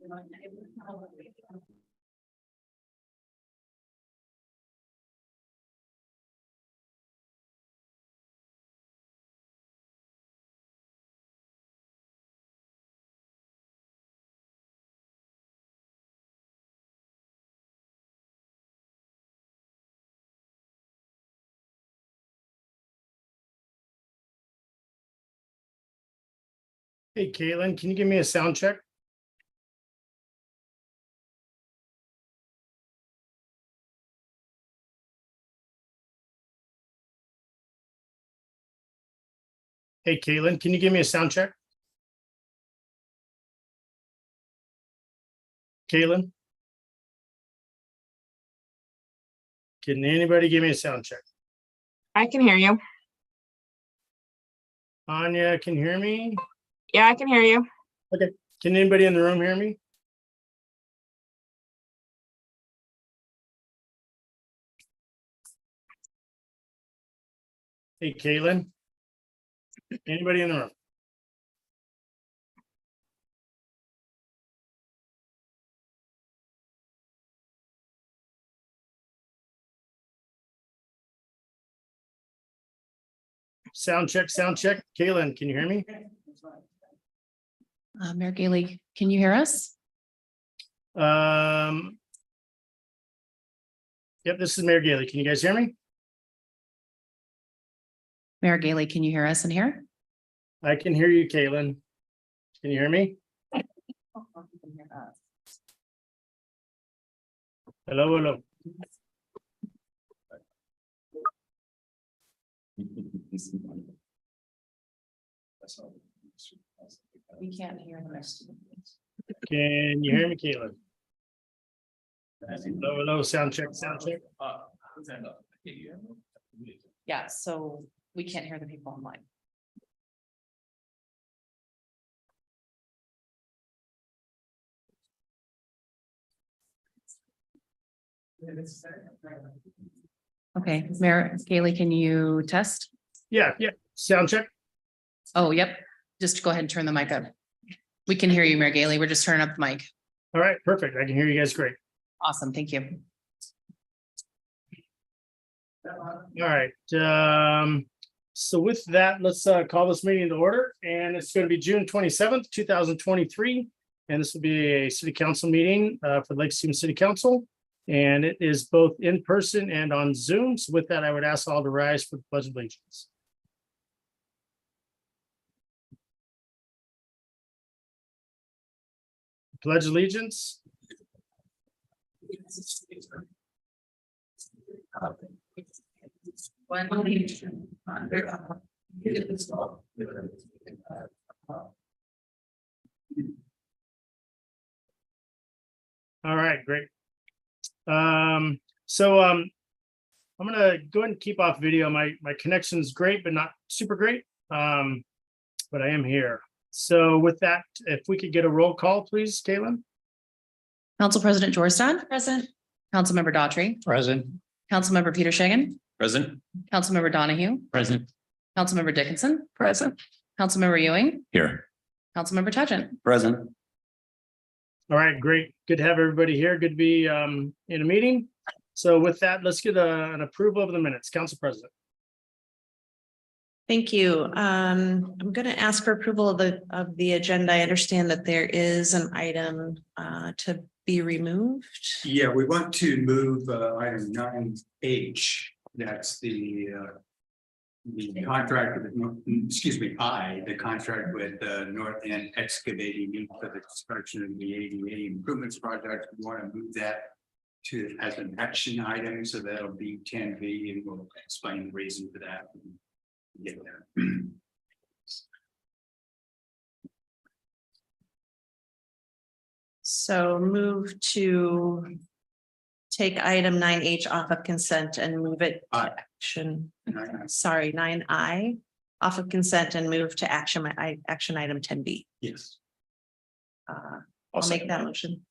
Hey, Caitlin, can you give me a sound check? Hey, Caitlin, can you give me a sound check? Caitlin? Can anybody give me a sound check? I can hear you. Anya, can you hear me? Yeah, I can hear you. Can anybody in the room hear me? Hey, Caitlin? Anybody in the room? Sound check, sound check. Caitlin, can you hear me? Mayor Gailey, can you hear us? Yep, this is Mayor Gailey. Can you guys hear me? Mayor Gailey, can you hear us in here? I can hear you, Caitlin. Can you hear me? Hello, hello. We can't hear the rest. Can you hear me, Caitlin? Hello, hello, sound check, sound check. Yeah, so we can't hear the people online. Okay, Mayor Gailey, can you test? Yeah, sound check. Oh, yep. Just go ahead and turn the mic up. We can hear you, Mayor Gailey. We're just turning up the mic. All right, perfect. I can hear you guys great. Awesome, thank you. All right, so with that, let's call this meeting to order, and it's going to be June 27th, 2023. And this will be a city council meeting for Lake Stevens City Council. And it is both in person and on Zoom. So with that, I would ask all to rise for the pledge of allegiance. Pledge allegiance. One nation under God, indivisible, with liberty and justice for all. All right, great. I'm gonna go ahead and keep off video. My connection is great, but not super great. But I am here. So with that, if we could get a roll call, please, Caitlin. Council President Georgetown. Present. Councilmember Daughtry. Present. Councilmember Peter Shagan. Present. Councilmember Donahue. Present. Councilmember Dickinson. Present. Councilmember Ewing. Here. Councilmember Tudgeon. Present. All right, great. Good to have everybody here. Good to be in a meeting. So with that, let's get an approval of the minutes. Council President. Thank you. I'm going to ask for approval of the agenda. I understand that there is an item to be removed. Yeah, we want to move item 9H. That's the contract with, the contract with North End Excavating for the construction of the ADA improvements project. We want to move that to as an action item, so that'll be 10B, and we'll explain the reason for that. Get there. So move to take item 9H off of consent and move it to action. Sorry, 9I off of consent and move to action item 10B. Yes. I'll make that motion.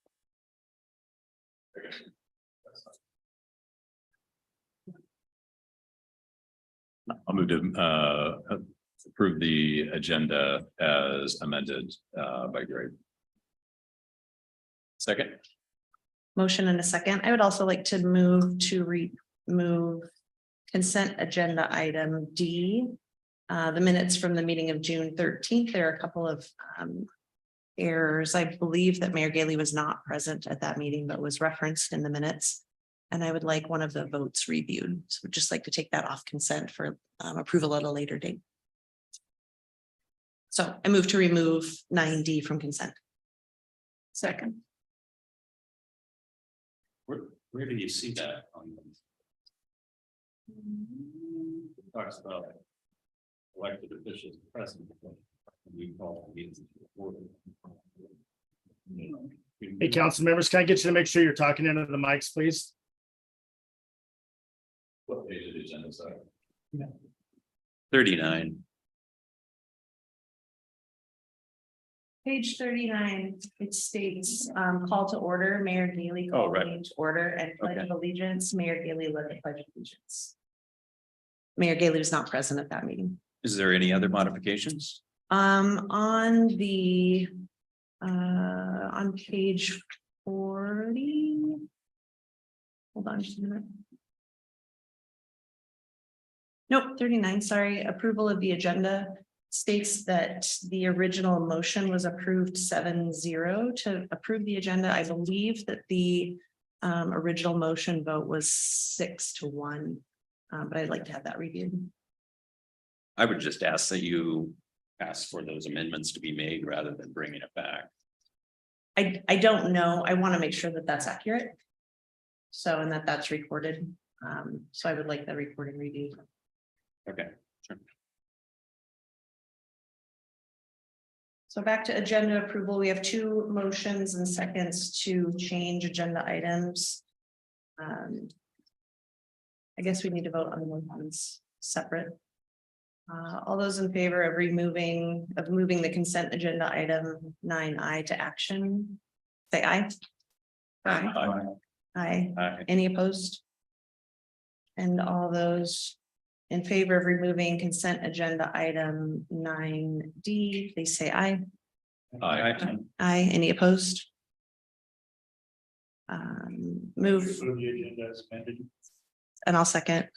I'll move to approve the agenda as amended by Greg. Second. Motion and a second. I would also like to move to remove consent agenda item D. The minutes from the meeting of June 13th. There are a couple of errors. I believe that Mayor Gailey was not present at that meeting, but was referenced in the minutes. And I would like one of the votes reviewed. So we'd just like to take that off consent for approval at a later date. So I move to remove 9D from consent. Second. Where do you see that on? Talks about elected officials present. We call meetings to order. Hey, council members, can I get you to make sure you're talking into the mics, please? What page of the agenda, sorry? 39. Page 39, it states call to order, Mayor Gailey. Oh, right. Called to order and pledge Okay. of allegiance, Mayor Gailey led the pledge of allegiance. Mayor Gailey was not present at that meeting. Is there any other modifications? On the on page 40. Hold on just a minute. Nope, 39, sorry, approval of the agenda states that the original motion was approved 7-0 to approve the agenda. I believe that the original motion vote was 6-1. But I'd like to have that reviewed. I would just ask that you ask for those amendments to be made rather than bringing it back. I don't know. I want to make sure that that's accurate. So, and that's recorded. So I would like the recording reviewed. Okay, sure. So back to agenda approval, we have two motions and seconds to change agenda items. I guess we need to vote on the ones separate. All those in favor of moving the consent agenda item 9I to action, say aye. Aye. Aye. Aye. Any opposed? And all those in favor of removing consent agenda item 9D, please say aye. Aye. Aye. Any opposed? Move, and I'll second.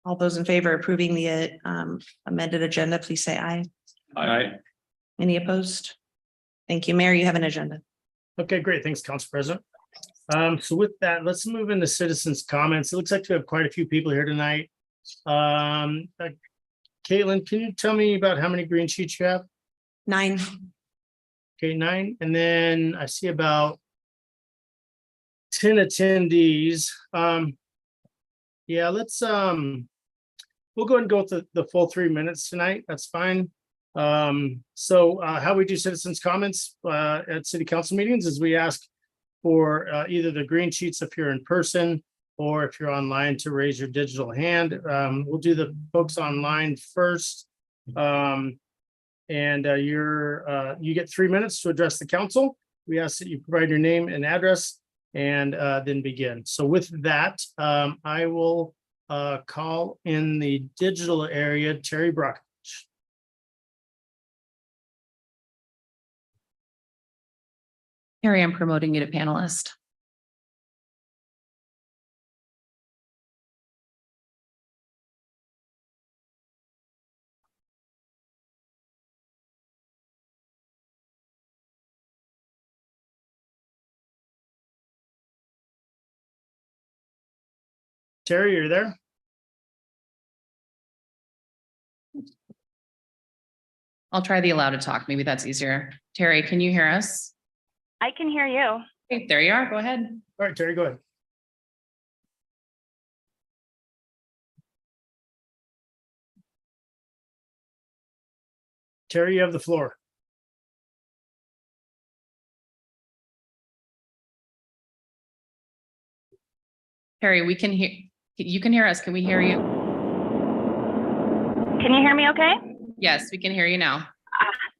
All those in favor of approving the amended agenda, please say aye. Aye. Any opposed? Thank you, Mayor. You have an agenda. Okay, great. Thanks, Council President. So with that, let's move into citizens' comments. It looks like we have quite a few people here tonight. Caitlin, can you tell me about how many green sheets you have? 9. Okay, 9. And then I see about 10 attendees. Yeah, let's we'll go ahead and go with the full 3 minutes tonight. That's fine. So how we do citizens' comments at city council meetings is we ask for either the green sheets if you're in person or if you're online to raise your digital hand. We'll do the folks online first. And you get 3 minutes to address the council. We ask that you provide your name and address and then begin. So with that, I will call in the digital area, Terry Brockovich. Harry, I'm promoting you to panelist. Terry, you're there? I'll try the allow to talk. Maybe that's easier. Terry, can you hear us? I can hear you. Okay, there you are. Go ahead. All right, Terry, go ahead. Terry, you have the floor. Terry, we can hear, you can hear us. Can we hear you? Can you hear me okay? Yes, we can hear you now.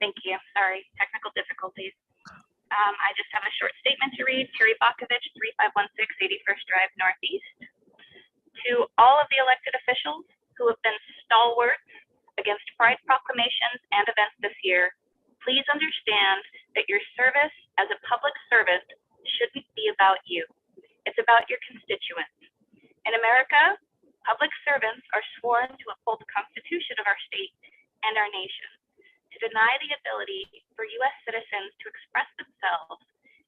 Thank you. Sorry, technical difficulties. I just have a short statement to read. Terry Bakovich, 3516 81st Drive Northeast. To all of the elected officials who have been stalwart against Pride proclamations and events this year, please understand that your service as a public servant shouldn't be about you. It's about your constituents. In America, public servants are sworn to uphold the Constitution of our state and our nation. To deny the ability for U.S. citizens to express themselves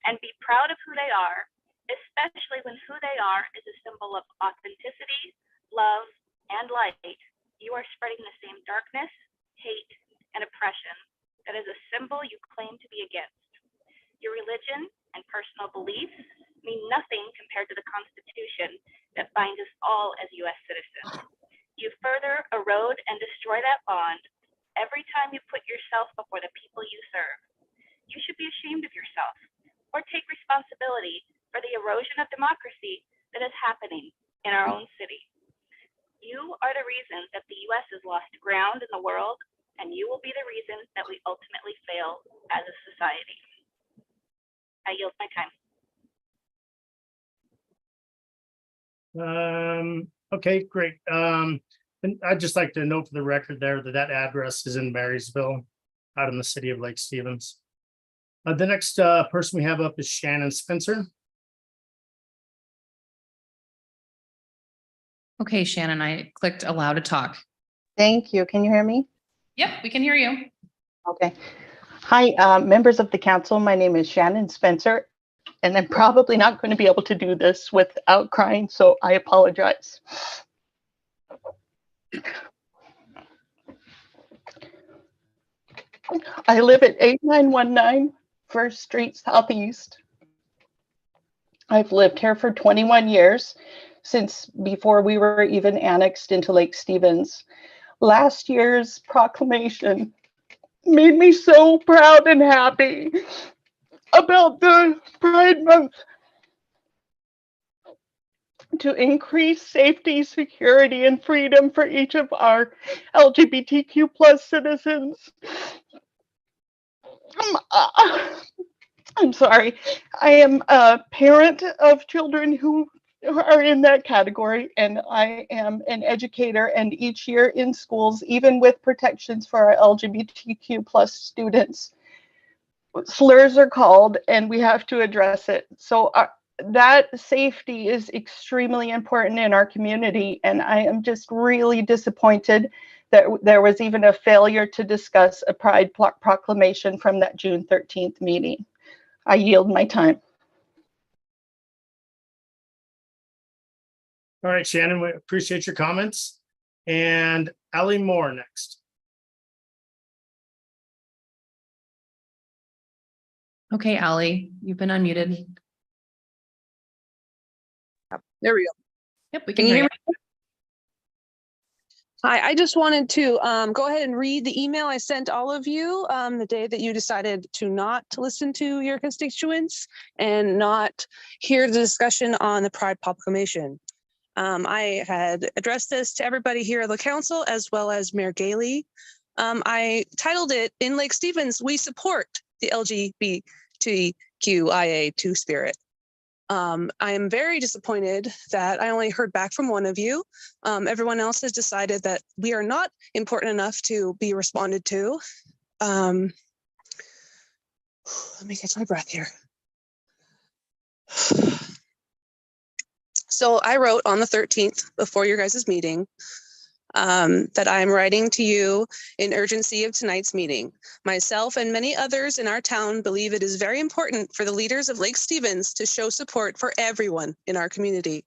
and be proud of who they are, especially when who they are is a symbol of authenticity, love, and light, you are spreading the same darkness, hate, and oppression that is a symbol you claim to be against. Your religion and personal beliefs mean nothing compared to the Constitution that binds us all as U.S. citizens. You further erode and destroy that bond every time you put yourself before the people you serve. You should be ashamed of yourself or take responsibility for the erosion of democracy that is happening in our own city. You are the reason that the U.S. has lost ground in the world, and you will be the reason that we ultimately fail as a society. I yield my time. Okay, great. And I'd just like to note for the record there that that address is in Marysville, out in the city of Lake Stevens. The next person we have up is Shannon Spencer. Okay, Shannon, I clicked allow to talk. Thank you. Can you hear me? Yep, we can hear you. Okay. Hi, members of the council. My name is Shannon Spencer, and I'm probably not going to be able to do this without crying, so I apologize. I live at 8919 First Street Southeast. I've lived here for 21 years, since before we were even annexed into Lake Stevens. Last year's proclamation made me so proud and happy about the Pride Month to increase safety, security, and freedom for each of our LGBTQ plus citizens. I'm sorry. I am a parent of children who are in that category, and I am an educator, and each year in schools, even with protections for our LGBTQ plus students, slurs are called and we have to address it. So that safety is extremely important in our community, and I am just really disappointed that there was even a failure to discuss a Pride proclamation from that June 13th meeting. I yield my time. All right, Shannon, we appreciate your comments. And Allie Moore next. Okay, Ally, you've been unmuted. There we go. Yep, we Can can you hear hear you. Hi, I just wanted to go ahead and read the email I sent all of you the day that you decided to not listen to your constituents and not hear the discussion on the Pride proclamation. I had addressed this to everybody here at the council as well as Mayor Gailey. I titled it, "In Lake Stevens, we support the LGBTQIA2 spirit." I am very disappointed that I only heard back from one of you. Everyone else has decided that we are not important enough to be responded to. Let me catch my breath here. So I wrote on the 13th before your guys' meeting that I'm writing to you in urgency of tonight's meeting. Myself and many others in our town believe it is very important for the leaders of Lake Stevens to show support for everyone in our community.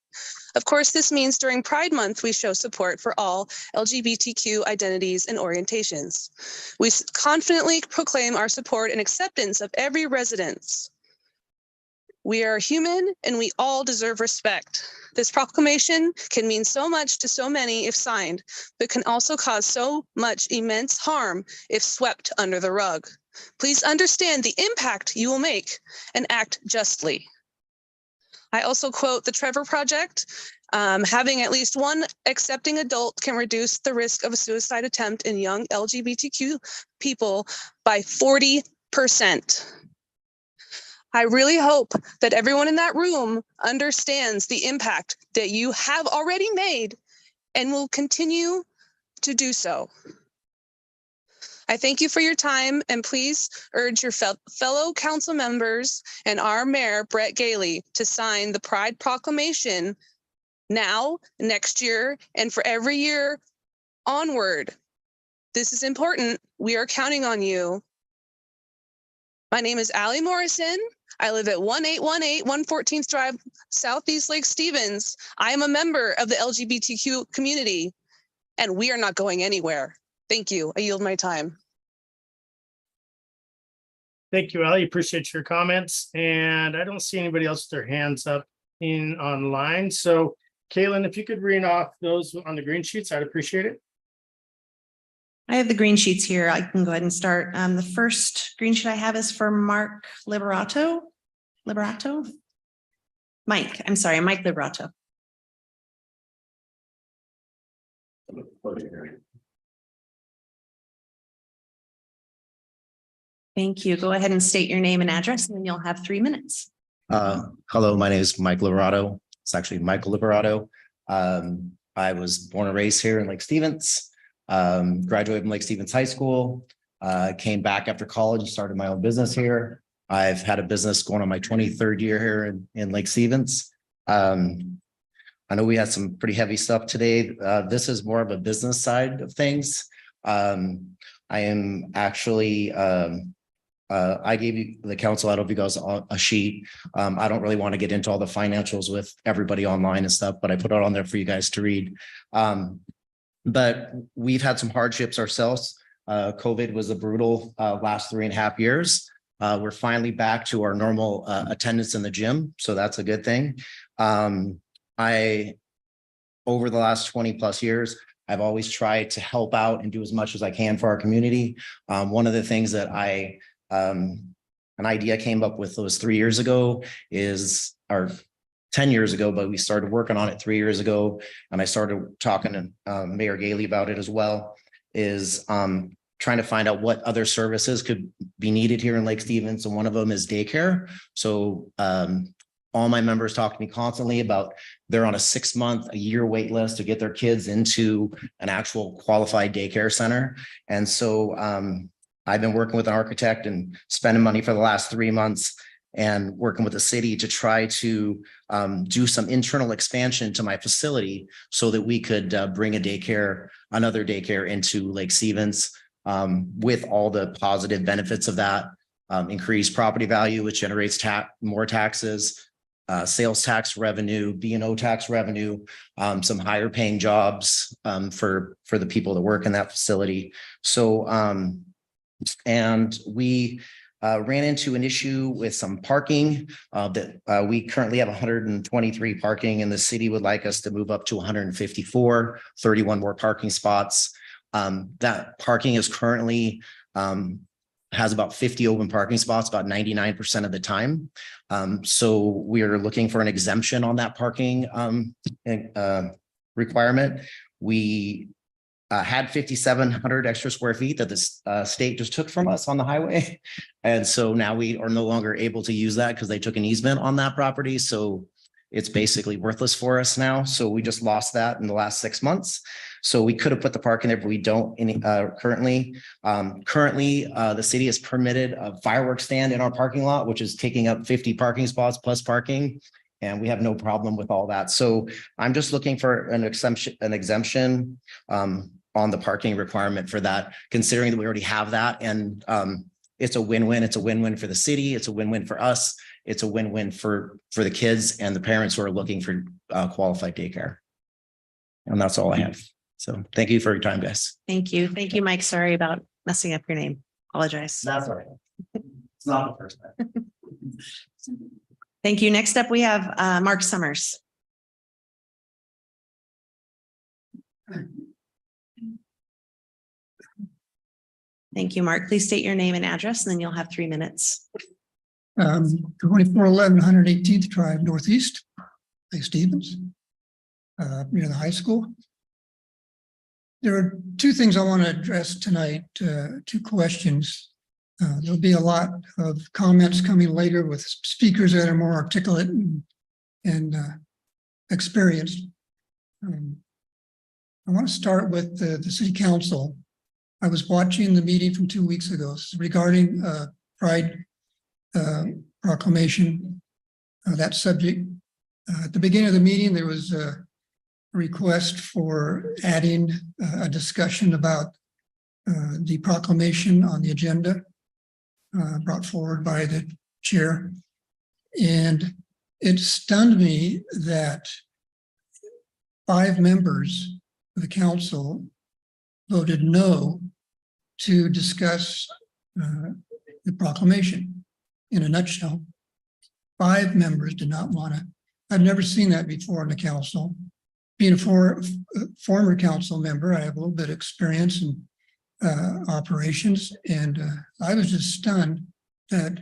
Of course, this means during Pride Month, we show support for all LGBTQ identities and orientations. We confidently proclaim our support and acceptance of every resident. We are human and we all deserve respect. This proclamation can mean so much to so many if signed, but can also cause so much immense harm if swept under the rug. Please understand the impact you will make and act justly. I also quote the Trevor Project, having at least one accepting adult can reduce the risk of a suicide attempt in young LGBTQ people by 40%. I really hope that everyone in that room understands the impact that you have already made and will continue to do so. I thank you for your time and please urge your fellow council members and our mayor, Brett Gailey, to sign the Pride Proclamation now, next year, and for every year onward. This is important. We are counting on you. My name is Allie Morrison. I live at 1818 114th Drive, Southeast Lake Stevens. I am a member of the LGBTQ community, and we are not going anywhere. Thank you. I yield my time. Thank you, Ali. Appreciate your comments. And I don't see anybody else with their hands up in online. So Kaylin, if you could read off those on the green sheets, I'd appreciate it. I have the green sheets here. I can go ahead and start. The first green sheet I have is for Mark Liberato. Mike Liberato. Thank you. Go ahead and state your name and address, and then you'll have 3 minutes. Hello, my name is Mike Liberato. It's actually Michael Liberato. I was born and raised here in Lake Stevens. Graduated from Lake Stevens High School. Came back after college and started my own business here. I've had a business going on my 23rd year here in Lake Stevens. I know we had some pretty heavy stuff today. This is more of a business side of things. I am actually, I gave you the council, I don't know if you guys a sheet. I don't really want to get into all the financials with everybody online and stuff, but I put it on there for you guys to read. But we've had some hardships ourselves. COVID was a brutal last 3.5 years. We're finally back to our normal attendance in the gym. So that's a good thing. Over the last 20+ years, I've always tried to help out and do as much as I can for our community. One of the things that an idea came up with was 3 years ago or 10 years ago, but we started working on it 3 years ago. And I started talking to Mayor Gailey about it as well, is trying to find out what other services could be needed here in Lake Stevens. And one of them is daycare. So all my members talk to me constantly about they're on a 6-month, a year wait list to get their kids into an actual qualified daycare center. And so I've been working with an architect and spending money for the last 3 months and working with the city to try to do some internal expansion to my facility so that we could bring another daycare into Lake Stevens with all the positive benefits of that. Increased property value, which generates more taxes, sales tax revenue, B&O tax revenue, some higher paying jobs for the people that work in that facility. So, and we ran into an issue with some parking that we currently have 123 parking, and the city would like us to move up to 154, 31 more parking spots. That parking is currently has about 50 open parking spots, about 99% of the time. So we are looking for an exemption on that parking requirement. We had 5,700 extra square feet that the state just took from us on the highway. And so now we are no longer able to use that because they took an easement on that property. So it's basically worthless for us now. So we just lost that in the last 6 months. So we could have put the park in there, but we don't currently. The city has permitted a fireworks stand in our parking lot, which is taking up 50 parking spots plus parking. And we have no problem with all that. So I'm just looking for an exemption on the parking requirement for that, considering that we already have that. And it's a win-win. It's a win-win for the city. It's a win-win for us. It's a win-win for the kids and the parents who are looking for qualified daycare. And that's all I have. So thank you for your time, guys. Thank you. Thank you, Mike. Sorry about messing up your name. Apologize. That's all right. It's not the first time. Thank you. Next up, we have Mark Summers. Thank you, Mark. Please state your name and address, and then you'll have 3 minutes. 2411 118th Drive Northeast, Lake Stevens, near the high school. There are 2 things I want to address tonight, 2 questions. There'll be a lot of comments coming later with speakers that are more articulate and experienced. I want to start with the city council. I was watching the meeting from 2 weeks ago regarding Pride proclamation, that subject. At the beginning of the meeting, there was a request for adding a discussion about the proclamation on the agenda brought forward by the chair. And it stunned me that 5 members of the council voted no to discuss the proclamation. In a nutshell, 5 members did not want to. I've never seen that before in the council. Being a former council member, I have a little bit of experience in operations, and I was just stunned that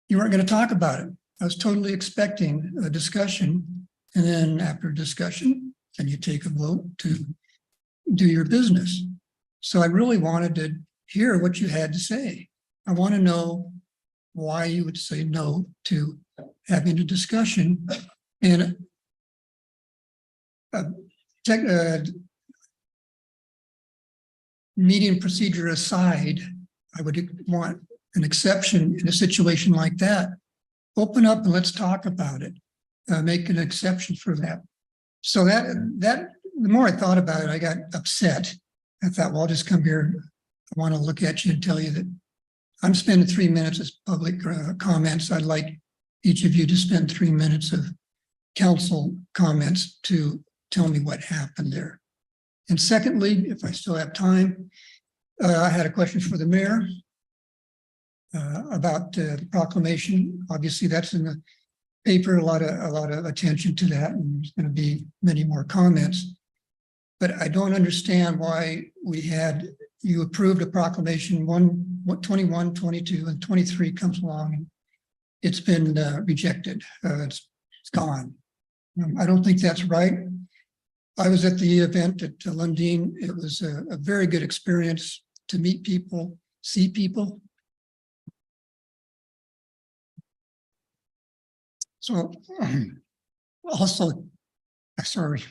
you weren't going to talk about it. I was totally expecting a discussion, and then after discussion, then you take a vote to do your business. So I really wanted to hear what you had to say. I want to know why you would say no to having a discussion. And meeting procedure aside, I would want an exception in a situation like that. Open up and let's talk about it. Make an exception for that. So that the more I thought about it, I got upset. I thought, well, I'll just come here. I want to look at you and tell you that I'm spending 3 minutes as public comments. I'd like each of you to spend 3 minutes of council comments to tell me what happened there. And secondly, if I still have time, I had a question for the mayor about the proclamation. Obviously, that's in the paper, a lot of attention to that, and there's going to be many more comments. But I don't understand why you approved a proclamation 21, 22, and 23 comes along and it's been rejected. It's gone. I don't think that's right. I was at the event at Lundin. It was a very good experience to meet people, see people. So also, sorry,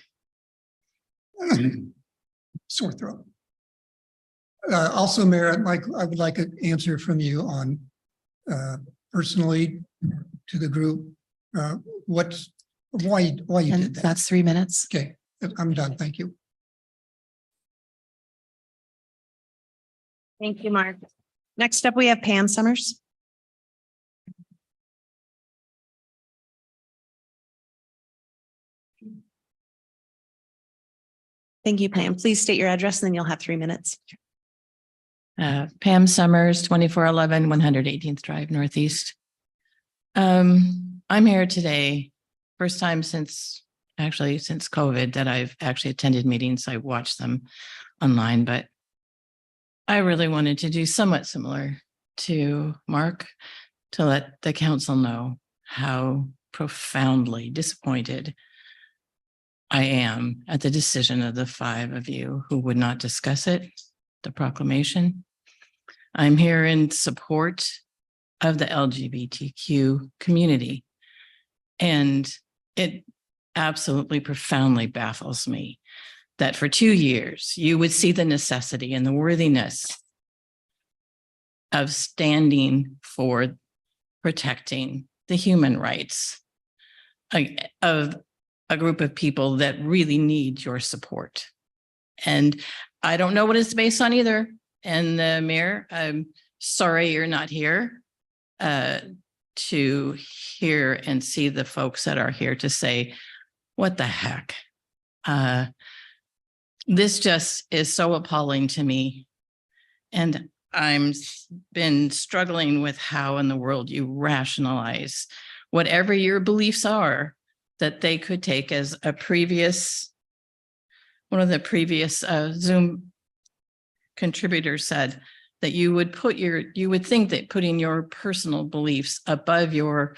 sore throat. Also, Mayor, I would like an answer from you on personally to the group, why you And did that. that's 3 minutes. Okay, I'm done. Thank you. Thank you, Mark. Next up, we have Pam Summers. Thank you, Pam. Please state your address and then you'll have 3 minutes. Pam Summers, 2411 118th Drive Northeast. I'm here today, first time since COVID that I've actually attended meetings. I watched them online, but I really wanted to do somewhat similar to Mark to let the council know how profoundly disappointed I am at the decision of the 5 of you who would not discuss it, the proclamation. I'm here in support of the LGBTQ community. And it absolutely profoundly baffles me that for 2 years, you would see the necessity and the worthiness of standing for protecting the human rights of a group of people that really need your support. And I don't know what it's based on either. And the mayor, I'm sorry you're not here to hear and see the folks that are here to say, what the heck? This just is so appalling to me. And I'm been struggling with how in the world you rationalize whatever your beliefs are that they could take as one of the previous Zoom contributors said that you would think that putting your personal beliefs above your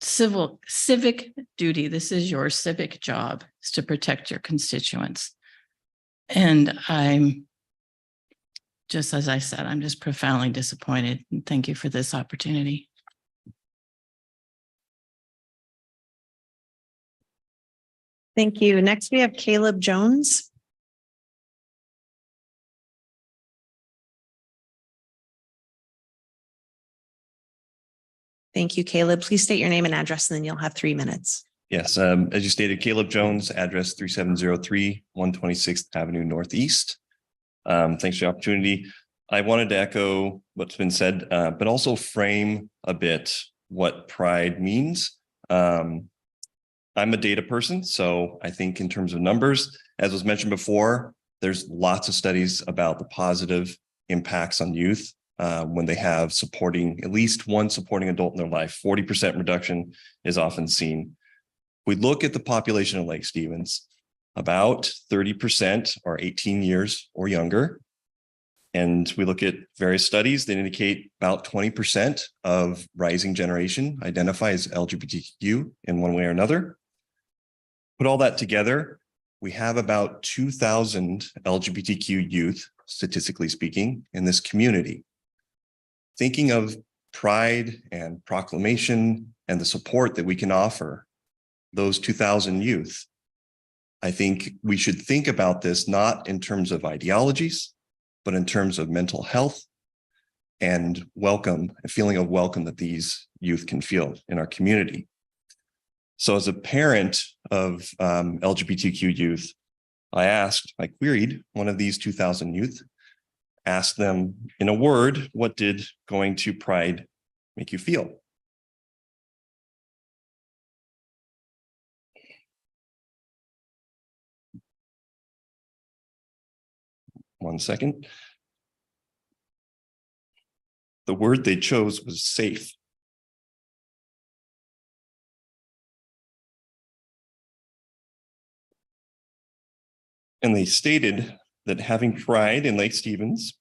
civic duty, this is your civic job, is to protect your constituents. And I'm just, as I said, I'm just profoundly disappointed. And thank you for this opportunity. Thank you. Next, we have Caleb Jones. Thank you, Caleb. Please state your name and address, and then you'll have 3 minutes. Yes, as you stated, Caleb Jones, address 3703 126th Avenue Northeast. Thanks for the opportunity. I wanted to echo what's been said, but also frame a bit what pride means. I'm a data person, so I think in terms of numbers, as was mentioned before, there's lots of studies about the positive impacts on youth when they have at least one supporting adult in their life. 40% reduction is often seen. We look at the population of Lake Stevens, about 30% are 18 years or younger. And we look at various studies that indicate about 20% of rising generation identify as LGBTQ in one way or another. Put all that together, we have about 2,000 LGBTQ youth, statistically speaking, in this community. Thinking of pride and proclamation and the support that we can offer those 2,000 youth, I think we should think about this not in terms of ideologies, but in terms of mental health and welcome, a feeling of welcome that these youth can feel in our community. So as a parent of LGBTQ youth, I queried one of these 2,000 youth, asked them in a word, what did going to Pride make you feel? One second. The word they chose was safe. And they stated that having Pride in Lake Stevens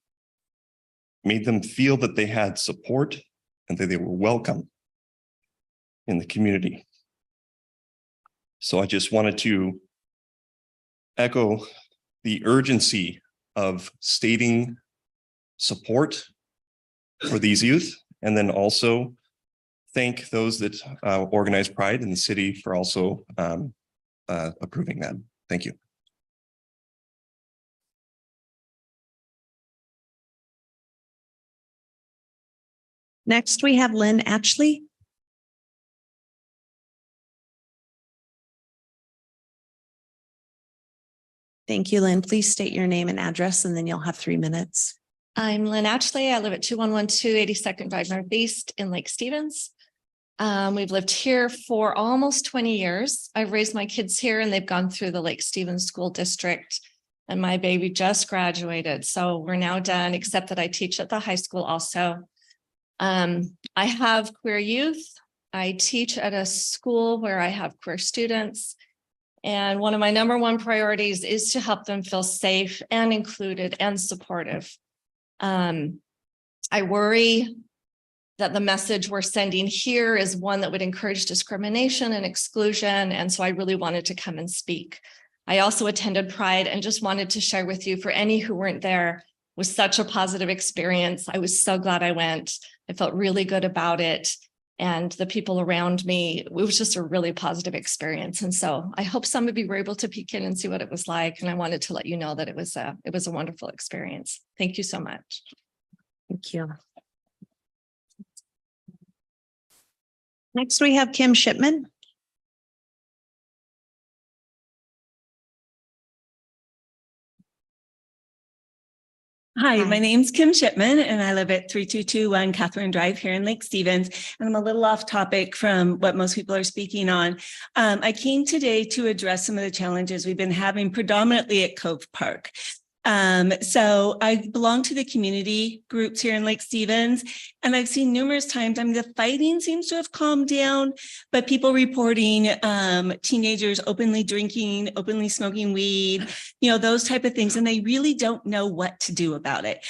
made them feel that they had support and that they were welcome in the community. So I just wanted to echo the urgency of stating support for these youth, and then also thank those that organize Pride in the city for also approving that. Thank you. Next, we have Lynn Atchley. Thank you, Lynn. Please state your name and address, and then you'll have 3 minutes. I'm Lynn Atchley. I live at 2112 82nd Drive Northeast in Lake Stevens. We've lived here for almost 20 years. I've raised my kids here and they've gone through the Lake Stevens School District, and my baby just graduated. So we're now done, except that I teach at the high school also. I have queer youth. I teach at a school where I have queer students. And one of my number one priorities is to help them feel safe and included and supportive. I worry that the message we're sending here is one that would encourage discrimination and exclusion. And so I really wanted to come and speak. I also attended Pride and just wanted to share with you, for any who weren't there, was such a positive experience. I was so glad I went. I felt really good about it. And the people around me, it was just a really positive experience. And so I hope some of you were able to peek in and see what it was like. And I wanted to let you know that it was a wonderful experience. Thank you so much. Thank you. Next, we have Kim Shipman. Hi, my name's Kim Shipman, and I live at 3221 Catherine Drive here in Lake Stevens. And I'm a little off topic from what most people are speaking on. I came today to address some of the challenges we've been having predominantly at Cove Park. So I belong to the community groups here in Lake Stevens, and I've seen numerous times, the fighting seems to have calmed down, but people reporting teenagers openly drinking, openly smoking weed, those type of things, and they really don't know what to do about it.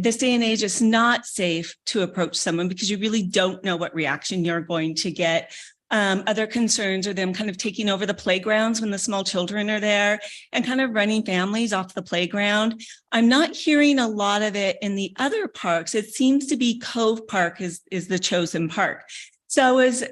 This day and age, it's not safe to approach someone because you really don't know what reaction you're going to get. Other concerns are them kind of taking over the playgrounds when the small children are there and kind of running families off the playground. I'm not hearing a lot of it in the other parks. It seems to be Cove Park is the chosen park. So as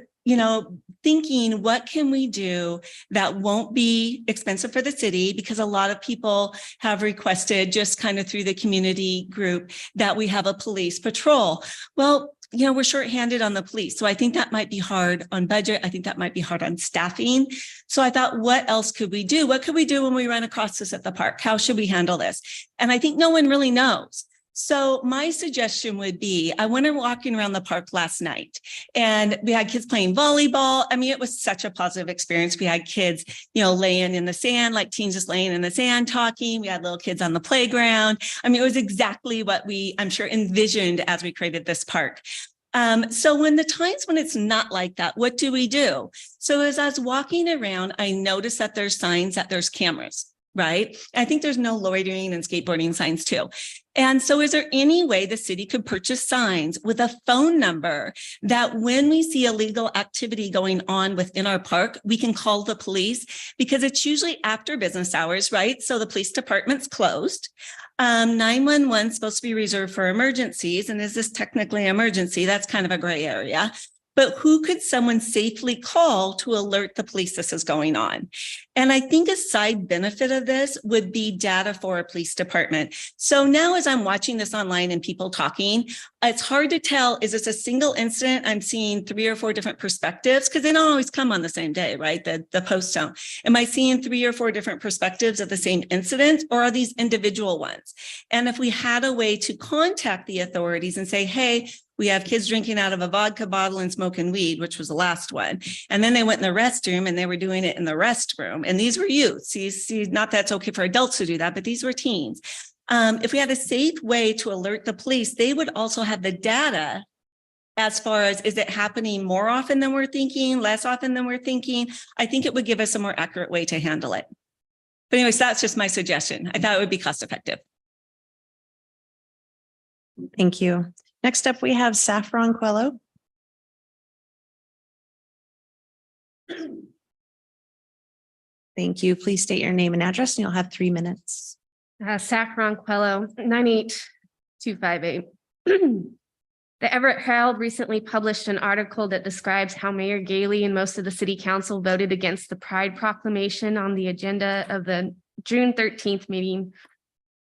thinking, what can we do that won't be expensive for the city? Because a lot of people have requested, just kind of through the community group, that we have a police patrol. Well, you know, we're shorthanded on the police. So I think that might be hard on budget. I think that might be hard on staffing. So I thought, what else could we do? What could we do when we run across this at the park? How should we handle this? And I think no one really knows. So my suggestion would be, I went walking around the park last night and we had kids playing volleyball. I mean, it was such a positive experience. We had kids, you know, laying in the sand, like teens just laying in the sand talking. We had little kids on the playground. I mean, it was exactly what we, I'm sure, envisioned as we created this park. So when the times when it's not like that, what do we do? So as I was walking around, I noticed that there's signs that there's cameras, right? I think there's no loitering and skateboarding signs too. And so is there any way the city could purchase signs with a phone number that when we see illegal activity going on within our park, we can call the police? Because it's usually after business hours, right? So the police department's closed. 911 is supposed to be reserved for emergencies. And is this technically an emergency? That's kind of a gray area. But who could someone safely call to alert the police this is going on? And I think a side benefit of this would be data for a police department. So now as I'm watching this online and people talking, it's hard to tell, is this a single incident? I'm seeing 3 or 4 different perspectives because they don't always come on the same day, right? The posts don't. Am I seeing 3 or 4 different perspectives of the same incident, or are these individual ones? And if we had a way to contact the authorities and say, hey, we have kids drinking out of a vodka bottle and smoking weed, which was the last one. And then they went in the restroom and they were doing it in the restroom. And these were youth. See, not that it's okay for adults to do that, but these were teens. If we had a safe way to alert the police, they would also have the data as far as, is it happening more often than we're thinking, less often than we're thinking? I think it would give us a more accurate way to handle it. But anyways, that's just my suggestion. I thought it would be cost effective. Thank you. Next up, we have Saffron Quello. Thank you. Please state your name and address, and you'll have 3 minutes. Saffron Quello, 98258. The Everett Herald recently published an article that describes how Mayor Gailey and most of the city council voted against the Pride Proclamation on the agenda of the June 13th meeting.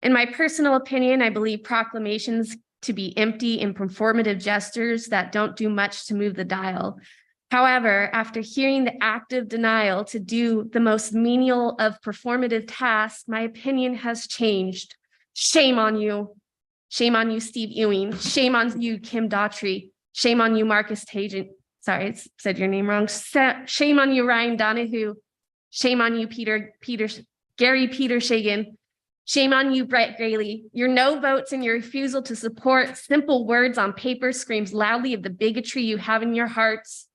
In my personal opinion, I believe proclamations to be empty and performative gestures that don't do much to move the dial. However, after hearing the active denial to do the most menial of performative tasks, my opinion has changed. Shame on you. Shame on you, Steve Ewing. Shame on you, Kim Daughtry. Shame on you, Marcus Tajan. Sorry, I said your name wrong. Shame on you, Ryan Donahue. Shame on you, Gary Peter Shagan. Shame on you, Brett Gailey. Your no votes and your refusal to support simple words on paper screams loudly of the bigotry you have in your hearts.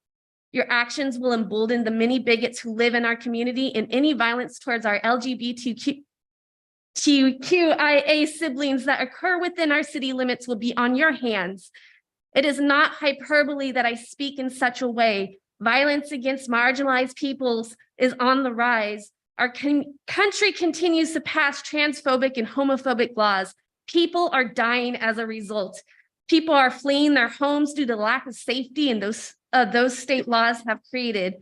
Your actions will embolden the many bigots who live in our community, and any violence towards our LGBTQIA siblings that occur within our city limits will be on your hands. It is not hyperbole that I speak in such a way. Violence against marginalized peoples is on the rise. Our country continues to pass transphobic and homophobic laws. People are dying as a result. People are fleeing their homes due to lack of safety, and those state laws have created.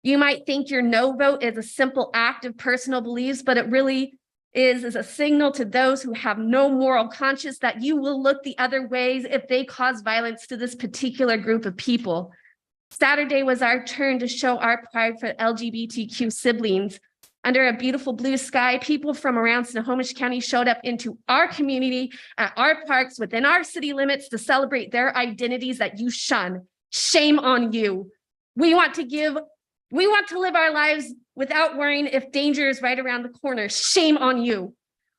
You might think your no vote is a simple act of personal beliefs, but it really is a signal to those who have no moral conscience that you will look the other ways if they cause violence to this particular group of people. Saturday was our turn to show our pride for LGBTQ siblings. Under a beautiful blue sky, people from around Snohomish County showed up into our community at our parks within our city limits to celebrate their identities that you shun. Shame on you. We want to live our lives without worrying if danger is right around the corner. Shame on you.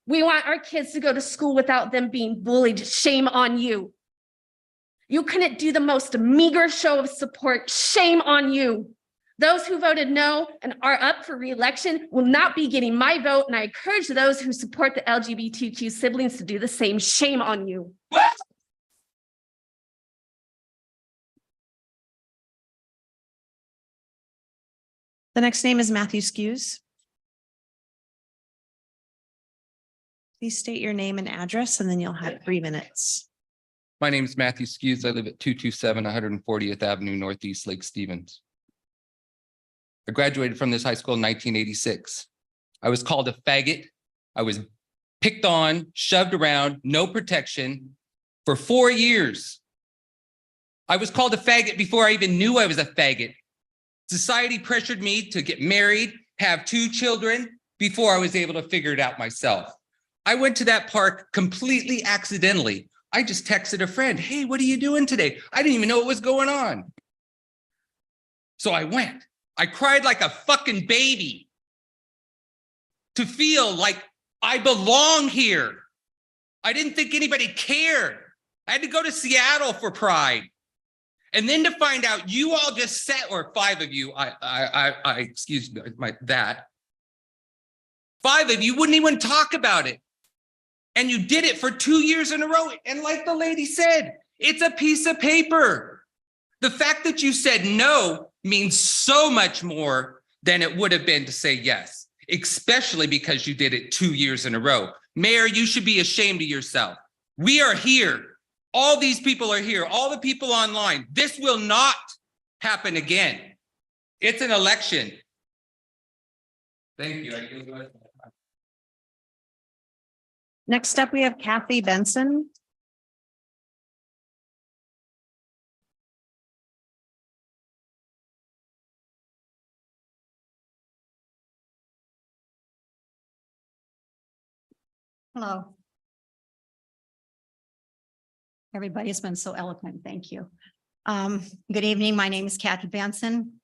We want our kids to go to school without them being bullied. Shame on you. You couldn't do the most meager show of support. Shame on you. Those who voted no and are up for re-election will not be getting my vote, and I encourage those who support the LGBTQ siblings to do the same. Shame on you. The next name is Matthew Skews. Please state your name and address, and then you'll have 3 minutes. My name is Matthew Skews. I live at 227 140th Avenue Northeast, Lake Stevens. I graduated from this high school in 1986. I was called a faggot. I was picked on, shoved around, no protection for 4 years. I was called a faggot before I even knew I was a faggot. Society pressured me to get married, have 2 children before I was able to figure it out myself. I went to that park completely accidentally. I just texted a friend, hey, what are you doing today? I didn't even know what was going on. So I went. I cried like a fucking baby to feel like I belong here. I didn't think anybody cared. I had to go to Seattle for Pride. And then to find out you all just sat, or 5 of you, excuse me, that. 5 of you wouldn't even talk about it. And you did it for 2 years in a row. And like the lady said, it's a piece of paper. The fact that you said no means so much more than it would have been to say yes, especially because you did it 2 years in a row. Mayor, you should be ashamed of yourself. We are here. All these people are here. All the people online. This will not happen again. It's an election. Thank you. Next up, we have Kathy Benson. Hello. Everybody's been so eloquent. Thank you. Good evening. My name is Kathy Benson.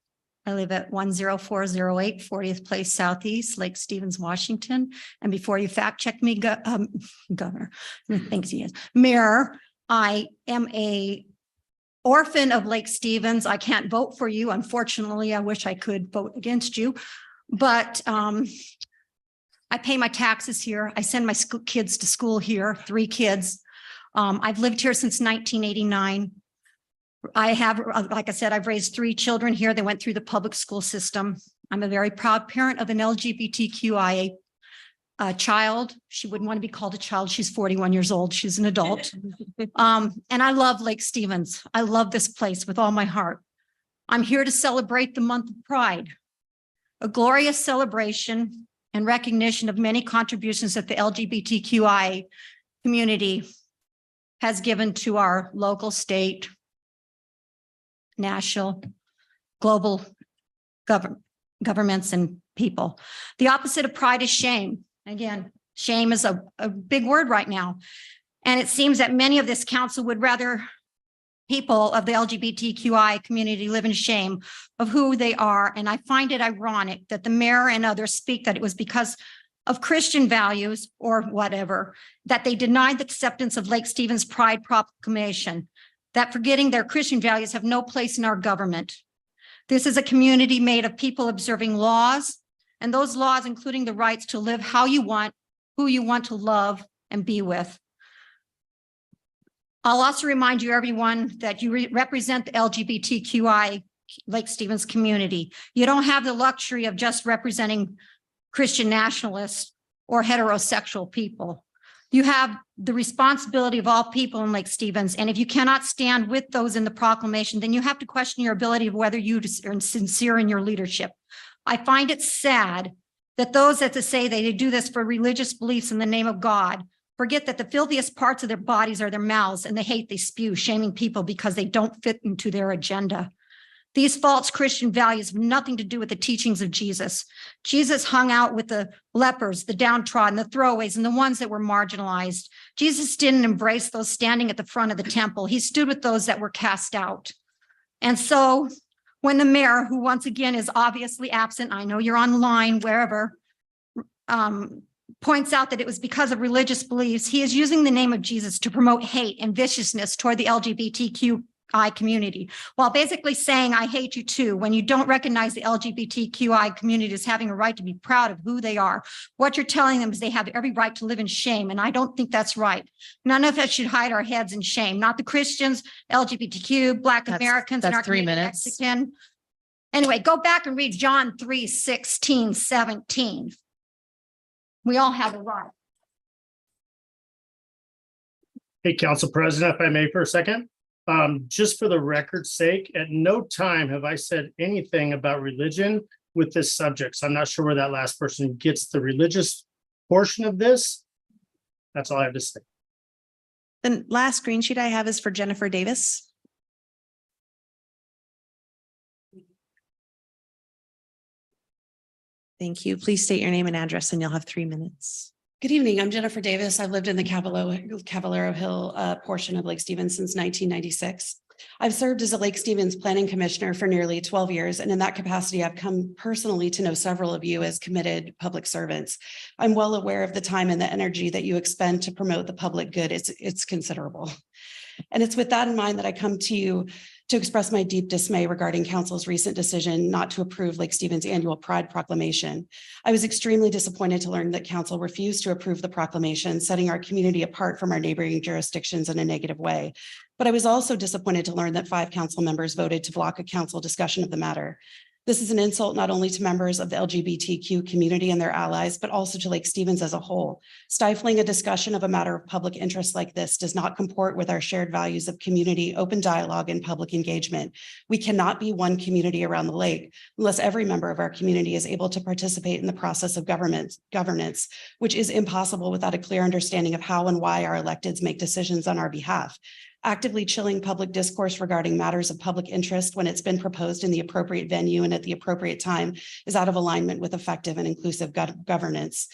I live at 10408 40th Place Southeast, Lake Stevens, Washington. And before you fact check me, Governor, thanks he is. Mayor, I am a orphan of Lake Stevens. I can't vote for you. Unfortunately, I wish I could vote against you, but I pay my taxes here. I send my kids to school here, 3 kids. I've lived here since 1989. I have, like I said, I've raised 3 children here. They went through the public school system. I'm a very proud parent of an LGBTQIA child. She wouldn't want to be called a child. She's 41 years old. She's an adult. And I love Lake Stevens. I love this place with all my heart. I'm here to celebrate the month of Pride, a glorious celebration and recognition of many contributions that the LGBTQI community has given to our local, state, national, global governments and people. The opposite of pride is shame. Again, shame is a big word right now. And it seems that many of this council would rather people of the LGBTQI community live in shame of who they are. And I find it ironic that the mayor and others speak that it was because of Christian values or whatever, that they denied the acceptance of Lake Stevens Pride Proclamation, that forgetting their Christian values have no place in our government. This is a community made of people observing laws, and those laws including the rights to live how you want, who you want to love and be with. I'll also remind you, everyone, that you represent the LGBTQI Lake Stevens community. You don't have the luxury of just representing Christian nationalists or heterosexual people. You have the responsibility of all people in Lake Stevens. And if you cannot stand with those in the proclamation, then you have to question your ability of whether you are sincere in your leadership. I find it sad that those that say they do this for religious beliefs in the name of God forget that the filthiest parts of their bodies are their mouths and the hate they spew, shaming people because they don't fit into their agenda. These false Christian values have nothing to do with the teachings of Jesus. Jesus hung out with the lepers, the downtrodden, the throwaways, and the ones that were marginalized. Jesus didn't embrace those standing at the front of the temple. He stood with those that were cast out. And so when the mayor, who once again is obviously absent, I know you're online, wherever, points out that it was because of religious beliefs, he is using the name of Jesus to promote hate and viciousness toward the LGBTQI community, while basically saying, I hate you too, when you don't recognize the LGBTQI community as having a right to be proud of who they are. What you're telling them is they have every right to live in shame, and I don't think that's right. None of us should hide our heads in shame, not the Christians, LGBTQ, Black Americans, and our 3 minutes. Mexican. Anyway, go back and read John 3:16, 17. We all have a right. Hey, Council President, if I may for a second. Just for the record's sake, at no time have I said anything about religion with this subject. So I'm not sure where that last person gets the religious portion of this. That's all I have to say. The last screen sheet I have is for Jennifer Davis. Thank you. Please state your name and address and you'll have 3 minutes. Good evening. I'm Jennifer Davis. I've lived in the Caballero Hill portion of Lake Stevens since 1996. I've served as a Lake Stevens Planning Commissioner for nearly 12 years, and in that capacity, I've come personally to know several of you as committed public servants. I'm well aware of the time and the energy that you expend to promote the public good. It's considerable. And it's with that in mind that I come to you to express my deep dismay regarding council's recent decision not to approve Lake Stevens' annual Pride proclamation. I was extremely disappointed to learn that council refused to approve the proclamation, setting our community apart from our neighboring jurisdictions in a negative way. But I was also disappointed to learn that 5 council members voted to block a council discussion of the matter. This is an insult not only to members of the LGBTQ community and their allies, but also to Lake Stevens as a whole. Stifling a discussion of a matter of public interest like this does not comport with our shared values of community, open dialogue, and public engagement. We cannot be one community around the lake unless every member of our community is able to participate in the process of governance, which is impossible without a clear understanding of how and why our electeds make decisions on our behalf. Actively chilling public discourse regarding matters of public interest when it's been proposed in the appropriate venue and at the appropriate time is out of alignment with effective and inclusive governance.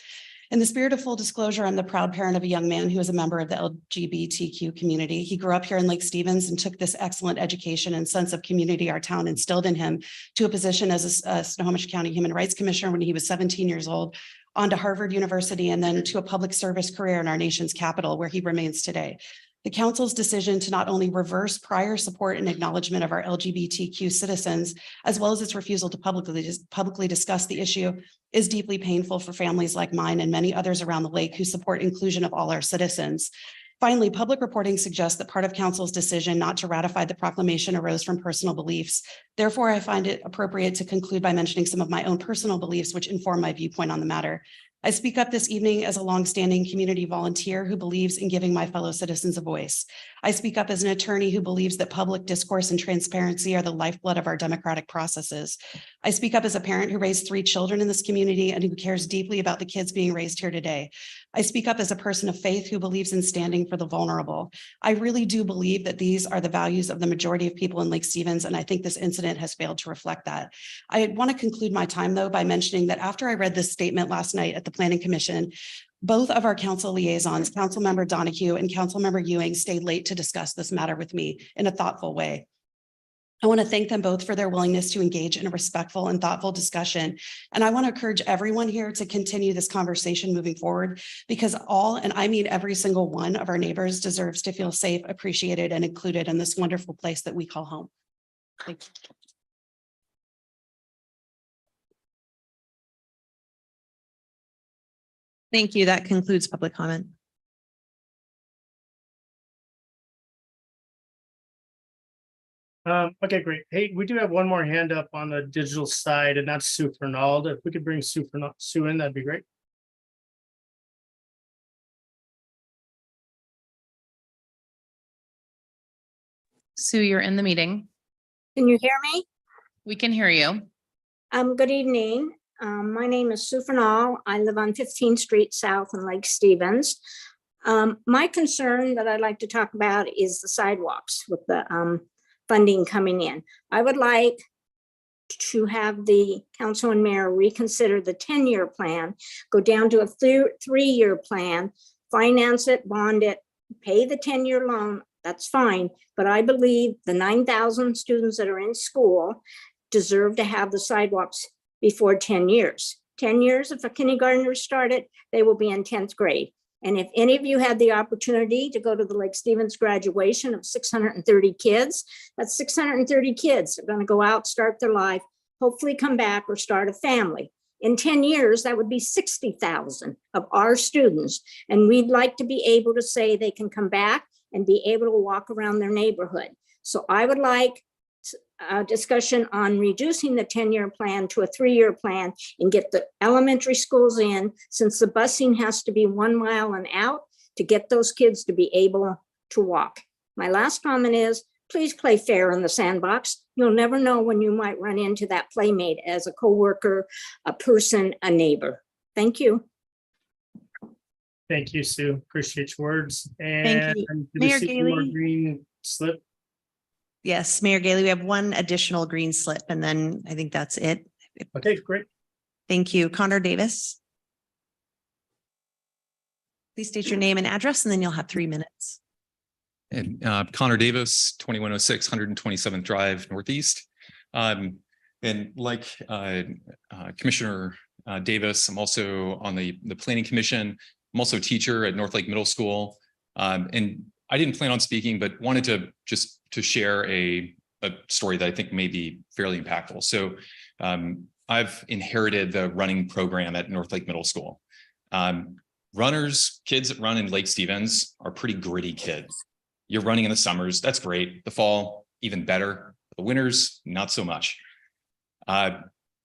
In the spirit of full disclosure, I'm the proud parent of a young man who is a member of the LGBTQ community. He grew up here in Lake Stevens and took this excellent education and sense of community our town instilled in him to a position as a Snohomish County Human Rights Commissioner when he was 17 years old, on to Harvard University, and then to a public service career in our nation's capital, where he remains today. The council's decision to not only reverse prior support and acknowledgement of our LGBTQ citizens, as well as its refusal to publicly discuss the issue, is deeply painful for families like mine and many others around the lake who support inclusion of all our citizens. Finally, public reporting suggests that part of council's decision not to ratify the proclamation arose from personal beliefs. Therefore, I find it appropriate to conclude by mentioning some of my own personal beliefs which inform my viewpoint on the matter. I speak up this evening as a longstanding community volunteer who believes in giving my fellow citizens a voice. I speak up as an attorney who believes that public discourse and transparency are the lifeblood of our democratic processes. I speak up as a parent who raised 3 children in this community and who cares deeply about the kids being raised here today. I speak up as a person of faith who believes in standing for the vulnerable. I really do believe that these are the values of the majority of people in Lake Stevens, and I think this incident has failed to reflect that. I want to conclude my time, though, by mentioning that after I read this statement last night at the Planning Commission, both of our council liaisons, Councilmember Donahue and Councilmember Ewing, stayed late to discuss this matter with me in a thoughtful way. I want to thank them both for their willingness to engage in a respectful and thoughtful discussion. And I want to encourage everyone here to continue this conversation moving forward, because all, and I mean every single one of our neighbors, deserves to feel safe, appreciated, and included in this wonderful place that we call home. Thank you. Thank you. That concludes public comment. Okay, great. Hey, we do have one more hand up on the digital side, and that's Sue Fernald. If we could bring Sue in, that'd be great. Sue, you're in the meeting. Can you hear me? We can hear you. Good evening. My name is Sue Fernald. I live on 15th Street South in Lake Stevens. My concern that I'd like to talk about is the sidewalks with the funding coming in. I would like to have the council and mayor reconsider the 10-year plan, go down to a 3-year plan, finance it, bond it, pay the 10-year loan. That's fine. But I believe the 9,000 students that are in school deserve to have the sidewalks before 10 years. 10 years, if a kindergartner started, they will be in 10th grade. And if any of you had the opportunity to go to the Lake Stevens graduation of 630 kids, that's 630 kids that are going to go out, start their life, hopefully come back or start a family. In 10 years, that would be 60,000 of our students. And we'd like to be able to say they can come back and be able to walk around their neighborhood. So I would like a discussion on reducing the 10-year plan to a 3-year plan and get the elementary schools in, since the busing has to be 1 mile and out to get those kids to be able to walk. My last comment is Please play fair in the sandbox. You'll never know when you might run into that playmate as a coworker, a person, a neighbor. Thank you. Thank you, Sue. Appreciate your words. Thank you. And did we Mayor see one more Gailey? green slip? Yes, Mayor Gailey, we have one additional green slip and then I think that's it. Okay, great. Thank you. Connor Davis. Please state your name and address and then you'll have 3 minutes. And Connor Davis, 2106 127th Drive Northeast. And like Commissioner Davis, I'm also on the Planning Commission. I'm also a teacher at North Lake Middle School. And I didn't plan on speaking, but wanted to share a story that I think may be fairly impactful. So I've inherited the running program at North Lake Middle School. Kids that run in Lake Stevens are pretty gritty kids. You're running in the summers, that's great. The fall, even better. The winters, not so much.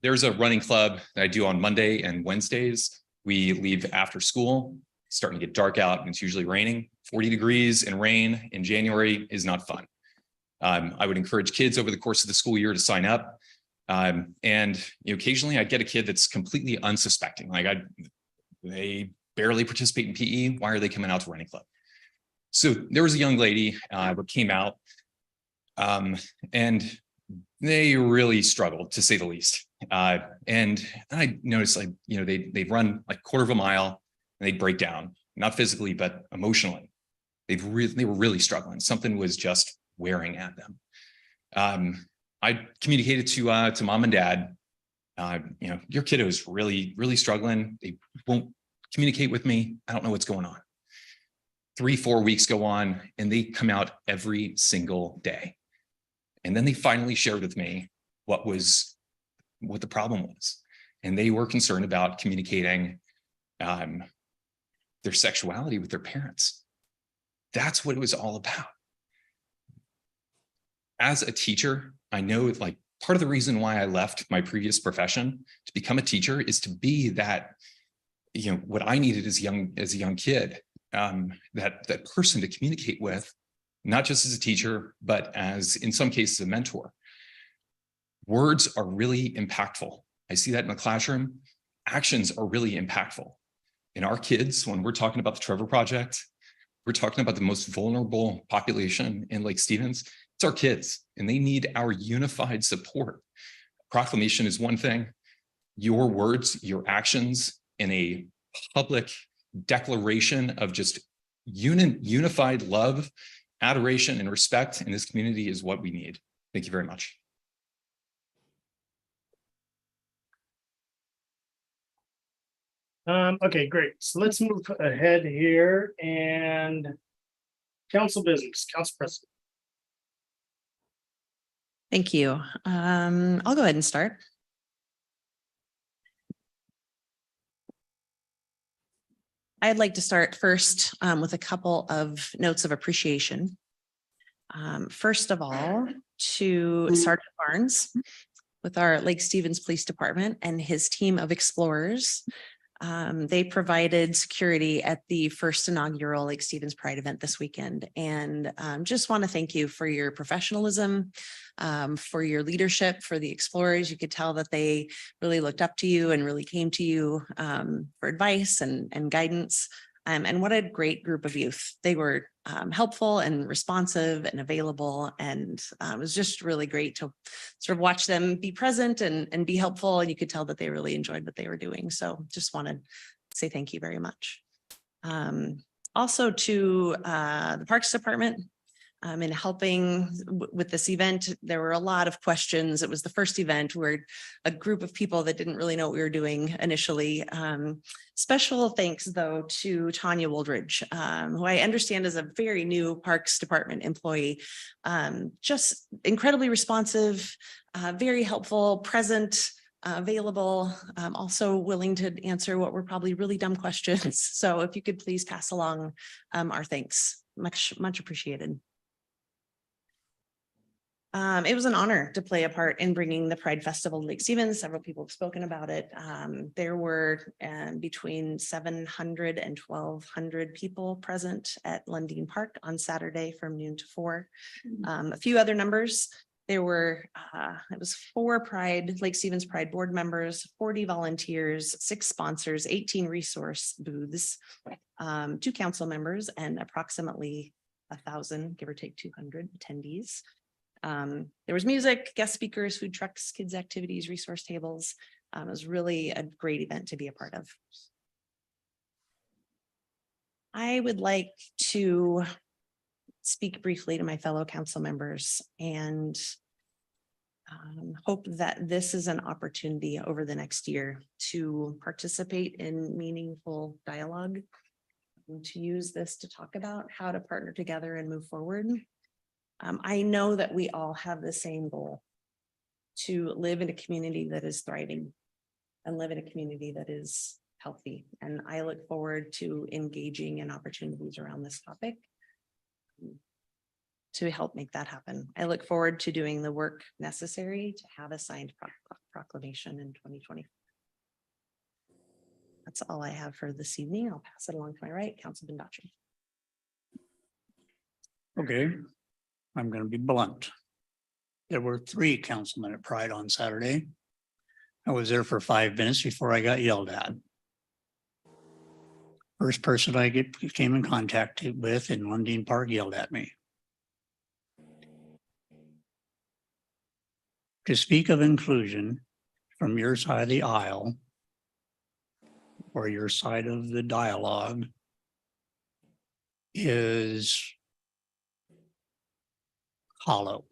There's a running club that I do on Monday and Wednesdays. We leave after school, it's starting to get dark out and it's usually raining. 40 degrees and rain in January is not fun. I would encourage kids over the course of the school year to sign up. And occasionally I'd get a kid that's completely unsuspecting. Like they barely participate in PE. Why are they coming out to running club? So there was a young lady that came out and they really struggled, to say the least. And I noticed, like, they'd run like 1/4 mile and they'd break down, not physically, but emotionally. They were really struggling. Something was just wearing at them. I communicated to mom and dad, your kiddo is really, really struggling. They won't communicate with me. I don't know what's going on. 3-4 weeks go on and they come out every single day. And then they finally shared with me what the problem was. And they were concerned about communicating their sexuality with their parents. That's what it was all about. As a teacher, I know, like, part of the reason why I left my previous profession to become a teacher is to be that, what I needed as a young kid, that person to communicate with, not just as a teacher, but as, in some cases, a mentor. Words are really impactful. I see that in the classroom. Actions are really impactful. And our kids, when we're talking about the Trevor Project, we're talking about the most vulnerable population in Lake Stevens. It's our kids, and they need our unified support. Proclamation is one thing. Your words, your actions in a public declaration of just unified love, adoration, and respect in this community is what we need. Thank you very much. Okay, great. So let's move ahead here and council business, council president. Thank you. I'll go ahead and start. I'd like to start first with a couple of notes of appreciation. First of all, to Sergeant Barnes with our Lake Stevens Police Department and his team of explorers. They provided security at the first inaugural Lake Stevens Pride event this weekend. And just want to thank you for your professionalism, for your leadership, for the explorers. You could tell that they really looked up to you and really came to you for advice and guidance. And what a great group of youth. They were helpful and responsive and available. And it was just really great to sort of watch them be present and be helpful. And you could tell that they really enjoyed what they were doing. So just want to say thank you very much. Also to the Parks Department. In helping with this event, there were a lot of questions. It was the first event where a group of people that didn't really know what we were doing initially. Special thanks, though, to Tanya Woldridge, who I understand is a very new Parks Department employee. Just incredibly responsive, very helpful, present, available, also willing to answer what were probably really dumb questions. So if you could please pass along our thanks, much appreciated. It was an honor to play a part in bringing the Pride Festival to Lake Stevens. Several people have spoken about it. There were between 700 and 1,200 people present at Lundin Park on Saturday from noon to 4. A few other numbers. There were, it was 4 Lake Stevens Pride board members, 40 volunteers, 6 sponsors, 18 resource booths, 2 council members, and approximately 1,000, give or take 200 attendees. There was music, guest speakers, food trucks, kids activities, resource tables. It was really a great event to be a part of. I would like to speak briefly to my fellow council members and hope that this is an opportunity over the next year to participate in meaningful dialogue, and to use this to talk about how to partner together and move forward. I know that we all have the same goal: to live in a community that is thriving and live in a community that is healthy. And I look forward to engaging in opportunities around this topic to help make that happen. I look forward to doing the work necessary to have a signed proclamation in 2020. That's all I have for this evening. I'll pass it along to my right, Councilman Daughtry. Okay, I'm going to be blunt. There were 3 councilmen at Pride on Saturday. I was there for 5 minutes before I got yelled at. First person I came in contact with in Lundin Park yelled at me. To speak of inclusion from your side of the aisle or your side of the dialogue is hollow.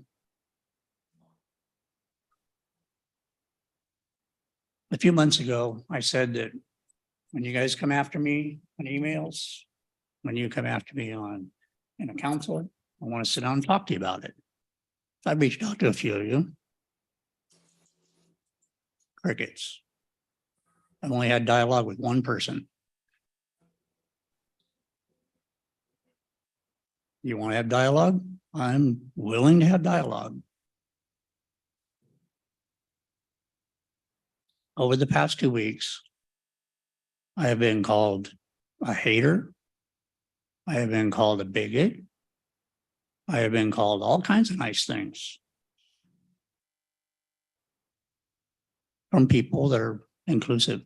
A few months ago, I said that when you guys come after me on emails, when you come after me in a council, I want to sit down and talk to you about it. I reached out to a few of you. Crickets. I've only had dialogue with one person. You want to have dialogue? I'm willing to have dialogue. Over the past 2 weeks, I have been called a hater. I have been called a bigot. I have been called all kinds of nice things from people that are inclusive.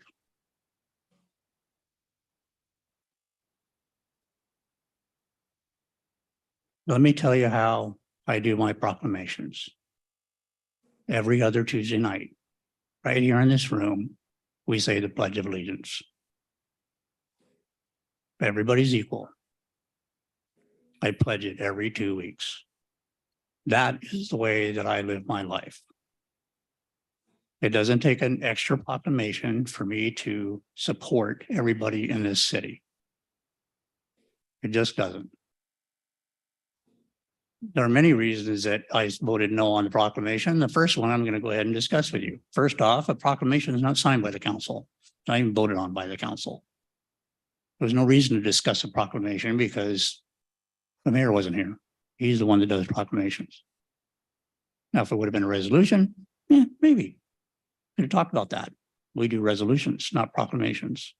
Let me tell you how I do my proclamations. Every other Tuesday night, right here in this room, we say the Pledge of Allegiance. Everybody's equal. I pledge it every 2 weeks. That is the way that I live my life. It doesn't take an extra proclamation for me to support everybody in this city. It just doesn't. There are many reasons that I voted no on the proclamation. The first one I'm going to go ahead and discuss with you. First off, a proclamation is not signed by the council. It's not even voted on by the council. There's no reason to discuss a proclamation because the mayor wasn't here. He's the one that does proclamations. Now, if it would have been a resolution, yeah, maybe. Could have talked about that. We do resolutions, not proclamations.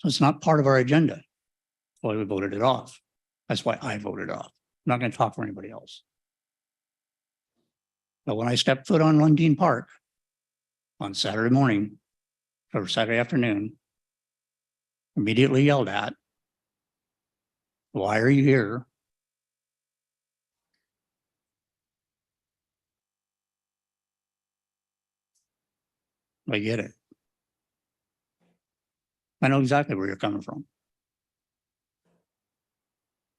So it's not part of our agenda. That's why we voted it off. That's why I voted off. I'm not going to talk for anybody else. But when I stepped foot on Lundin Park on Saturday morning or Saturday afternoon, immediately yelled at, "Why are you here?" I get it. I know exactly where you're coming from.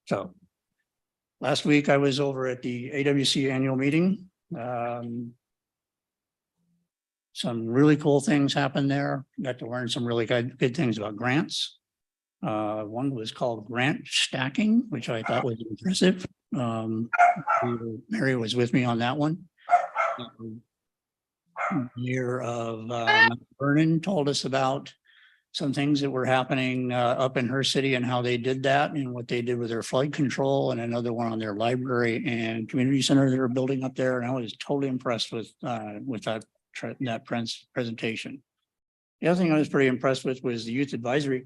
So last week I was over at the AWC annual meeting. Some really cool things happened there. Got to learn some really good things about grants. One was called grant stacking, which I thought was impressive. Mary was with me on that one. Year of Vernon told us about some things that were happening up in her city and how they did that and what they did with their flood control, and another one on their library and community center they were building up there. And I was totally impressed with that presentation. The other thing I was pretty impressed with was the youth advisory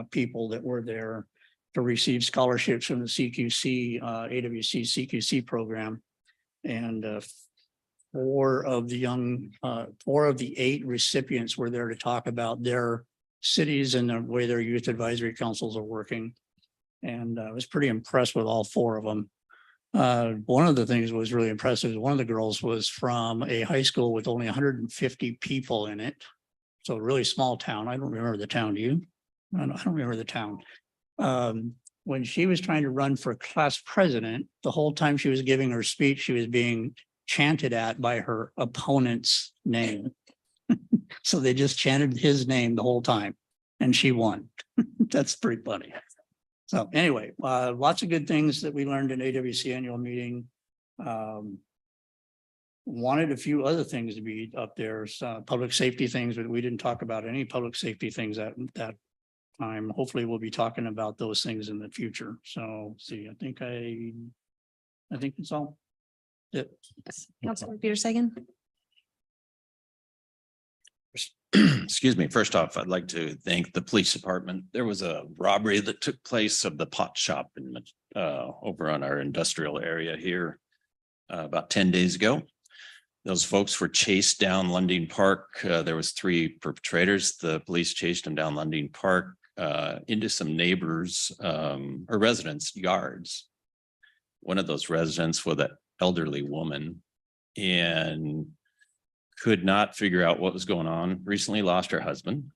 people that were there to receive scholarships from the CQC, AWC CQC program. And four of the 8 recipients were there to talk about their cities and the way their youth advisory councils are working. And I was pretty impressed with all 4 of them. One of the things that was really impressive, one of the girls was from a high school with only 150 people in it. So a really small town. I don't remember the town. Do you? I don't remember the town. When she was trying to run for class president, the whole time she was giving her speech, she was being chanted at by her opponent's name. So they just chanted his name the whole time and she won. That's pretty funny. So anyway, lots of good things that we learned in AWC annual meeting. Wanted a few other things to be up there, public safety things, but we didn't talk about any public safety things at that time. Hopefully we'll be talking about those things in the future. So see, I think it's all. Councilman Peter Sagan. Excuse me. First off, I'd like to thank the police department. There was a robbery that took place of the pot shop in over on our industrial area here about 10 days ago. Those folks were chased down Lundin Park. There was 3 perpetrators. The police chased them down Lundin Park into some neighbors or residents' yards. One of those residents was an elderly woman and could not figure out what was going on. Recently lost her husband.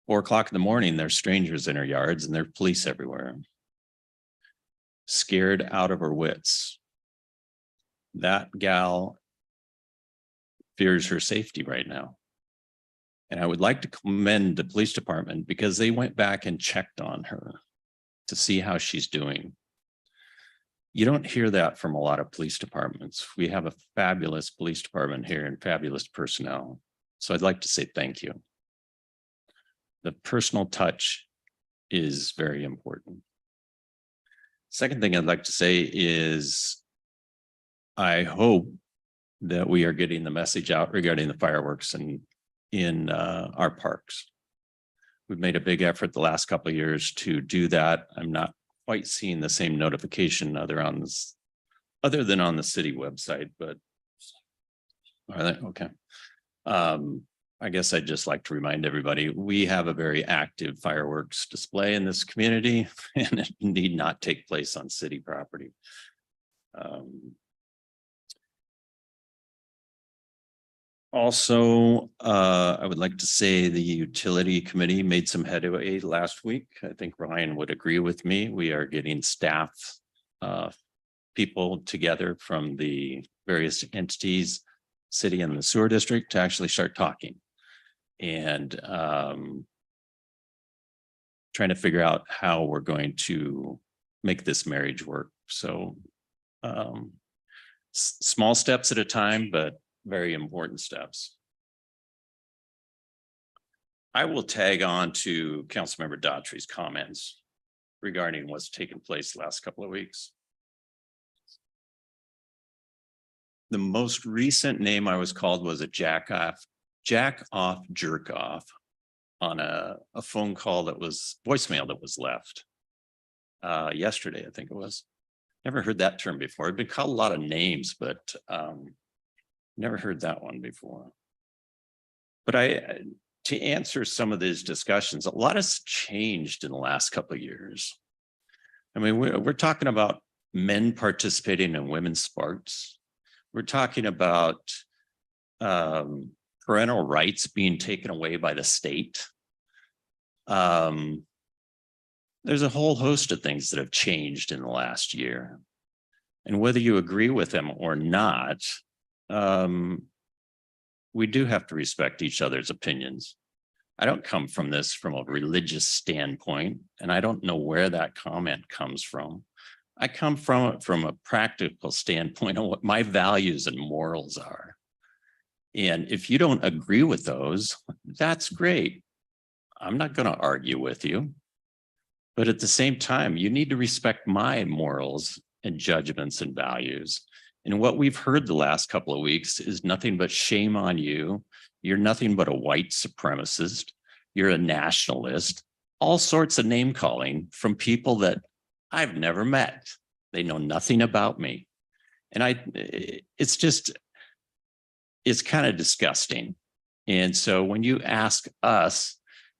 4 o'clock in the morning, there's strangers in her yards and there's police everywhere. Scared out of her wits. That gal fears her safety right now. And I would like to commend the police department because they went back and checked on her to see how she's doing. You don't hear that from a lot of police departments. We have a fabulous police department here and fabulous personnel. So I'd like to say thank you. The personal touch is very important. Second thing I'd like to say is I hope that we are getting the message out regarding the fireworks and in our parks. We've made a big effort the last couple of years to do that. I'm not quite seeing the same notification other than on the city website, but are they okay? I guess I'd just like to remind everybody, we have a very active fireworks display in this community and it need not take place on city property. Also, I would like to say the utility committee made some headway last week. I think Ryan would agree with me. We are getting staff people together from the various entities, city and the sewer district to actually start talking and trying to figure out how we're going to make this marriage work. So small steps at a time, but very important steps. I will tag on to Councilmember Daughtry's comments regarding what's taken place the last couple of weeks. The most recent name I was called was a jack off jerk off on a phone call that was voicemail that was left yesterday, I think it was. Never heard that term before. I've been called a lot of names, but never heard that one before. But to answer some of these discussions, a lot has changed in the last couple of years. I mean, we're talking about men participating in women's sports. We're talking about parental rights being taken away by the state. There's a whole host of things that have changed in the last year. And whether you agree with them or not, we do have to respect each other's opinions. I don't come from this from a religious standpoint, and I don't know where that comment comes from. I come from it from a practical standpoint on what my values and morals are. And if you don't agree with those, that's great. I'm not going to argue with you. But at the same time, you need to respect my morals and judgments and values. And what we've heard the last couple of weeks is nothing but shame on you. You're nothing but a white supremacist. You're a nationalist, all sorts of name calling from people that I've never met. They know nothing about me. And it's kind of disgusting. And so when you ask us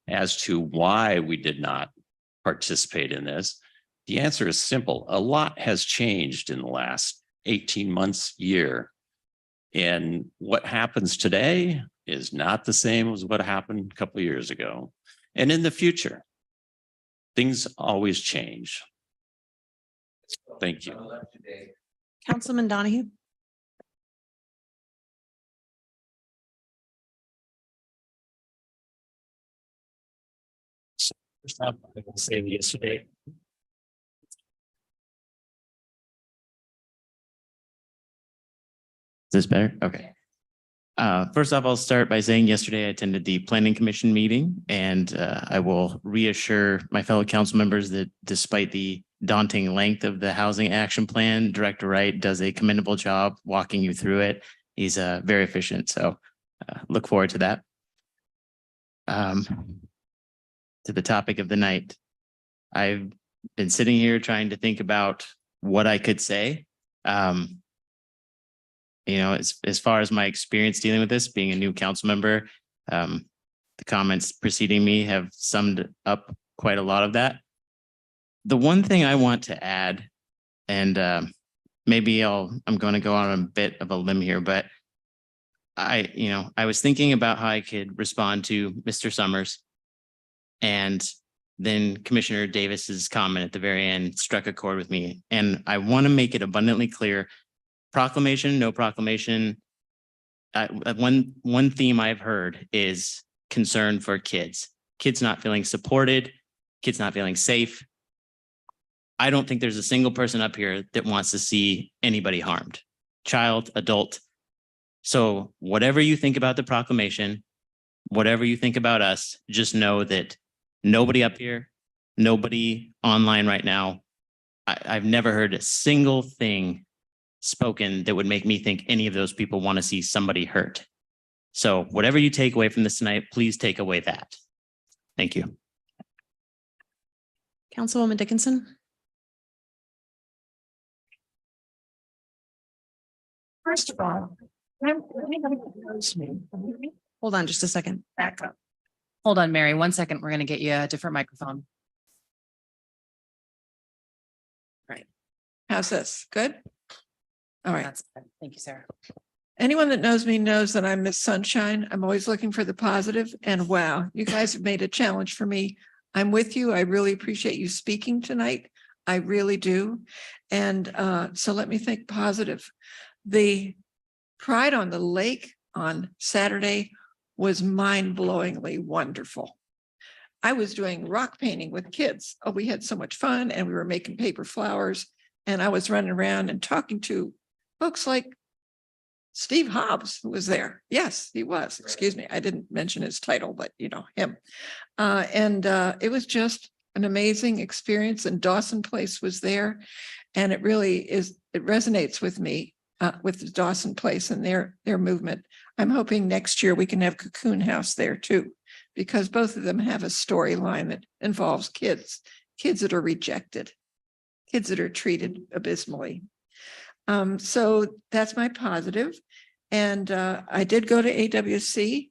as to why we did not participate in this, the answer is simple. A lot has changed in the last 18 months, year. And what happens today is not the same as what happened a couple of years ago. And in the future, things always change. Thank you. Councilman Donahue. First off, I will say yesterday. Is this better? Okay. First off, I'll start by saying yesterday I attended the Planning Commission meeting, and I will reassure my fellow council members that despite the daunting length of the housing action plan, Director Wright does a commendable job walking you through it. He's very efficient, so look forward to that. To the topic of the night, I've been sitting here trying to think about what I could say. You know, as far as my experience dealing with this, being a new council member, the comments preceding me have summed up quite a lot of that. The one thing I want to add, and maybe I'm going to go on a bit of a limb here, but I was thinking about how I could respond to Mr. Summers, and then Commissioner Davis's comment at the very end struck a chord with me. And I want to make it abundantly clear, proclamation, no proclamation. One theme I've heard is concern for kids not feeling supported, kids not feeling safe. I don't think there's a single person up here that wants to see anybody harmed, child, adult. So whatever you think about the proclamation, whatever you think about us, just know that nobody up here, nobody online right now, I've never heard a single thing spoken that would make me think any of those people want to see somebody hurt. So whatever you take away from this tonight, please take away that. Thank you. Councilwoman Dickinson. First of all, Hold on just a second. back up. Hold on, Mary, 1 second. We're going to get you a different microphone. How's this? Good? All right. That's good. Thank you, Sarah. Anyone that knows me knows that I'm Miss Sunshine. I'm always looking for the positive, and wow, you guys have made a challenge for me. I'm with you. I really appreciate you speaking tonight. I really do. And so let me think positive. The Pride on the Lake on Saturday was mind-blowingly wonderful. I was doing rock painting with kids. Oh, we had so much fun, and we were making paper flowers, and I was running around and talking to folks like Steve Hobbs, who was there. Yes, he was. Excuse me. I didn't mention his title, but you know, him. It was just an amazing experience, and Dawson Place was there. And it really is, it resonates with me, with the Dawson Place and their movement. I'm hoping next year we can have Cocoon House there too, because both of them have a storyline that involves kids that are rejected, kids that are treated abysmally. So that's my positive. And I did go to AWC,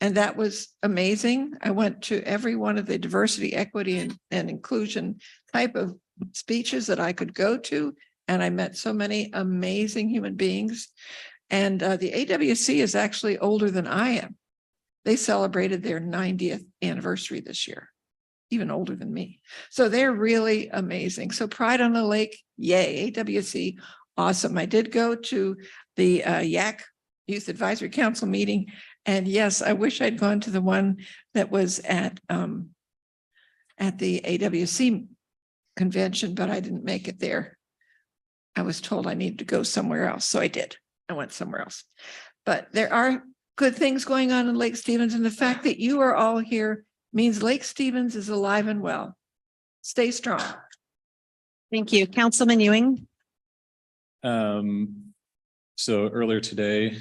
and that was amazing. I went to every one of the diversity, equity, and inclusion type of speeches that I could go to. And I met so many amazing human beings. And the AWC is actually older than I am. They celebrated their 90th anniversary this year, even older than me. So they're really amazing. So Pride on the Lake, yay, AWC, awesome. I did go to the YAC Youth Advisory Council meeting. And yes, I wish I'd gone to the one that was at the AWC convention, but I didn't make it there. I was told I needed to go somewhere else. So I did. I went somewhere else. But there are good things going on in Lake Stevens. And the fact that you are all here means Lake Stevens is alive and well. Stay strong. Thank you. Councilman Ewing. So earlier today,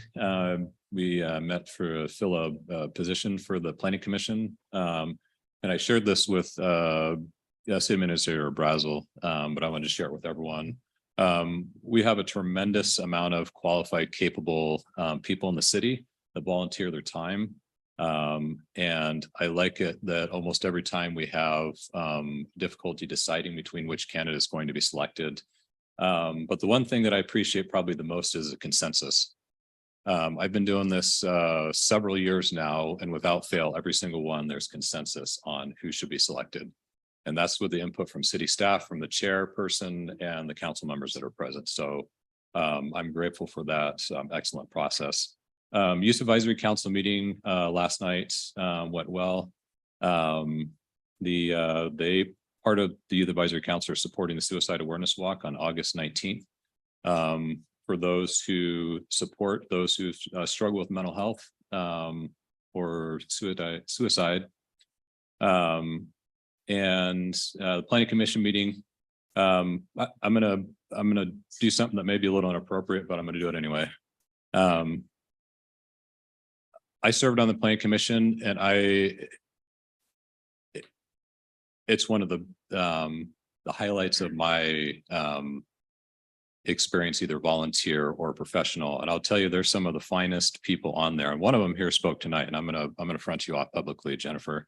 we met to fill a position for the planning commission. And I shared this with City Administrator Brazel, but I wanted to share it with everyone. We have a tremendous amount of qualified, capable people in the city that volunteer their time. And I like it that almost every time we have difficulty deciding between which candidate is going to be selected. But the one thing that I appreciate probably the most is a consensus. I've been doing this several years now, and without fail, every single one, there's consensus on who should be selected. And that's with the input from city staff, from the chairperson and the council members that are present. So I'm grateful for that excellent process. Youth Advisory Council meeting last night went well. Part of the Youth Advisory Council are supporting the Suicide Awareness Walk on August 19th. For those who support those who struggle with mental health or suicide. And the Planning Commission meeting, I'm gonna do something that may be a little inappropriate, but I'm gonna do it anyway. I served on the Planning Commission, and it's one of the highlights of my experience, either volunteer or professional. And I'll tell you, there's some of the finest people on there. And one of them here spoke tonight, and I'm gonna front you off publicly, Jennifer.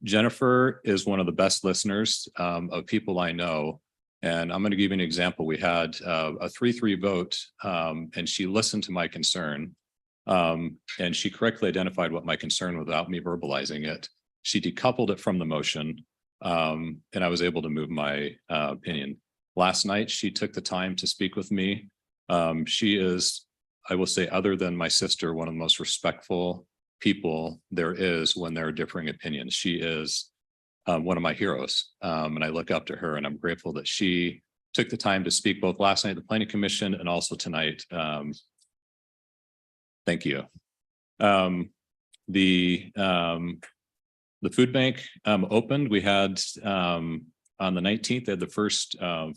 Jennifer is one of the best listeners of people I know. And I'm going to give you an example. We had a 3-3 vote, and she listened to my concern. And she correctly identified what my concern without me verbalizing it. She decoupled it from the motion, and I was able to move my opinion. Last night, she took the time to speak with me. She is, I will say, other than my sister, one of the most respectful people there is when there are differing opinions. She is one of my heroes, and I look up to her, and I'm grateful that she took the time to speak both last night at the Planning Commission and also tonight. Thank you. The food bank opened. We had on the 19th, they had the first I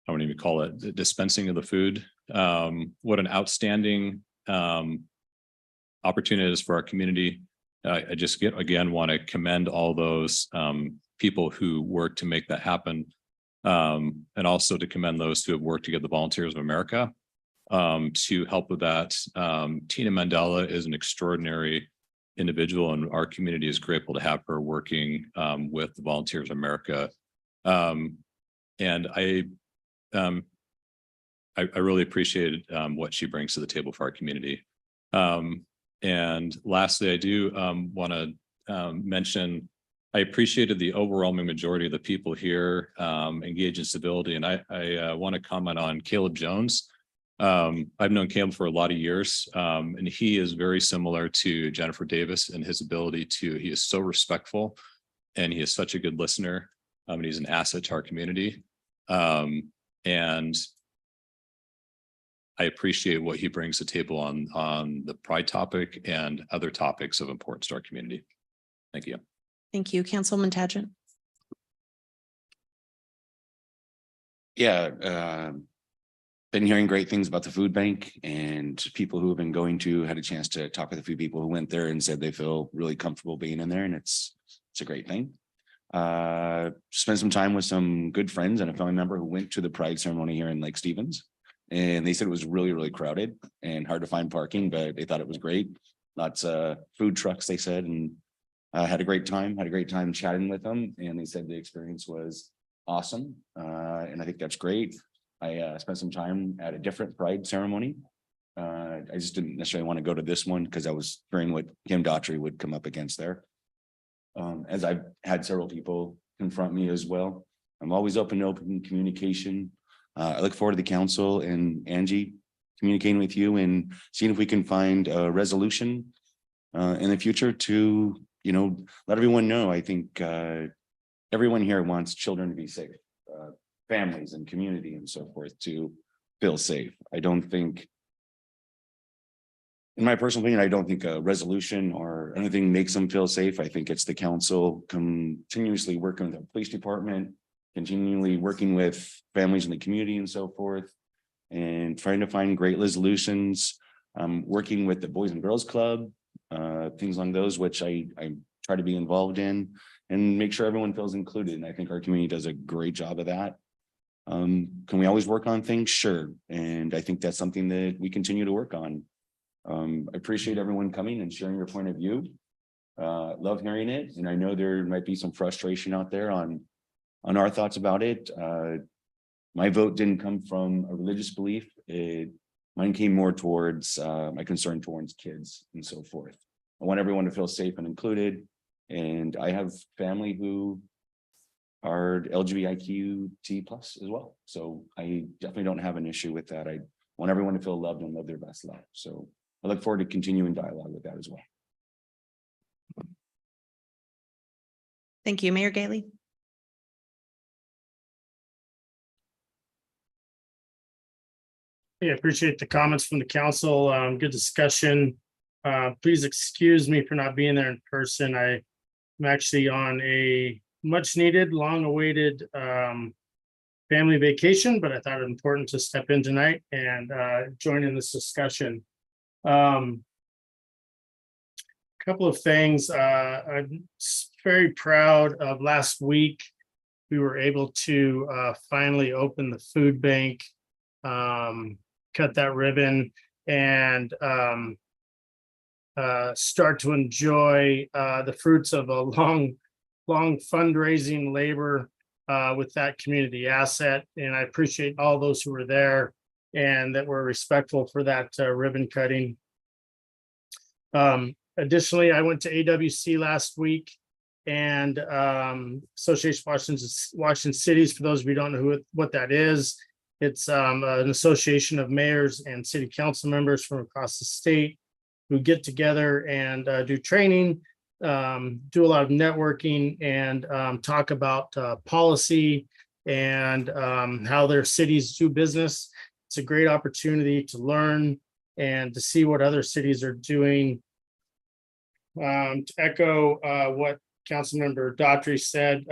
won't even call it the dispensing of the food. What an outstanding opportunity it is for our community. I just again want to commend all those people who work to make that happen, and also to commend those who have worked to get the Volunteers of America to help with that. Tina Mandela is an extraordinary individual, and our community is grateful to have her working with the Volunteers of America. And I really appreciated what she brings to the table for our community. And lastly, I do want to mention, I appreciated the overwhelming majority of the people here engaged in civility. And I want to comment on Caleb Jones. I've known Caleb for a lot of years, and he is very similar to Jennifer Davis in his ability he is so respectful, and he is such a good listener, and he's an asset to our community. And I appreciate what he brings to the table on the pride topic and other topics of importance to our community. Thank you. Thank you. Councilman Tadgett. Yeah, been hearing great things about the food bank, and people who have been going to had a chance to talk with a few people who went there and said they feel really comfortable being in there, and it's a great thing. Spent some time with some good friends and a family member who went to the pride ceremony here in Lake Stevens, and they said it was really, really crowded and hard to find parking, but they thought it was great. Lots of food trucks, they said, and had a great time chatting with them, and they said the experience was awesome, and I think that's great. I spent some time at a different pride ceremony. I just didn't necessarily want to go to this one because I was hearing what Kim Daughtry would come up against there. As I've had several people confront me as well. I'm always open to open communication. I look forward to the council and Angie communicating with you and seeing if we can find a resolution in the future to, let everyone know. I think everyone here wants children to be safe, families and community and so forth to feel safe. I don't think in my personal opinion, I don't think a resolution or anything makes them feel safe. I think it's the council continuously working with the police department, continually working with families in the community and so forth, and trying to find great resolutions, working with the Boys and Girls Club, things along those, which I try to be involved in and make sure everyone feels included. And I think our community does a great job of that. Can we always work on things? Sure. And I think that's something that we continue to work on. I appreciate everyone coming and sharing your point of view. Love hearing it. And I know there might be some frustration out there on our thoughts about it. My vote didn't come from a religious belief. Mine came more towards my concern towards kids and so forth. I want everyone to feel safe and included. And I have family who are LGBTQ+ as well. So I definitely don't have an issue with that. I want everyone to feel loved and live their best life. So I look forward to continuing dialogue with that as well. Thank you, Mayor Gailey. Yeah, appreciate the comments from the council. Good discussion. Please excuse me for not being there in person. I'm actually on a much needed, long awaited family vacation, but I thought it important to step in tonight and join in this discussion. Couple of things. I'm very proud of last week. We were able to finally open the food bank, cut that ribbon, and start to enjoy the fruits of a long fundraising labor with that community asset. And I appreciate all those who were there and that were respectful for that ribbon cutting. Additionally, I went to AWC last week, and Association of Washington Cities, for those of you who don't know what that is, it's an association of mayors and city council members from across the state who get together and do training, do a lot of networking, and talk about policy and how their cities do business. It's a great opportunity to learn and to see what other cities are doing. To echo what Councilmember Daughtry said,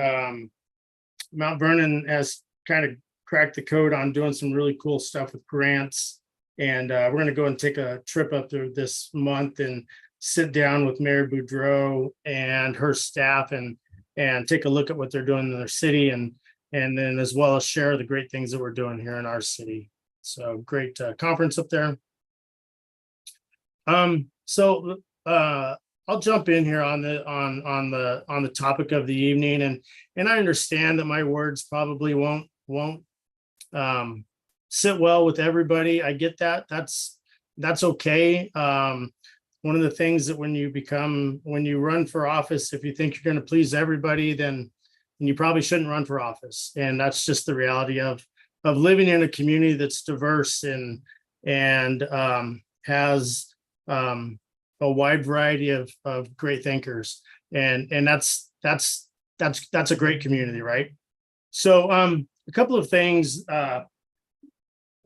Mount Vernon has kind of cracked the code on doing some really cool stuff with grants. And we're going to go and take a trip up there this month and sit down with Mayor Boudreau and her staff and take a look at what they're doing in their city, and then as well as share the great things that we're doing here in our city. So great conference up there. I'll jump in here on the topic of the evening, and I understand that my words probably won't sit well with everybody. I get that. That's okay. One of the things that when you run for office, if you think you're going to please everybody, then you probably shouldn't run for office. And that's just the reality of living in a community that's diverse and has a wide variety of great thinkers. And that's a great community, right? So a couple of things.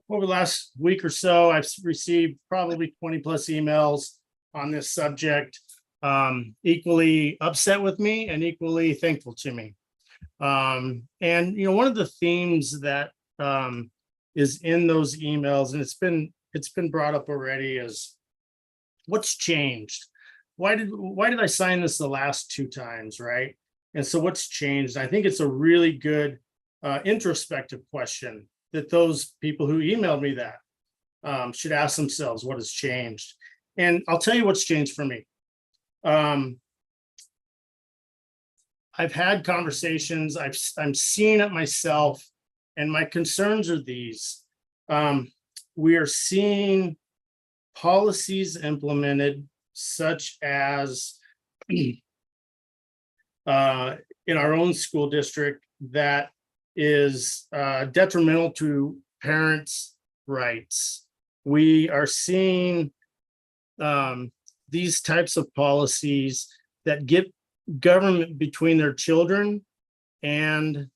Over the last week or so, I've received probably 20+ emails on this subject, equally upset with me and equally thankful to me. And one of the themes that is in those emails, and it's been brought up already, is what's changed? Why did I sign this the last 2 times, right? And so what's changed? I think it's a really good introspective question that those people who emailed me that should ask themselves, what has changed? And I'll tell you what's changed for me. I've had conversations, I'm seeing it myself, and my concerns are these. We are seeing policies implemented such as in our own school district that is detrimental to parents' rights. We are seeing these types of policies that get government between their children and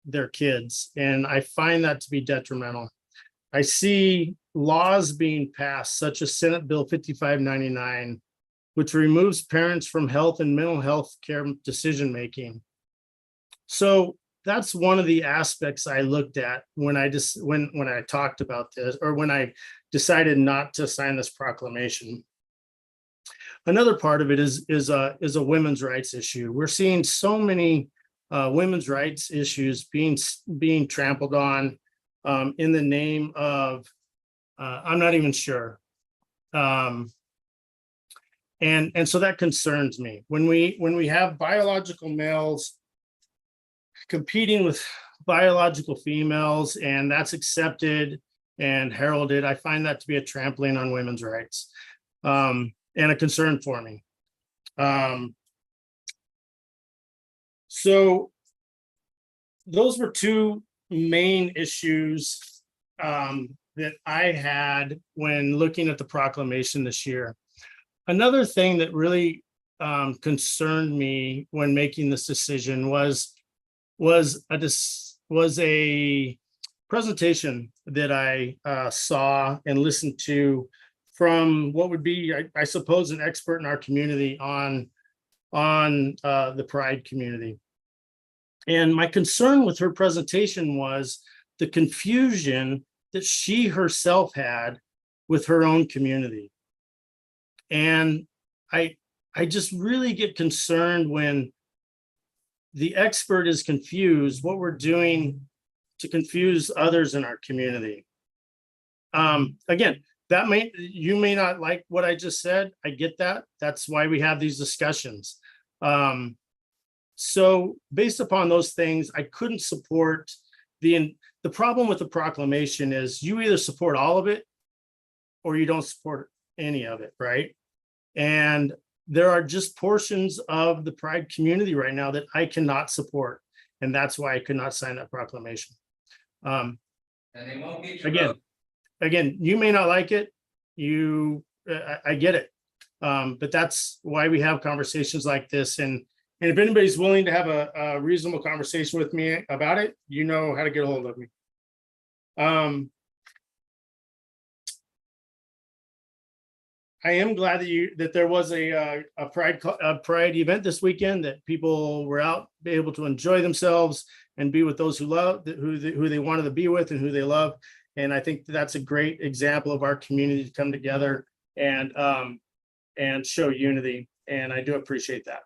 their kids. And I find that to be detrimental. I see laws being passed such as Senate Bill 5599, which removes parents from health and mental health care decision-making. So that's one of the aspects I looked at when I just when I talked about this, or when I decided not to sign this proclamation. Another part of it is a women's rights issue. We're seeing so many women's rights issues being trampled on in the name of I'm not even sure. And so that concerns me when we have biological males competing with biological females, and that's accepted and heralded. I find that to be a trampling on women's rights, and a concern for me. So those were two main issues that I had when looking at the proclamation this year. Another thing that really concerned me when making this decision was a presentation that I saw and listened to from what would be, I suppose, an expert in our community on the Pride community. And my concern with her presentation was the confusion that she herself had with her own community. And I just really get concerned when the expert is confused what we're doing to confuse others in our community. Again, you may not like what I just said. I get that. That's why we have these discussions. So based upon those things, I couldn't support the problem with the proclamation is you either support all of it or you don't support any of it, right? And there are just portions of the Pride community right now that I cannot support. And that's why I could not sign that proclamation. And they won't get Again, you may not like it. I get it. But that's why we have conversations like this. And if anybody's willing to have a reasonable conversation with me about it, you know how to get a hold of me. I am glad that there was a Pride event this weekend, that people were out, be able to enjoy themselves and be with those who love, who they wanted to be with and who they love. And I think that's a great example of our community to come together and show unity. And I do appreciate that.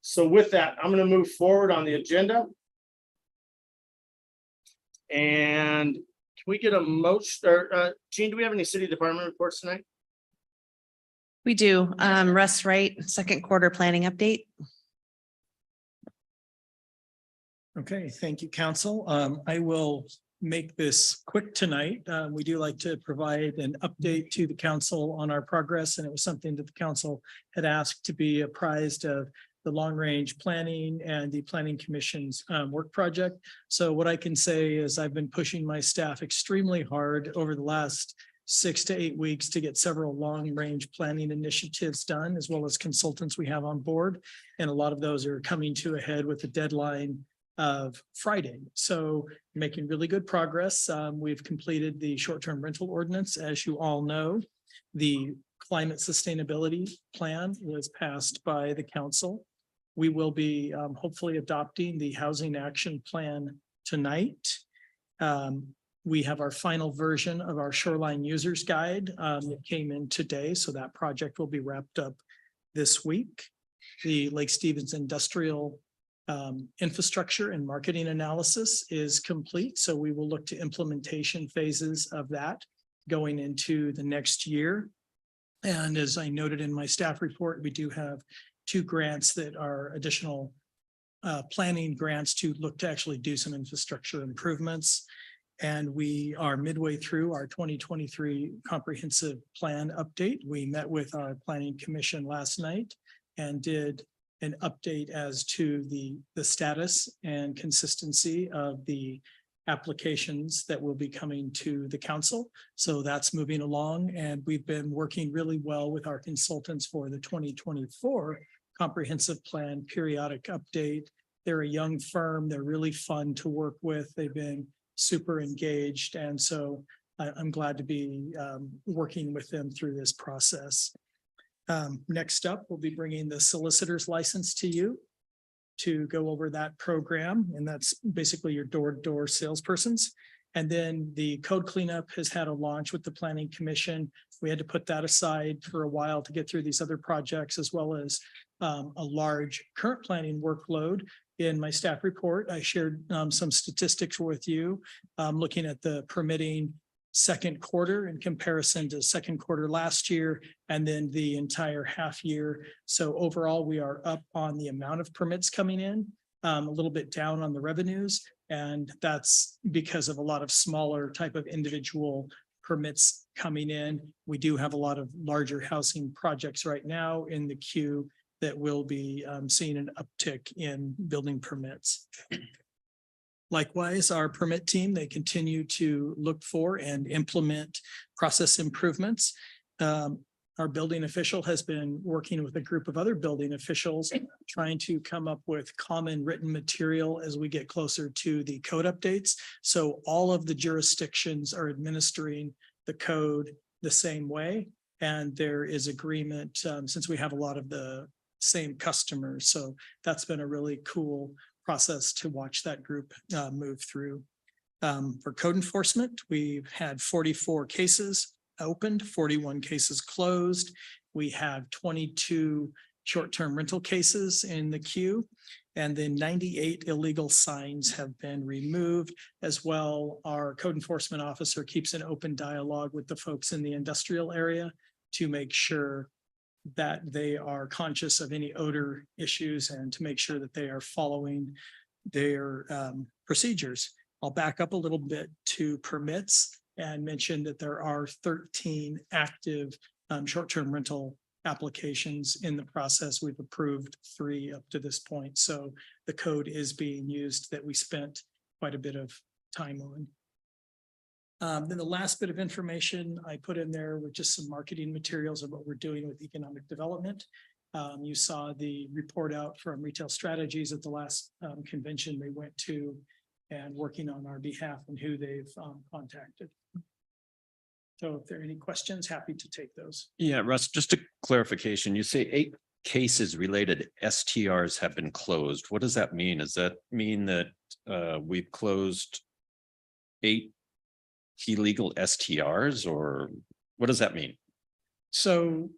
So with that, I'm going to move forward on the agenda. And can we get a motion? Jean, do we have any city department reports tonight? We do. Russ Wright, second quarter planning update. Okay, thank you, council. I will make this quick tonight. We do like to provide an update to the council on our progress, and it was something that the council had asked to be apprised of the long-range planning and the planning commission's work project. So what I can say is I've been pushing my staff extremely hard over the last 6 to 8 weeks to get several long-range planning initiatives done, as well as consultants we have on board. And a lot of those are coming to a head with the deadline of Friday. So making really good progress. We've completed the short-term rental ordinance. As you all know, the climate sustainability plan was passed by the council. We will be hopefully adopting the housing action plan tonight. We have our final version of our shoreline users guide that came in today. So that project will be wrapped up this week. The Lake Stevens industrial infrastructure and marketing analysis is complete. So we will look to implementation phases of that going into the next year. And as I noted in my staff report, we do have 2 grants that are additional planning grants to look to actually do some infrastructure improvements. And we are midway through our 2023 comprehensive plan update. We met with our planning commission last night and did an update as to the status and consistency of the applications that will be coming to the council. So that's moving along, and we've been working really well with our consultants for the 2024 comprehensive plan periodic update. They're a young firm. They're really fun to work with. They've been super engaged. And so I'm glad to be working with them through this process. Next up, we'll be bringing the solicitor's license to you to go over that program, and that's basically your door-to-door salespersons. And then the code cleanup has had a launch with the Planning Commission. We had to put that aside for a while to get through these other projects, as well as a large current planning workload. In my staff report, I shared some statistics with you, looking at the permitting second quarter in comparison to second quarter last year, and then the entire half year. So overall, we are up on the amount of permits coming in, a little bit down on the revenues. And that's because of a lot of smaller type of individual permits coming in. We do have a lot of larger housing projects right now in the queue that will be seeing an uptick in building permits. Likewise, our permit team, they continue to look for and implement process improvements. Our building official has been working with a group of other building officials, trying to come up with common written material as we get closer to the code updates. So all of the jurisdictions are administering the code the same way. And there is agreement since we have a lot of the same customers. So that's been a really cool process to watch that group move through. For code enforcement, we've had 44 cases opened, 41 cases closed. We have 22 short-term rental cases in the queue, and then 98 illegal signs have been removed. As well, our code enforcement officer keeps an open dialogue with the folks in the industrial area to make sure that they are conscious of any odor issues and to make sure that they are following their procedures. I'll back up a little bit to permits and mention that there are 13 active short-term rental applications in the process. We've approved 3 up to this point. So the code is being used that we spent quite a bit of time on. Then the last bit of information I put in there with just some marketing materials of what we're doing with economic development. You saw the report out from Retail Strategies at the last convention they went to, and working on our behalf and who they've contacted. So if there are any questions, happy to take those. Yeah, Russ, just a clarification. You say 8 cases related STRs have been closed. What does that mean? Does that mean that we've closed 8 illegal STRs, or what does that mean? So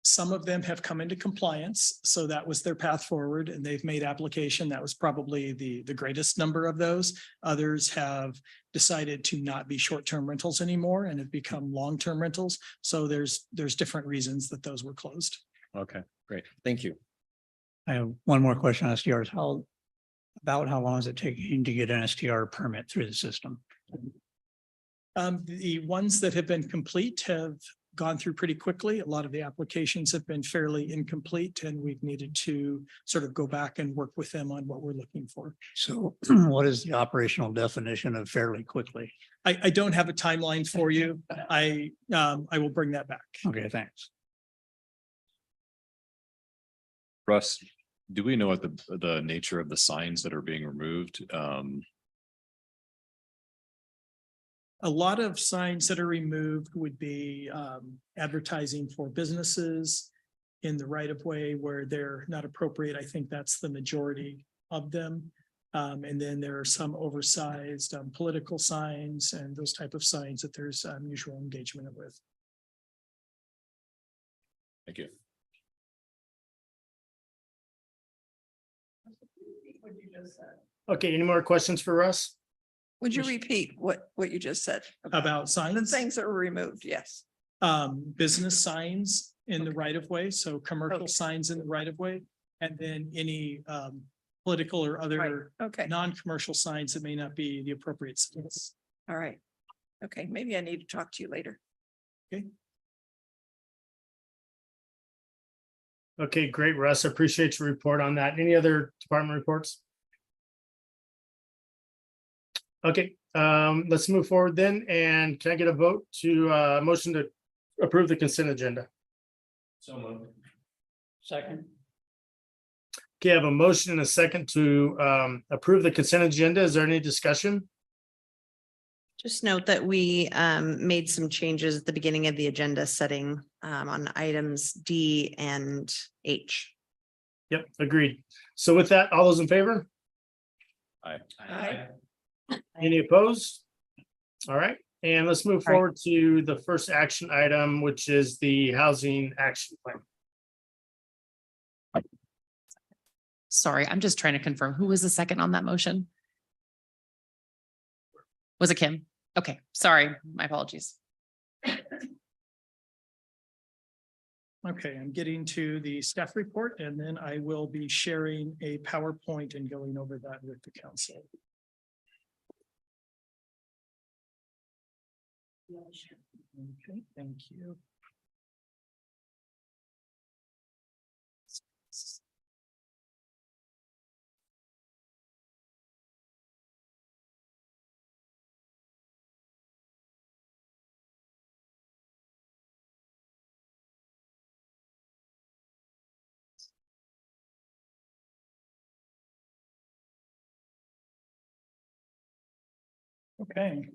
some of them have come into compliance, so that was their path forward, and they've made application. That was probably the greatest number of those. Others have decided to not be short-term rentals anymore and have become long-term rentals. So there's different reasons that those were closed. Okay, great. Thank you. I have one more question on STRs. How long is it taking to get an STR permit through the system? The ones that have been complete have gone through pretty quickly. A lot of the applications have been fairly incomplete, and we've needed to sort of go back and work with them on what we're looking for. So what is the operational definition of fairly quickly? I don't have a timeline for you. I will bring that back. Okay, thanks. Russ, do we know what the nature of the signs that are being removed? A lot of signs that are removed would be advertising for businesses in the right of way where they're not appropriate. I think that's the majority of them. And then there are some oversized political signs and those type of signs that there's unusual engagement with. Thank you. Okay, any more questions for Russ? Would you repeat what you just said? About signs? The things that were removed, yes. Business signs in the right of way, so commercial signs in the right of way, and then any political or other non-commercial signs that may not be the appropriate signs. All right. Okay, maybe I need to talk to you later. Okay. Okay, great, Russ. I appreciate your report on that. Any other department reports? Okay, let's move forward then. And can I get a vote to motion to approve the consent agenda? So moved. Second. Okay, I have a motion and a second to approve the consent agenda. Is there any discussion? Just note that we made some changes at the beginning of the agenda setting on items D and H. Yep, agreed. So with that, all those in favor? Aye. Any opposed? All right, and let's move All right. forward to the first action item, which is the housing action plan. Sorry, I'm just trying to confirm. Who was the second on that motion? Was it Kim? Okay, sorry, my apologies. Okay, I'm getting to the staff report and then I will be sharing a PowerPoint and going over that with the council. Okay, thank you. Okay.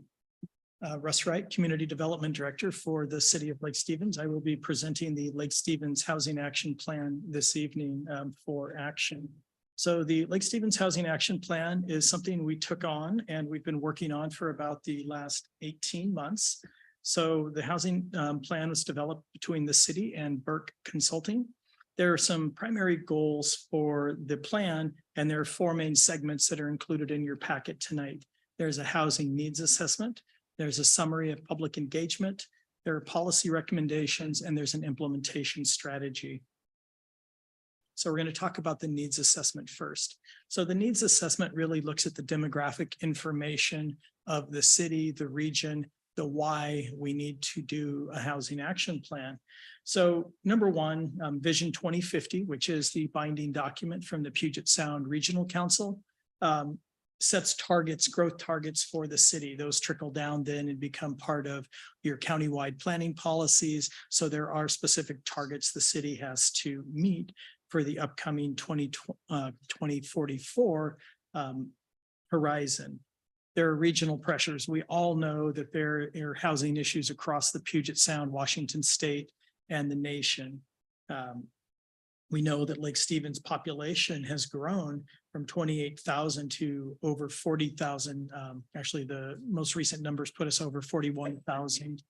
Russ Wright, Community Development Director for the City of Lake Stevens. I will be presenting the Lake Stevens Housing Action Plan this evening for action. So the Lake Stevens Housing Action Plan is something we took on and we've been working on for about the last 18 months. So the housing plan was developed between the city and Burke Consulting. There are some primary goals for the plan, and there are four main segments that are included in your packet tonight. There's a housing needs assessment. There's a summary of public engagement. There are policy recommendations, and there's an implementation strategy. So we're going to talk about the needs assessment first. So the needs assessment really looks at the demographic information of the city, the region, the why we need to do a housing action plan. So number one, Vision 2050, which is the binding document from the Puget Sound Regional Council, sets targets, growth targets for the city. Those trickle down then and become part of your countywide planning policies. So there are specific targets the city has to meet for the upcoming 2044 horizon. There are regional pressures. We all know that there are housing issues across the Puget Sound, Washington State, and the nation. We know that Lake Stevens population has grown from 28,000 to over 40,000. Actually, the most recent numbers put us over 41,000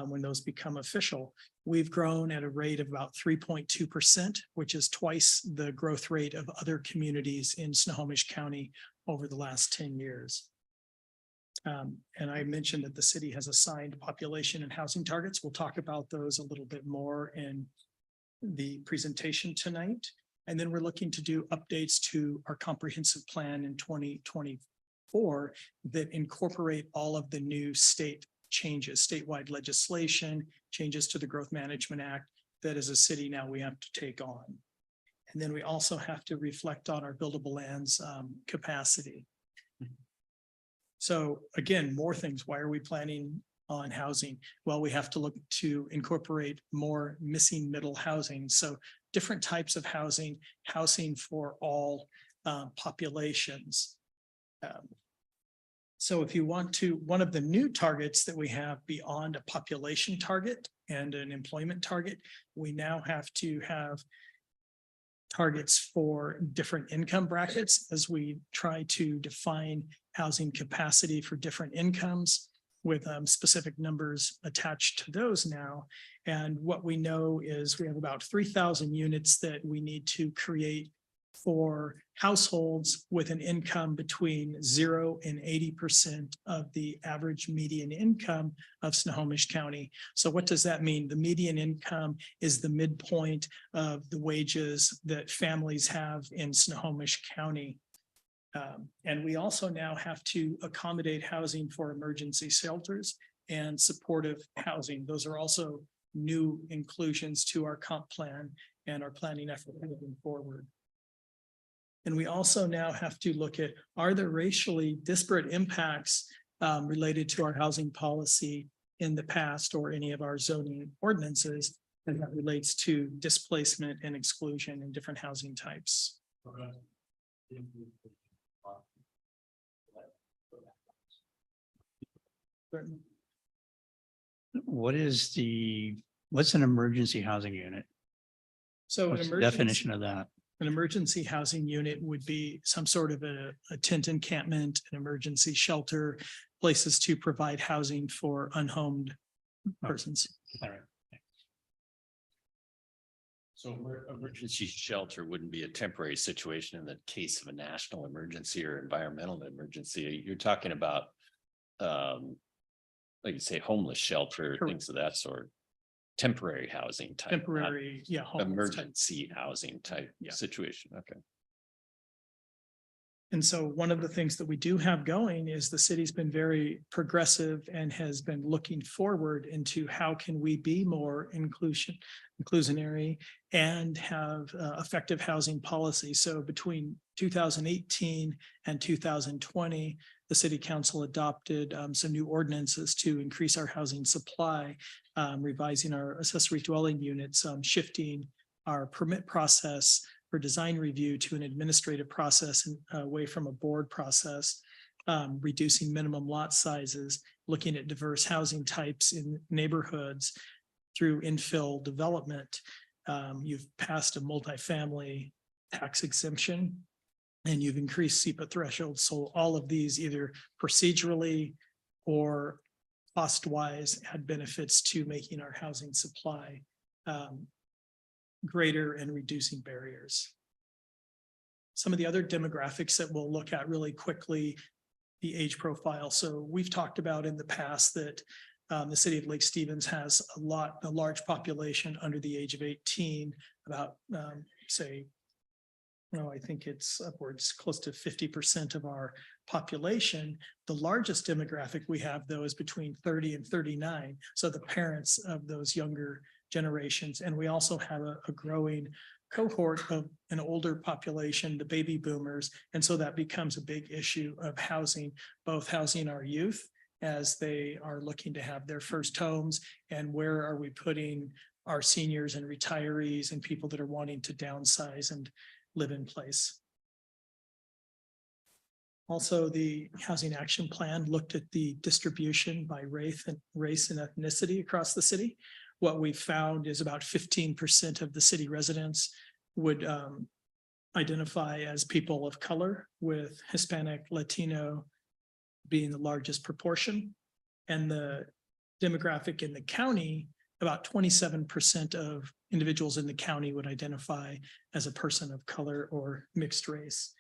when those become official. We've grown at a rate of about 3.2%, which is twice the growth rate of other communities in Snohomish County over the last 10 years. And I mentioned that the city has assigned population and housing targets. We'll talk about those a little bit more in the presentation tonight. And then we're looking to do updates to our comprehensive plan in 2024 that incorporate all of the new state changes, statewide legislation, changes to the Growth Management Act that as a city now we have to take on. And then we also have to reflect on our buildable lands capacity. So again, more things. Why are we planning on housing? Well, we have to look to incorporate more missing middle housing. So different types of housing, housing for all populations. So if you want to, one of the new targets that we have beyond a population target and an employment target, we now have to have targets for different income brackets as we try to define housing capacity for different incomes with specific numbers attached to those now. And what we know is we have about 3,000 units that we need to create for households with an income between 0 and 80% of the average median income of Snohomish County. So what does that mean? The median income is the midpoint of the wages that families have in Snohomish County. And we also now have to accommodate housing for emergency shelters and supportive housing. Those are also new inclusions to our comp plan and our planning effort moving forward. And we also now have to look at, are there racially disparate impacts related to our housing policy in the past or any of our zoning ordinances and that relates to displacement and exclusion in different housing types. What's an emergency housing unit? So an What's the emergency, definition of that? an emergency housing unit would be some sort of a tent encampment, an emergency shelter, places to provide housing for unhomed persons. All right. So emergency shelter wouldn't be a temporary situation in the case of a national emergency or environmental emergency. You're talking about, like you say, homeless shelter, things of that sort. Temporary housing type. not Temporary, yeah. homeless type. Emergency housing type Yeah. situation. Okay. And so one of the things that we do have going is the city's been very progressive and has been looking forward into how can we be more inclusionary and have effective housing policy. So between 2018 and 2020, the city council adopted some new ordinances to increase our housing supply, revising our accessory dwelling units, shifting our permit process for design review to an administrative process and away from a board process, reducing minimum lot sizes, looking at diverse housing types in neighborhoods through infill development. You've passed a multifamily tax exemption and you've increased SEPA thresholds. So all of these either procedurally or cost-wise had benefits to making our housing supply greater and reducing barriers. Some of the other demographics that we'll look at really quickly, the age profile. So we've talked about in the past that the city of Lake Stevens has a large population under the age of 18, about I think it's upwards close to 50% of our population. The largest demographic we have though is between 30 and 39. So the parents of those younger generations. And we also have a growing cohort of an older population, the baby boomers. And so that becomes a big issue of housing, both housing our youth as they are looking to have their first homes, and where are we putting our seniors and retirees and people that are wanting to downsize and live in place. Also, the Housing Action Plan looked at the distribution by race and ethnicity across the city. What we found is about 15% of the city residents would identify as people of color, with Hispanic, Latino being the largest proportion. And the demographic in the county, about 27% of individuals in the county would identify as a person of color or mixed race.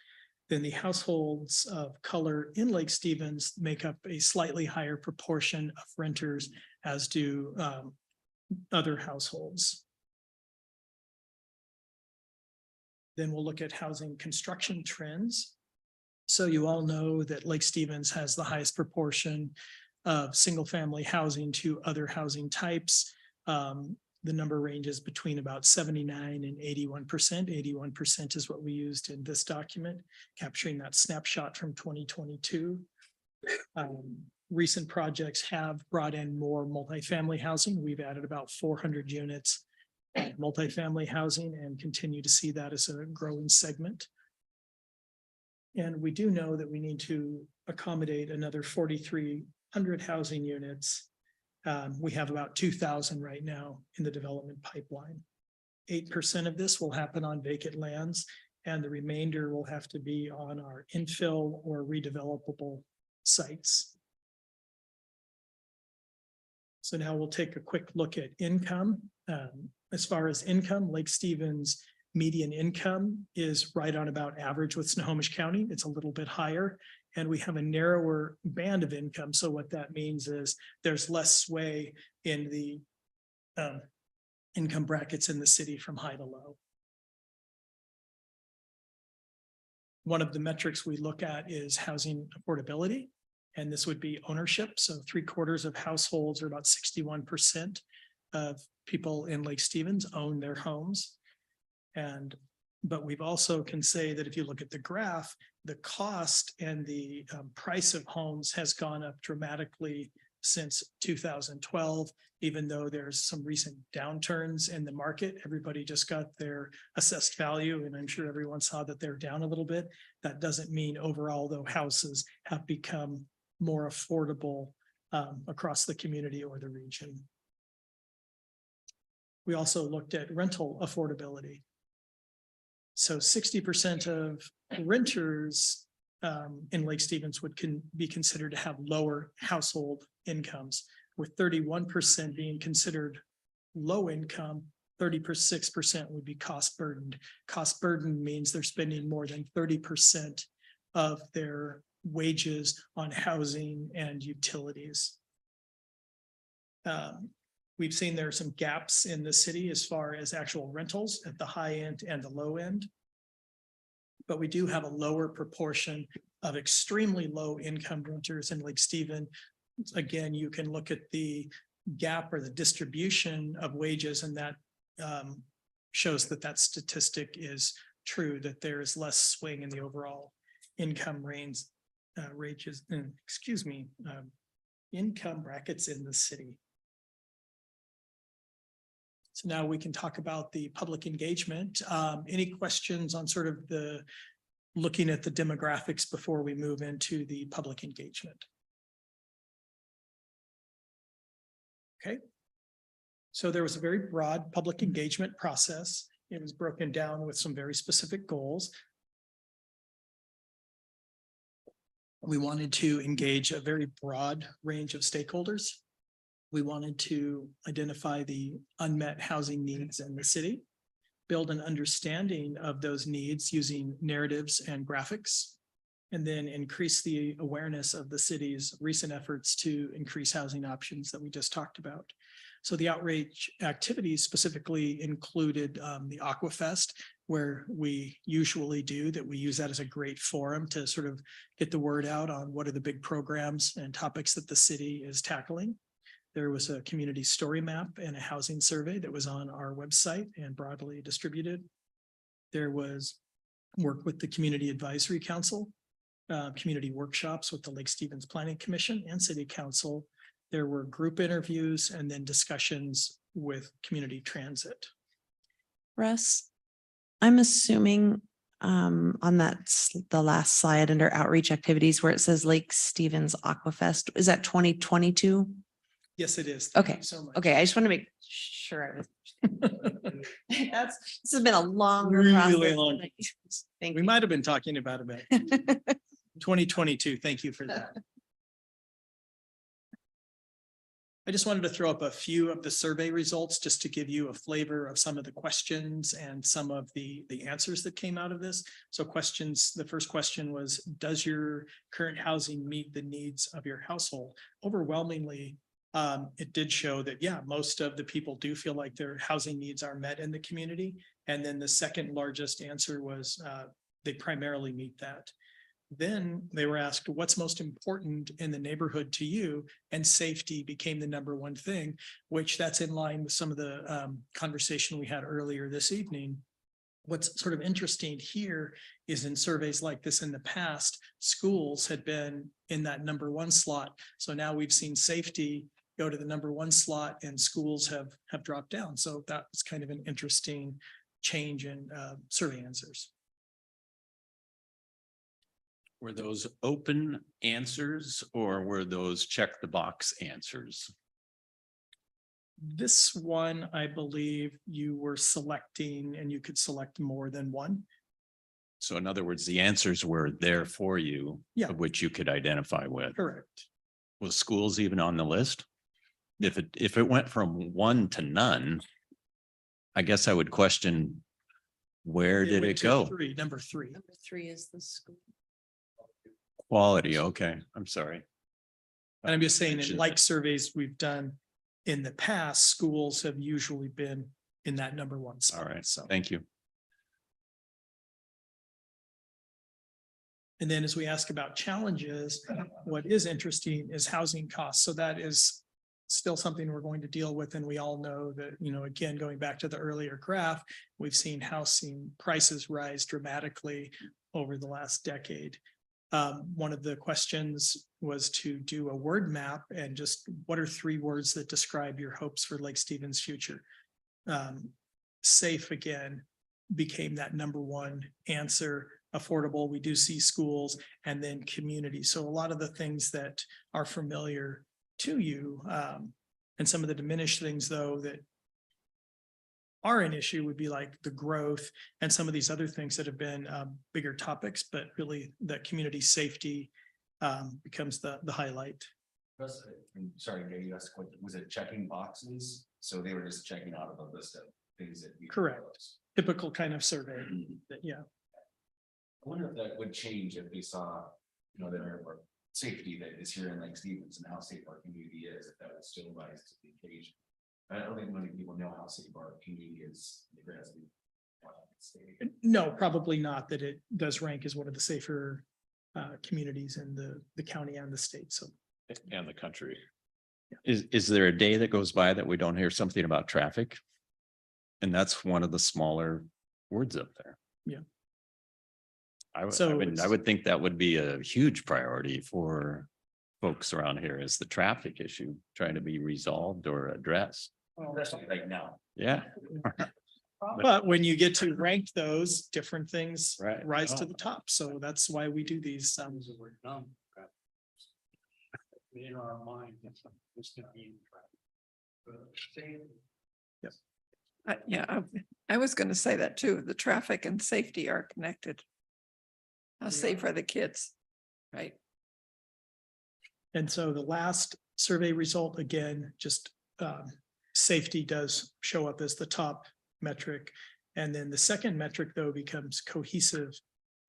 Then the households of color in Lake Stevens make up a slightly higher proportion of renters, as do other households. Then we'll look at housing construction trends. So you all know that Lake Stevens has the highest proportion of single-family housing to other housing types. The number ranges between about 79 and 81%. 81% is what we used in this document, capturing that snapshot from 2022. Recent projects have brought in more multifamily housing. We've added about 400 units of multifamily housing and continue to see that as a growing segment. And we do know that we need to accommodate another 4,300 housing units. We have about 2,000 right now in the development pipeline. 8% of this will happen on vacant lands, and the remainder will have to be on our infill or redevelopable sites. So now we'll take a quick look at income. As far as income, Lake Stevens median income is right on about average with Snohomish County. It's a little bit higher, and we have a narrower band of income. So what that means is there's less sway in the income brackets in the city from high to low. One of the metrics we look at is housing affordability, and this would be ownership. So 3/4 of households, or about 61% of people in Lake Stevens, own their homes. But we've also can say that if you look at the graph, the cost and the price of homes has gone up dramatically since 2012, even though there's some recent downturns in the market. Everybody just got their assessed value, and I'm sure everyone saw that they're down a little bit. That doesn't mean overall, though, houses have become more affordable across the community or the region. We also looked at rental affordability. So 60% of renters in Lake Stevens would be considered to have lower household incomes, with 31% being considered low income, 36% would be cost burdened. Cost burden means they're spending more than 30% of their wages on housing and utilities. We've seen there are some gaps in the city as far as actual rentals at the high end and the low end. But we do have a lower proportion of extremely low income renters in Lake Stevens. Again, you can look at the gap or the distribution of wages, and that shows that that statistic is true, that there is less swing in the overall income range, income brackets in the city. So now we can talk about the public engagement. Any questions on sort of the looking at the demographics before we move into the public engagement? Okay. So there was a very broad public engagement process. It was broken down with some very specific goals. We wanted to engage a very broad range of stakeholders. We wanted to identify the unmet housing needs in the city, build an understanding of those needs using narratives and graphics, and then increase the awareness of the city's recent efforts to increase housing options that we just talked about. So the outreach activities specifically included the Aquafest, where we usually do that. We use that as a great forum to sort of get the word out on what are the big programs and topics that the city is tackling. There was a community story map and a housing survey that was on our website and broadly distributed. There was work with the Community Advisory Council, community workshops with the Lake Stevens Planning Commission and City Council. There were group interviews and then discussions with community transit. Russ, I'm assuming on the last slide under outreach activities where it says Lake Stevens Aquafest, is that 2022? Yes, it is. Thank Okay, you so much. okay, I just want to make sure I was. This has been a longer Really process. long. Thank We might have been talking about 2022. Thank you for that. I just wanted to throw up a few of the survey results just to give you a flavor of some of the questions and some of the answers that came out of this. So questions, the first question was, does your current housing meet the needs of your household? Overwhelmingly, it did show that, yeah, most of the people do feel like their housing needs are met in the community. And then the second largest answer was they primarily meet that. Then they were asked, what's most important in the neighborhood to you? And safety became the number one thing, which that's in line with some of the conversation we had earlier this evening. What's sort of interesting here is in surveys like this in the past, schools had been in that number one slot. So now we've seen safety go to the number one slot and schools have dropped down. So that was kind of an interesting change in survey answers. Were those open answers or were those check the box answers? This one, I believe you were selecting and you could select more than one. So in other words, the answers were there for you, Yeah. of which you could identify with. Correct. Was schools even on the list? If it went from 1 to none, I guess I would question, where did went it to go? Number three. Number 3 is the school. Quality, okay, I'm sorry. And I'm just saying, in Mentioned like it. surveys we've done in the past, schools have usually been in that number one spot. All right, So, thank you. and then as we ask about challenges, what is interesting is housing costs. So that is still something we're going to deal with. And we all know that, you know, again, going back to the earlier graph, we've seen housing prices rise dramatically over the last decade. One of the questions was to do a word map and just what are 3 words that describe your hopes for Lake Stevens' future? Safe again became that number one answer. Affordable, we do see schools, and then community. So a lot of the things that are familiar to you. And some of the diminished things, though, that are an issue would be like the growth and some of these other things that have been bigger topics, but really the community safety becomes the highlight. Sorry, Gary, you asked, was it checking boxes? So they were just checking out of a list of things that. Correct. Typical kind of survey that, yeah. I wonder if that would change if they saw, their safety that is here in Lake Stevens and how safe our community is, if that would still rise to the occasion. I don't think many people know how safe our community is. In the grand scheme. No, probably not, that it does rank as one of the safer communities in the county and the state, so. And the country. Is there a day that goes by that we don't hear something about traffic? And that's one of the smaller words up there. Yeah. I So would it's- I would think that would be a huge priority for folks around here, is the traffic issue trying to be resolved or addressed. Especially like now. Yeah. But when you get to rank those, different things Right. rise to the top, so that's why we do these. In our mind, it's gonna be. Yeah, I was going to say that too. The traffic and safety are connected. How safe are the kids? Right. And so the last survey result, again, just safety does show up as the top metric. And then the second metric, though, becomes cohesive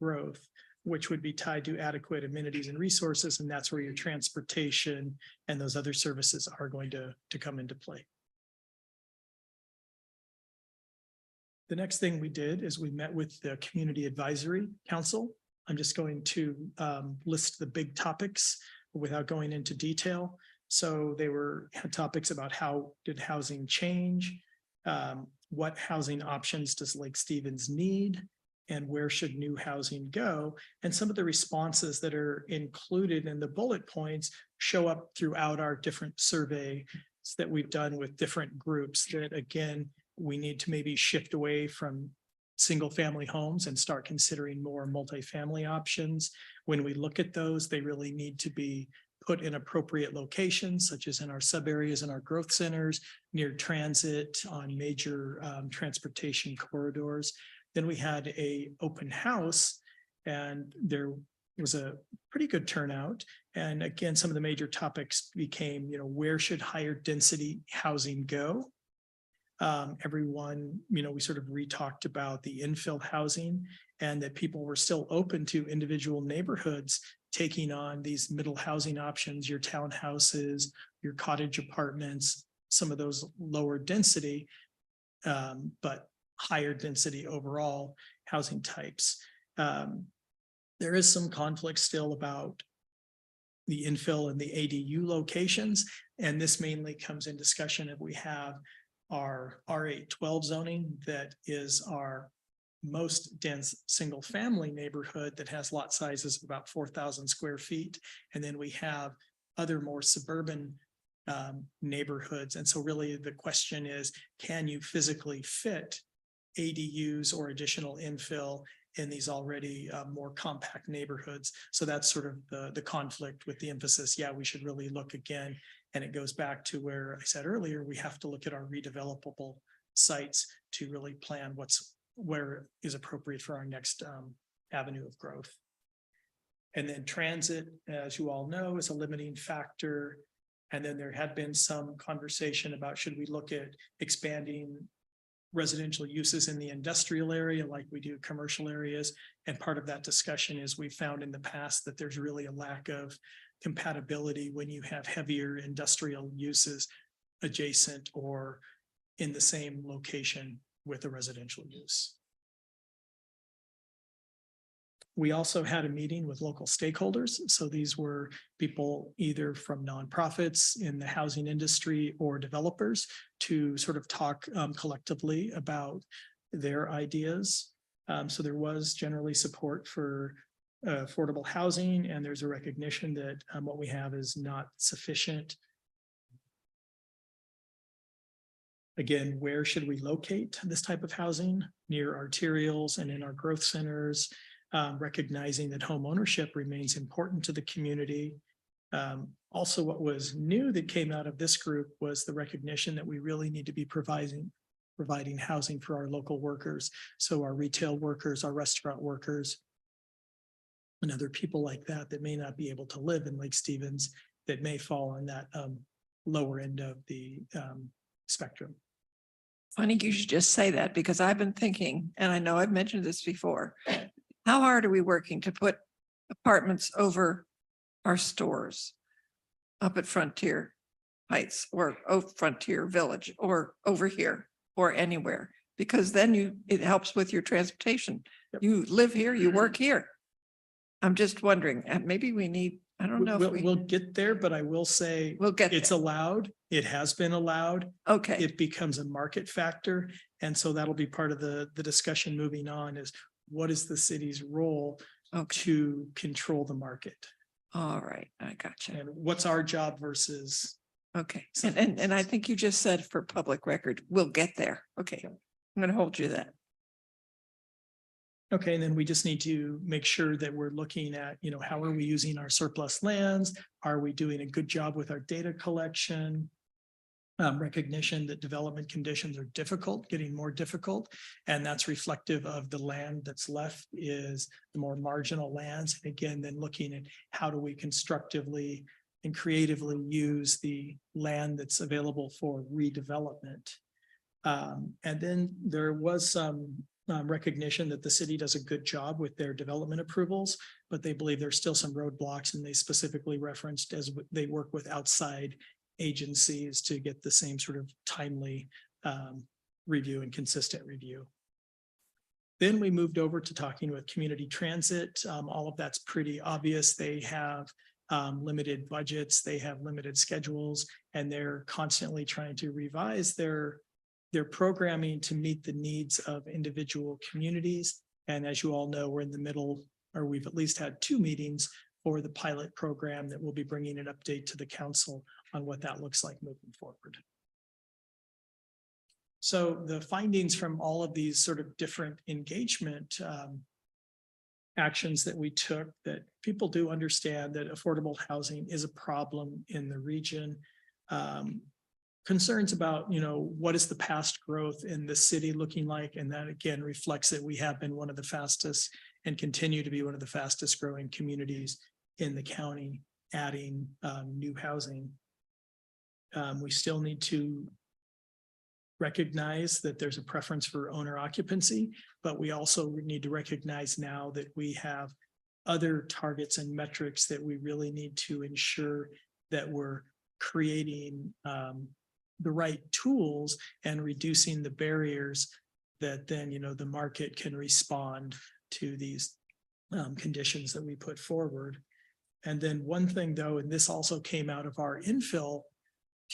growth, which would be tied to adequate amenities and resources. And that's where your transportation and those other services are going to come into play. The next thing we did is we met with the Community Advisory Council. I'm just going to list the big topics without going into detail. So they had topics about how did housing change? What housing options does Lake Stevens need? And where should new housing go? And some of the responses that are included in the bullet points show up throughout our different surveys that we've done with different groups that, again, we need to maybe shift away from single family homes and start considering more multifamily options. When we look at those, they really need to be put in appropriate locations, such as in our sub areas and our growth centers, near transit, on major transportation corridors. Then we had a open house and there was a pretty good turnout. And again, some of the major topics became, where should higher density housing go? Everyone, we sort of re-talked about the infill housing and that people were still open to individual neighborhoods taking on these middle housing options, your townhouses, your cottage apartments, some of those lower density, but higher density overall housing types. There is some conflict still about the infill and the ADU locations, and this mainly comes in discussion if we have our R812 zoning that is our most dense single family neighborhood that has lot sizes of about 4,000 square feet. And then we have other more suburban neighborhoods. And so really the question is, can you physically fit ADUs or additional infill in these already more compact neighborhoods? So that's sort of the conflict with the emphasis. Yeah, we should really look again. And it goes back to where I said earlier, we have to look at our redevelopable sites to really plan where is appropriate for our next avenue of growth. And then transit, as you all know, is a limiting factor. And then there had been some conversation about should we look at expanding residential uses in the industrial area like we do commercial areas. And part of that discussion is we found in the past that there's really a lack of compatibility when you have heavier industrial uses adjacent or in the same location with a residential use. We also had a meeting with local stakeholders. So these were people either from nonprofits in the housing industry or developers to sort of talk collectively about their ideas. So there was generally support for affordable housing, and there's a recognition that what we have is not sufficient. Again, where should we locate this type of housing? Near arterials and in our growth centers, recognizing that home ownership remains important to the community. Also, what was new that came out of this group was the recognition that we really need to be providing housing for our local workers. So our retail workers, our restaurant workers, and other people like that that may not be able to live in Lake Stevens, that may fall on that lower end of the spectrum. Funny you should just say that, because I've been thinking, and I know I've mentioned this before, how hard are we working to put apartments over our stores up at Frontier Heights or Frontier Village or over here or anywhere? Because then it helps with your transportation. You live here, you work here. I'm just wondering, and maybe we need, I don't know. We'll get there, but I will say We'll get it's there. allowed. It has been allowed. Okay, It becomes a market factor. And so that'll be part of the discussion moving on, is what is the city's role to control the market? all right, I got you. And what's our job versus, Okay, and I think you just said for public record, we'll get there. Okay, I'm gonna hold you to that. okay, and then we just need to make sure that we're looking at, how are we using our surplus lands? Are we doing a good job with our data collection? Recognition that development conditions are difficult, getting more difficult, and that's reflective of the land that's left is the more marginal lands. And again, then looking at how do we constructively and creatively use the land that's available for redevelopment. And then there was some recognition that the city does a good job with their development approvals, but they believe there's still some roadblocks, and they specifically referenced as they work with outside agencies to get the same sort of timely review and consistent review. Then we moved over to talking with community transit. All of that's pretty obvious. They have limited budgets, they have limited schedules, and they're constantly trying to revise their programming to meet the needs of individual communities. And as you all know, we're in the middle, or we've at least had 2 meetings for the pilot program that will be bringing an update to the council on what that looks like moving forward. So the findings from all of these sort of different engagement actions that we took, that people do understand that affordable housing is a problem in the region. Concerns about, what is the past growth in the city looking like? And that again reflects that we have been one of the fastest and continue to be one of the fastest growing communities in the county, adding new housing. We still need to recognize that there's a preference for owner occupancy, but we also need to recognize now that we have other targets and metrics that we really need to ensure that we're creating the right tools and reducing the barriers that then, the market can respond to these conditions that we put forward. And then one thing though, and this also came out of our infill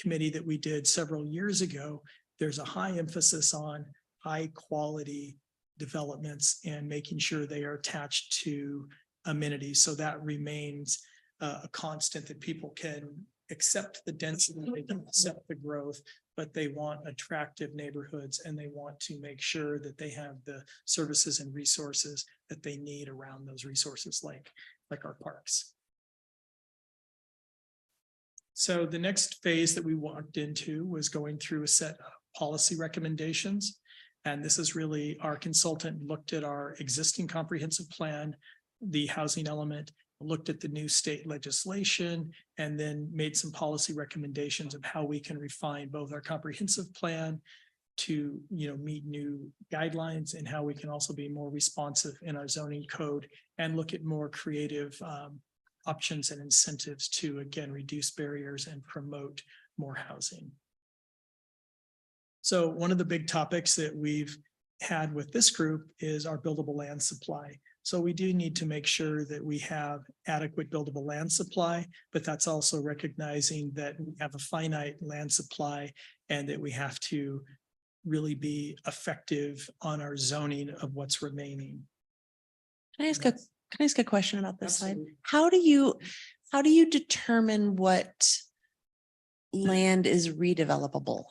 committee that we did several years ago, there's a high emphasis on high quality developments and making sure they are attached to amenities. So that remains a constant, that people can accept the density, they can accept the growth, but they want attractive neighborhoods, and they want to make sure that they have the services and resources that they need around those resources, like our parks. So the next phase that we walked into was going through a set of policy recommendations. And this is really, our consultant looked at our existing comprehensive plan, the housing element, looked at the new state legislation, and then made some policy recommendations of how we can refine both our comprehensive plan to, meet new guidelines, and how we can also be more responsive in our zoning code and look at more creative options and incentives to, again, reduce barriers and promote more housing. So one of the big topics that we've had with this group is our buildable land supply. So we do need to make sure that we have adequate buildable land supply, but that's also recognizing that we have a finite land supply and that we have to really be effective on our zoning of what's remaining. Can I ask a question about this slide? Absolutely. How do you determine what land is redevelopable?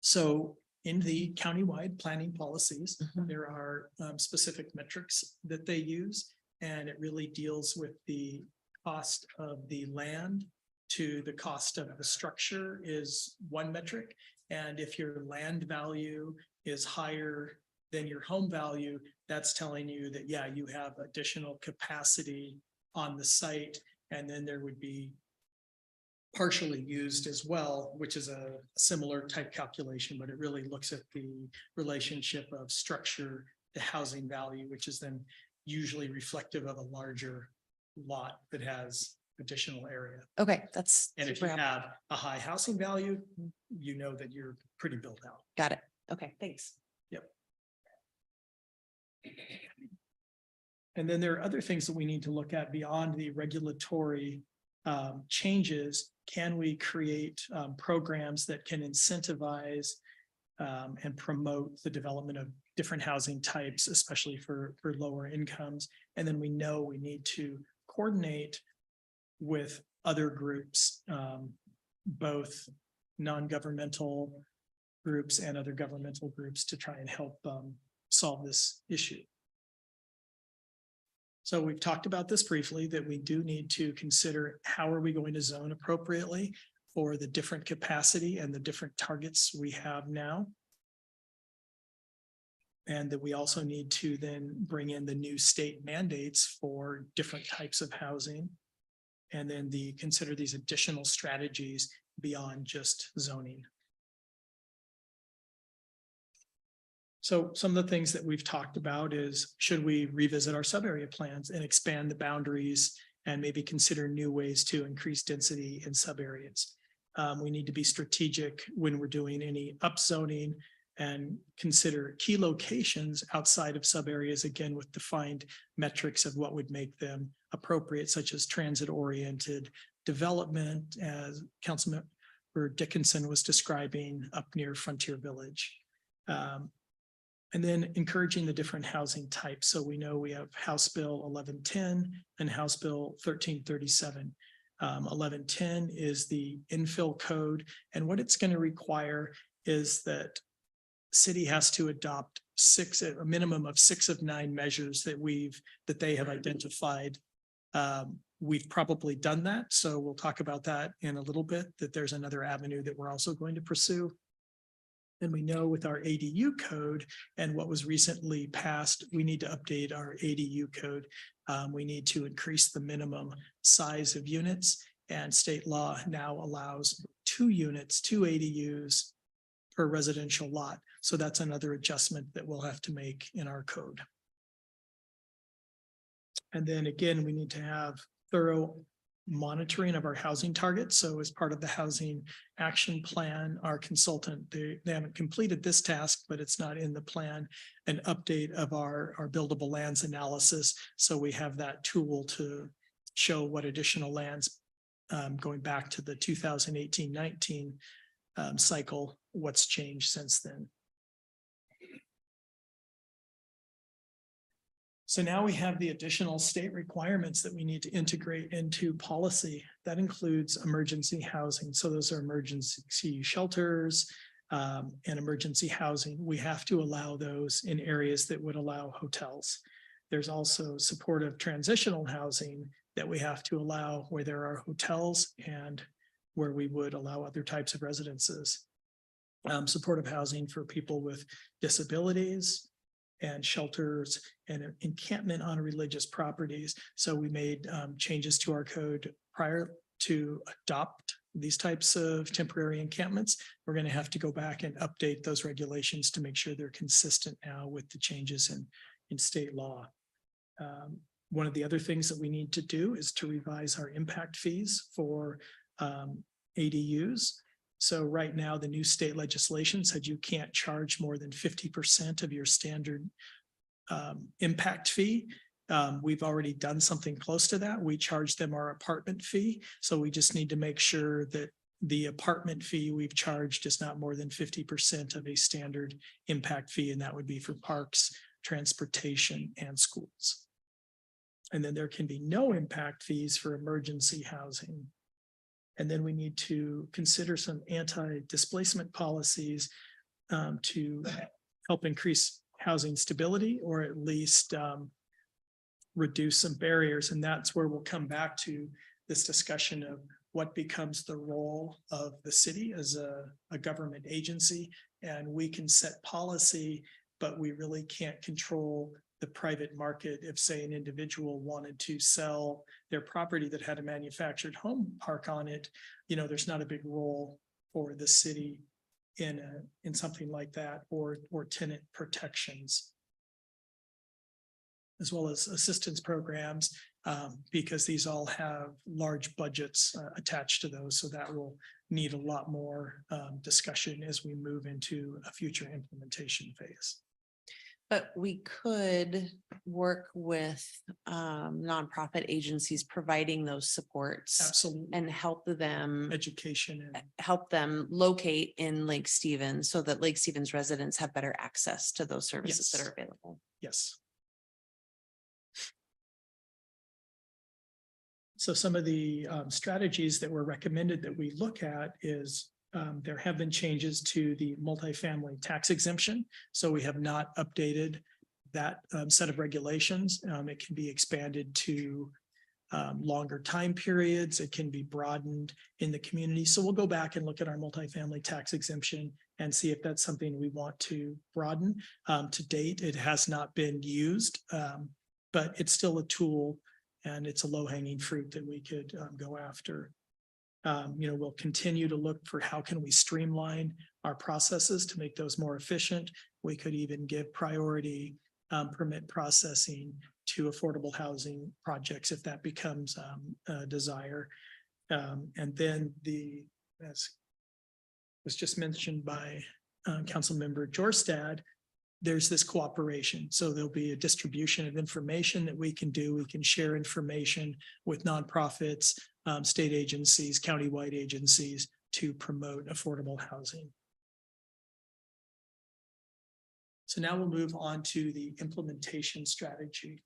So in the countywide planning policies, there are specific metrics that they use, and it really deals with the cost of the land to the cost of the structure is one metric. And if your land value is higher than your home value, that's telling you that, yeah, you have additional capacity on the site. And then there would be partially used as well, which is a similar type calculation, but it really looks at the relationship of structure to housing value, which is then usually reflective of a larger lot that has additional area. Okay, that's. And if super you helpful. have a high housing value, you know that you're pretty built out. Got it. Okay, thanks. Yep. And then there are other things that we need to look at beyond the regulatory changes. Can we create programs that can incentivize and promote the development of different housing types, especially for lower incomes? And then we know we need to coordinate with other groups, both non-governmental groups and other governmental groups, to try and help solve this issue. So we've talked about this briefly, that we do need to consider how are we going to zone appropriately for the different capacity and the different targets we have now. And that we also need to then bring in the new state mandates for different types of housing. And then consider these additional strategies beyond just zoning. So some of the things that we've talked about is, should we revisit our sub-area plans and expand the boundaries and maybe consider new ways to increase density in sub-areas? We need to be strategic when we're doing any upzoning and consider key locations outside of sub-areas, again, with defined metrics of what would make them appropriate, such as transit-oriented development, as Councilmember Dickinson was describing up near Frontier Village. And then encouraging the different housing types. So we know we have House Bill 1110 and House Bill 1337. 1110 is the infill code. And what it's going to require is that city has to adopt a minimum of 6 of 9 measures that they have identified. We've probably done that. So we'll talk about that in a little bit, that there's another avenue that we're also going to pursue. And we know with our ADU code and what was recently passed, we need to update our ADU code. We need to increase the minimum size of units, and state law now allows 2 units, 2 ADUs per residential lot. So that's another adjustment that we'll have to make in our code. And then again, we need to have thorough monitoring of our housing targets. So as part of the housing action plan, our consultant, they haven't completed this task, but it's not in the plan, an update of our buildable lands analysis. So we have that tool to show what additional lands going back to the 2018-19 cycle, what's changed since then. So now we have the additional state requirements that we need to integrate into policy. That includes emergency housing. So those are emergency shelters and emergency housing. We have to allow those in areas that would allow hotels. There's also supportive transitional housing that we have to allow where there are hotels and where we would allow other types of residences. Supportive housing for people with disabilities, and shelters and encampment on religious properties. So we made changes to our code prior to adopt these types of temporary encampments. We're going to have to go back and update those regulations to make sure they're consistent now with the changes in state law. One of the other things that we need to do is to revise our impact fees for ADUs. So right now, the new state legislation said you can't charge more than 50% of your standard impact fee. We've already done something close to that. We charge them our apartment fee. So we just need to make sure that the apartment fee we've charged is not more than 50% of a standard impact fee. And that would be for parks, transportation, and schools. And then there can be no impact fees for emergency housing. And then we need to consider some anti-displacement policies to help increase housing stability, or at least reduce some barriers. And that's where we'll come back to this discussion of what becomes the role of the city as a government agency. And we can set policy, but we really can't control the private market. If, say, an individual wanted to sell their property that had a manufactured home park on it, there's not a big role for the city in something like that, or tenant protections, as well as assistance programs, because these all have large budgets attached to those. So that will need a lot more discussion as we move into a future implementation phase. But we could work with nonprofit agencies providing those supports. Absolutely. And help them Education and help them locate in Lake Stevens so that Lake Stevens residents have better access to those services that Yes. are available. yes. So some of the strategies that were recommended that we look at is there have been changes to the multifamily tax exemption. So we have not updated that set of regulations. It can be expanded to longer time periods. It can be broadened in the community. So we'll go back and look at our multifamily tax exemption and see if that's something we want to broaden. To date, it has not been used, but it's still a tool and it's a low-hanging fruit that we could go after. We'll continue to look for how can we streamline our processes to make those more efficient. We could even give priority permit processing to affordable housing projects if that becomes a desire. And then as was just mentioned by Councilmember Jorstad, there's this cooperation. So there'll be a distribution of information that we can do. We can share information with nonprofits, state agencies, countywide agencies to promote affordable housing. So now we'll move on to the implementation strategy.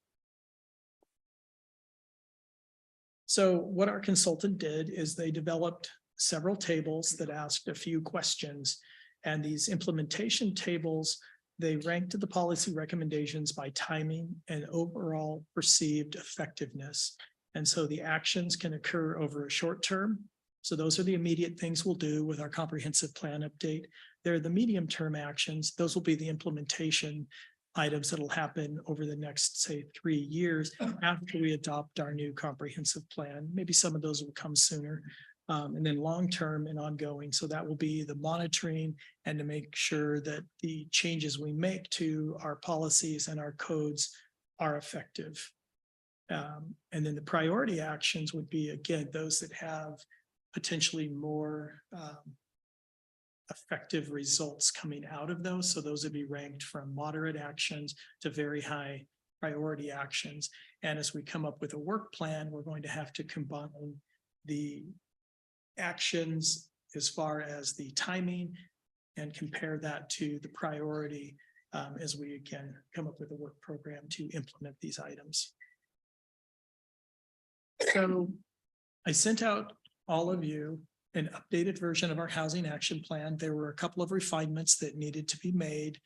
So what our consultant did is they developed several tables that asked a few questions, and these implementation tables, they ranked the policy recommendations by timing and overall perceived effectiveness. And so the actions can occur over a short term. So those are the immediate things we'll do with our comprehensive plan update. They're the medium term actions. Those will be the implementation items that'll happen over the next, say, 3 years after we adopt our new comprehensive plan. Maybe some of those will come sooner. And then long-term and ongoing. So that will be the monitoring and to make sure that the changes we make to our policies and our codes are effective. And then the priority actions would be, again, those that have potentially more effective results coming out of those. So those would be ranked from moderate actions to very high priority actions. And as we come up with a work plan, we're going to have to combine the actions as far as the timing and compare that to the priority as we again come up with a work program to implement these items. So I sent out all of you an updated version of our housing action plan. There were a couple of refinements that needed to be made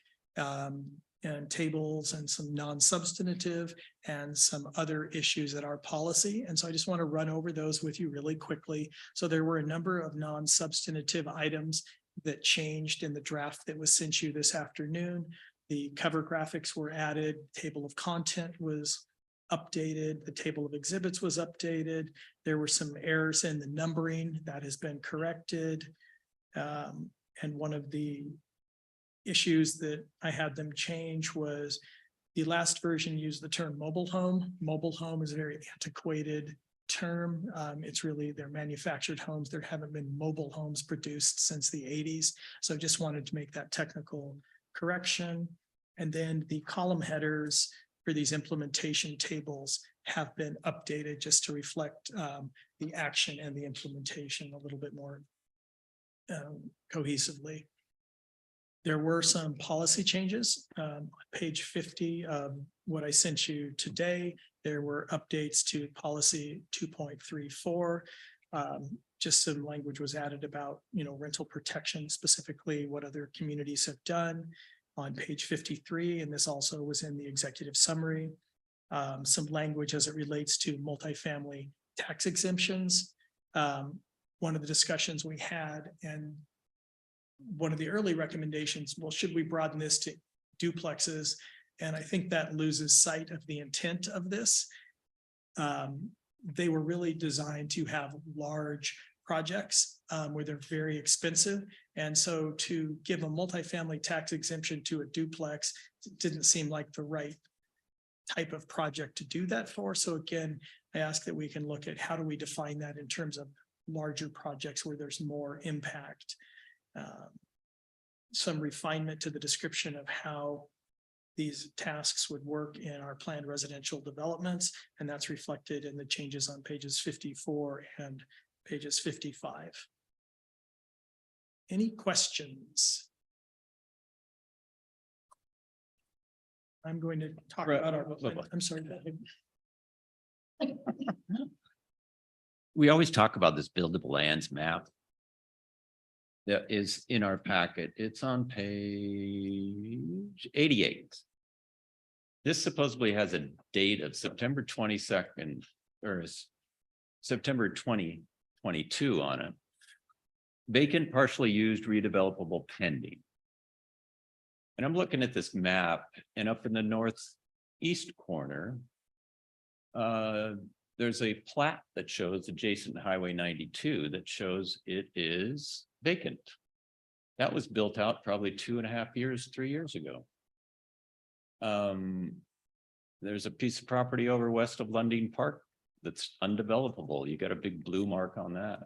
and tables and some non-substantive and some other issues at our policy. And so I just want to run over those with you really quickly. So there were a number of non-substantive items that changed in the draft that was sent you this afternoon. The cover graphics were added, table of content was updated, the table of exhibits was updated. There were some errors in the numbering that has been corrected. And one of the issues that I had them change was the last version used the term mobile home. Mobile home is a very antiquated term. It's really they're manufactured homes. There haven't been mobile homes produced since the 80s. So I just wanted to make that technical correction. And then the column headers for these implementation tables have been updated just to reflect the action and the implementation a little bit more cohesively. There were some policy changes. On page 50 of what I sent you today, there were updates to policy 2.34. Just some language was added about, rental protection, specifically what other communities have done on page 53. And this also was in the executive summary. some language as it relates to multifamily tax exemptions. One of the discussions we had, and one of the early recommendations, well, should we broaden this to duplexes? And I think that loses sight of the intent of this. They were really designed to have large projects where they're very expensive. And so to give a multifamily tax exemption to a duplex didn't seem like the right type of project to do that for. So again, I ask that we can look at how do we define that in terms of larger projects where there's more impact. Some refinement to the description of how these tasks would work in our planned residential developments, and that's reflected in the changes on pages 54 and pages 55. Any questions? I'm going to talk about our, I'm sorry. We always talk about this buildable lands map that is in our packet. It's on page 88. This supposedly has a date of September 22nd or September 2022 on it. Vacant, partially used, redevelopable pending. And I'm looking at this map, and up in the northeast corner, there's a plat that shows adjacent to Highway 92 that shows it is vacant. That was built out probably 2.5 years, 3 years ago. There's a piece of property over west of Lundin Park that's undevelopable. You got a big blue mark on that.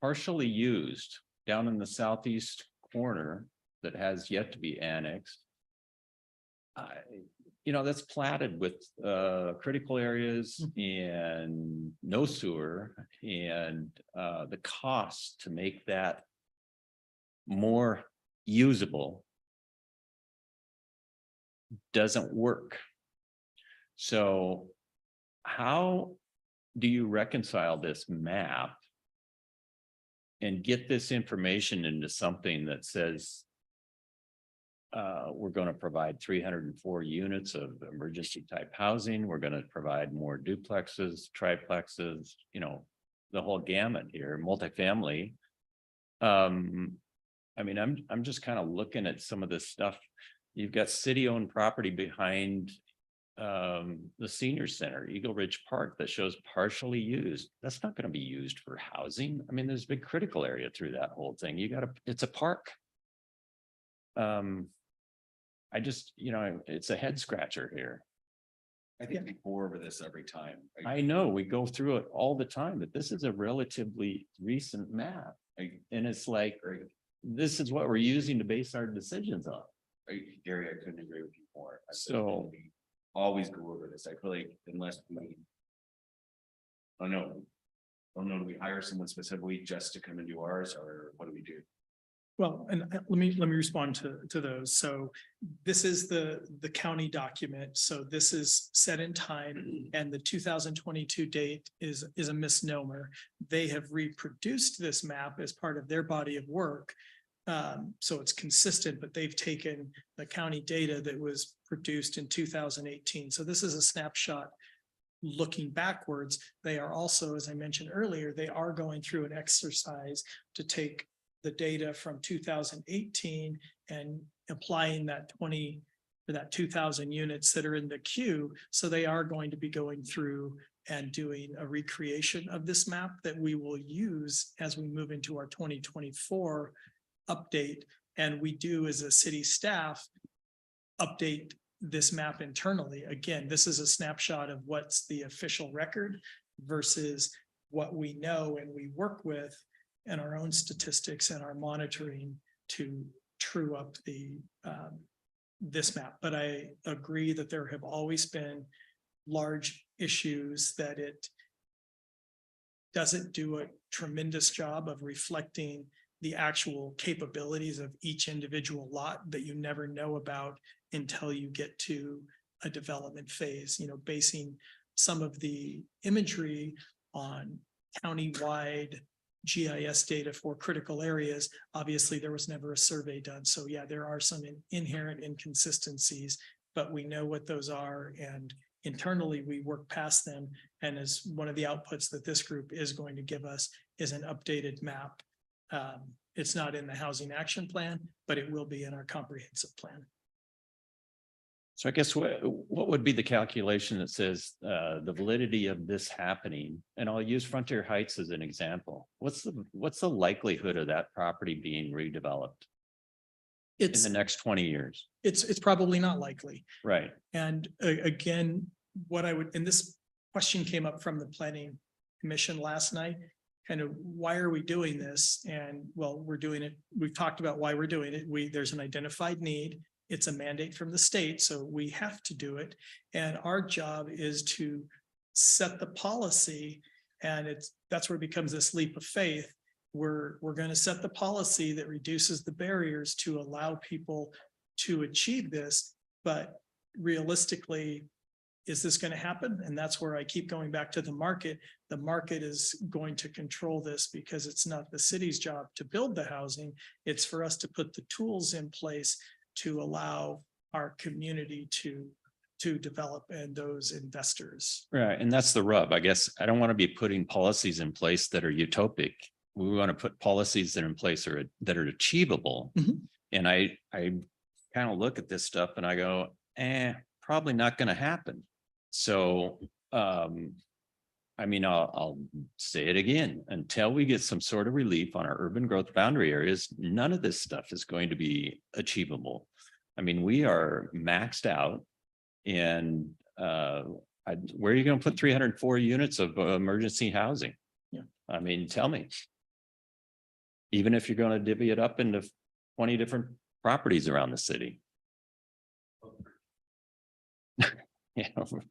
Partially used down in the southeast corner that has yet to be annexed. That's platted with critical areas and no sewer, and the cost to make that more usable doesn't work. So how do you reconcile this map and get this information into something that says we're going to provide 304 units of emergency type housing, we're going to provide more duplexes, triplexes, the whole gamut here, multifamily. I'm just kind of looking at some of this stuff. You've got city-owned property behind the senior center, Eagle Ridge Park, that shows partially used. That's not going to be used for housing. There's a big critical area through that whole thing. It's a park. It's a head scratcher here. I think we pour over this every time. I know we go through it all the time, but this is a relatively recent map. And it's like, this is what we're using to base our decisions on. Gary, I couldn't agree with you more. So we always go over this. I feel like unless we, do we hire someone specifically just to come and do ours, or what do we do? Well, and let me respond to those. So this is the county document. So this is set in time, and the 2022 date is a misnomer. They have reproduced this map as part of their body of work. So it's consistent, but they've taken the county data that was produced in 2018. So this is a snapshot looking backwards. They are also, as I mentioned earlier, they are going through an exercise to take the data from 2018 and applying that 2,000 units that are in the queue. So they are going to be going through and doing a recreation of this map that we will use as we move into our 2024 update. And we do, as a city staff, update this map internally. Again, this is a snapshot of what's the official record versus what we know and we work with and our own statistics and our monitoring to true up this map. But I agree that there have always been large issues that it doesn't do a tremendous job of reflecting the actual capabilities of each individual lot that you never know about until you get to a development phase, basing some of the imagery on countywide GIS data for critical areas. Obviously, there was never a survey done. So yeah, there are some inherent inconsistencies but we know what those are, and internally we work past them. And as one of the outputs that this group is going to give us is an updated map. It's not in the housing action plan, but it will be in our comprehensive plan. So I guess what would be the calculation that says the validity of this happening? And I'll use Frontier Heights as an example. What's the likelihood of that property being redeveloped in It's, the next 20 years? it's probably not likely. Right. And again, and this question came up from the planning commission last night, kind of, why are we doing this? And well, we're doing it. We've talked about why we're doing it. There's an identified need. It's a mandate from the state, so we have to do it. And our job is to set the policy, and that's where it becomes this leap of faith. We're going to set the policy that reduces the barriers to allow people to achieve this, but realistically, is this going to happen? And that's where I keep going back to the market. The market is going to control this because it's not the city's job to build the housing. It's for us to put the tools in place to allow our community to develop and those investors. Right. And that's the rub. I guess I don't want to be putting policies in place that are utopic. We want to put policies that are in place that are achievable. Mhm. And I kind of look at this stuff and I go, probably not going to happen. So, I mean, I'll say it again, until we get some sort of relief on our urban growth boundary areas, none of this stuff is going to be achievable. I mean, we are maxed out, and where are you going to put 304 units of emergency housing? Yeah. I mean, tell me. Even if you're going to divvy it up into 20 different properties around the city. Yeah. Over.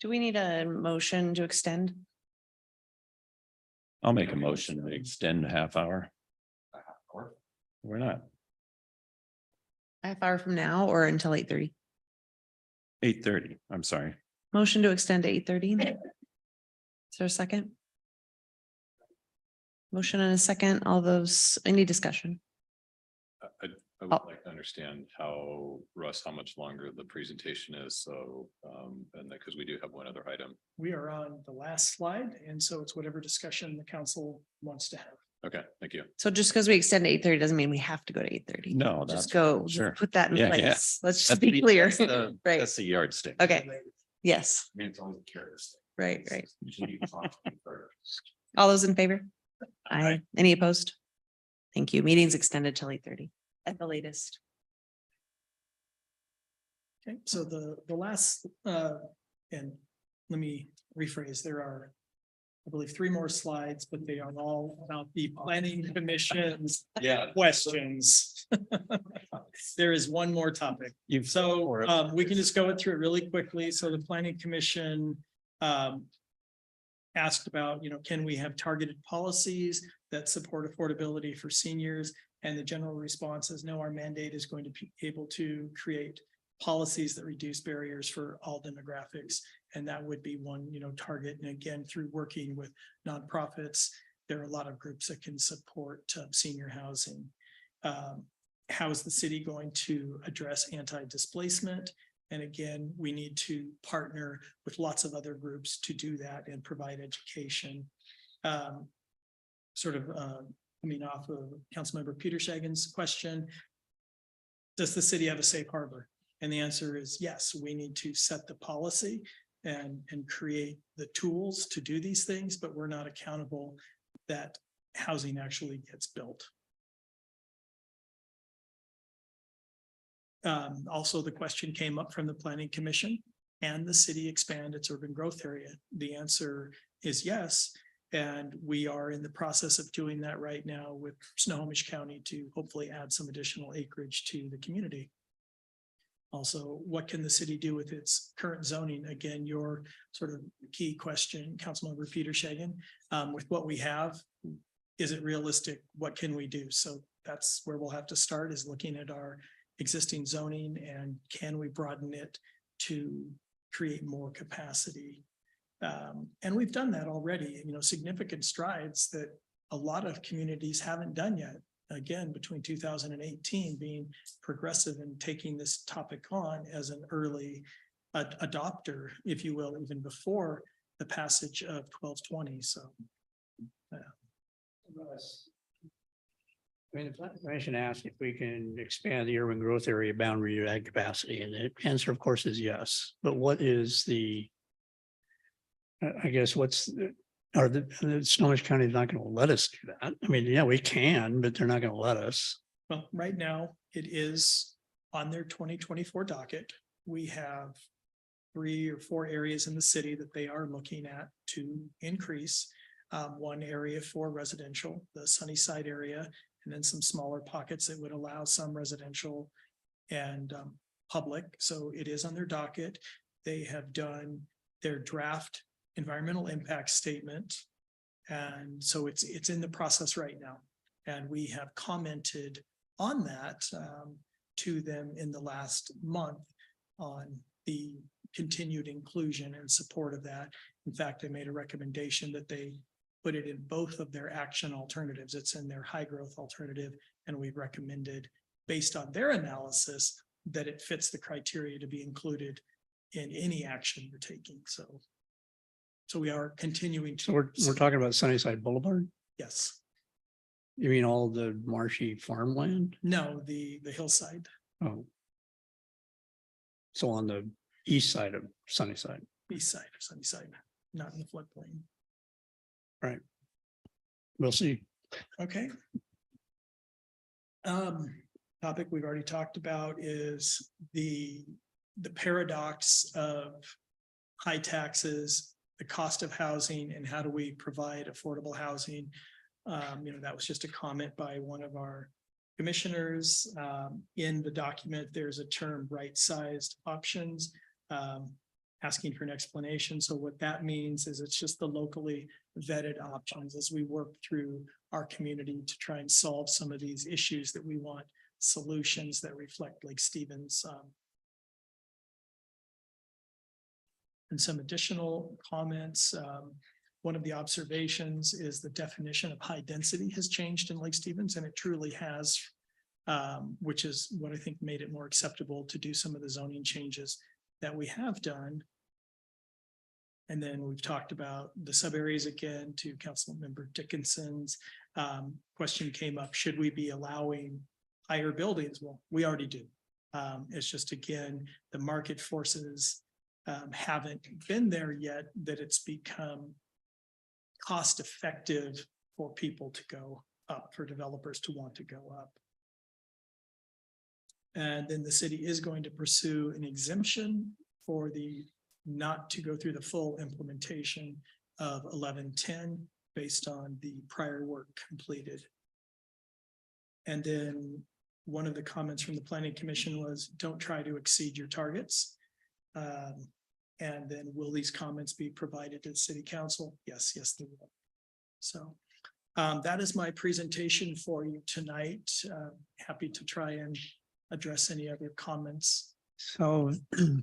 Do we need a motion to extend? I'll make a motion to extend a half hour. We're not. Half hour from now or until 8:30? 8:30, I'm sorry. Motion to extend to 8:30. Is there a second? Motion and a second. All those, any discussion? I would like to understand how, Russ, how much longer the presentation is. So, and because we do have one other item. We are on the last slide, and so it's whatever discussion the council wants to have. Okay, thank you. So just because we extend to 8:30 doesn't mean we have to go to 8:30. No, Just that's go, sure. put that in Yeah, place. yeah. Let's That's just be the- clear. that's the- Right. That's the yardstick. Okay. Yes, I mean, it's always a carrot stick. right, right. Usually you talk to me first. All those in favor? Aye. Any opposed? Thank you. Meeting's extended till 8:30 at the latest. Okay, so the last, and let me rephrase, there are, I believe, 3 more slides, but they are all about the planning commission's questions. There is one more topic. So we can just go through it really quickly. So the planning commission asked about, can we have targeted policies that support affordability for seniors? And the general response is no, our mandate is going to be able to create policies that reduce barriers for all demographics. And that would be one, target. And again, through working with nonprofits, there are a lot of groups that can support senior housing. How is the city going to address anti-displacement? And again, we need to partner with lots of other groups to do that and provide education. Coming off of Councilmember Peter Shagan's question, does the city have a safe harbor? And the answer is yes, we need to set the policy and create the tools to do these things, but we're not accountable that housing actually gets built. Also, the question came up from the Planning Commission, and the city expand its urban growth area. The answer is yes. And we are in the process of doing that right now with Snohomish County to hopefully add some additional acreage to the community. Also, what can the city do with its current zoning? Again, your sort of key question, Councilmember Peter Shagan, with what we have, is it realistic? What can we do? So that's where we'll have to start, is looking at our existing zoning and can we broaden it to create more capacity? And we've done that already, significant strides that a lot of communities haven't done yet. again, between 2018 being progressive and taking this topic on as an early adopter, if you will, even before the passage of 1220. So. I mean, the planning commission asked if we can expand the urban growth area boundary to add capacity, and the answer, of course, is yes. But what is the? I guess the Snohomish County is not going to let us do that. I mean, yeah, we can, but they're not going to let us. Well, right now, it is on their 2024 docket. We have 3 or 4 areas in the city that they are looking at to increase. One area for residential, the Sunnyside area, and then some smaller pockets that would allow some residential and public. So it is on their docket. They have done their draft environmental impact statement. And so it's in the process right now. And we have commented on that to them in the last month on the continued inclusion and support of that. In fact, I made a recommendation that they put it in both of their action alternatives. It's in their high growth alternative. And we've recommended, based on their analysis, that it fits the criteria to be included in any action we're taking. So we are continuing to. So we're talking about Sunnyside Boulevard? Yes. You mean all the marshy farmland? No, the hillside. Oh. So on the east side of Sunnyside. East side of Sunnyside, not in the floodplain. Right. We'll see. Okay. Topic we've already talked about is the paradox of high taxes, the cost of housing, and how do we provide affordable housing? That was just a comment by one of our commissioners. In the document, there's a term right-sized options, asking for an explanation. So what that means is it's just the locally vetted options as we work through our community to try and solve some of these issues that we want solutions that reflect Lake Stevens. And some additional comments. One of the observations is the definition of high density has changed in Lake Stevens, and it truly has, which is what I think made it more acceptable to do some of the zoning changes that we have done. And then we've talked about the sub areas again to Councilmember Dickinson's question came up. Should we be allowing higher buildings? Well, we already do. It's just, again, the market forces haven't been there yet that it's become cost effective for people to go up, for developers to want to go up. And then the city is going to pursue an exemption for the not to go through the full implementation of 1110 based on the prior work completed. And then one of the comments from the Planning Commission was, don't try to exceed your targets. And then will these comments be provided to the City Council? Yes, they will. So that is my presentation for you tonight. Happy to try and address any other comments. So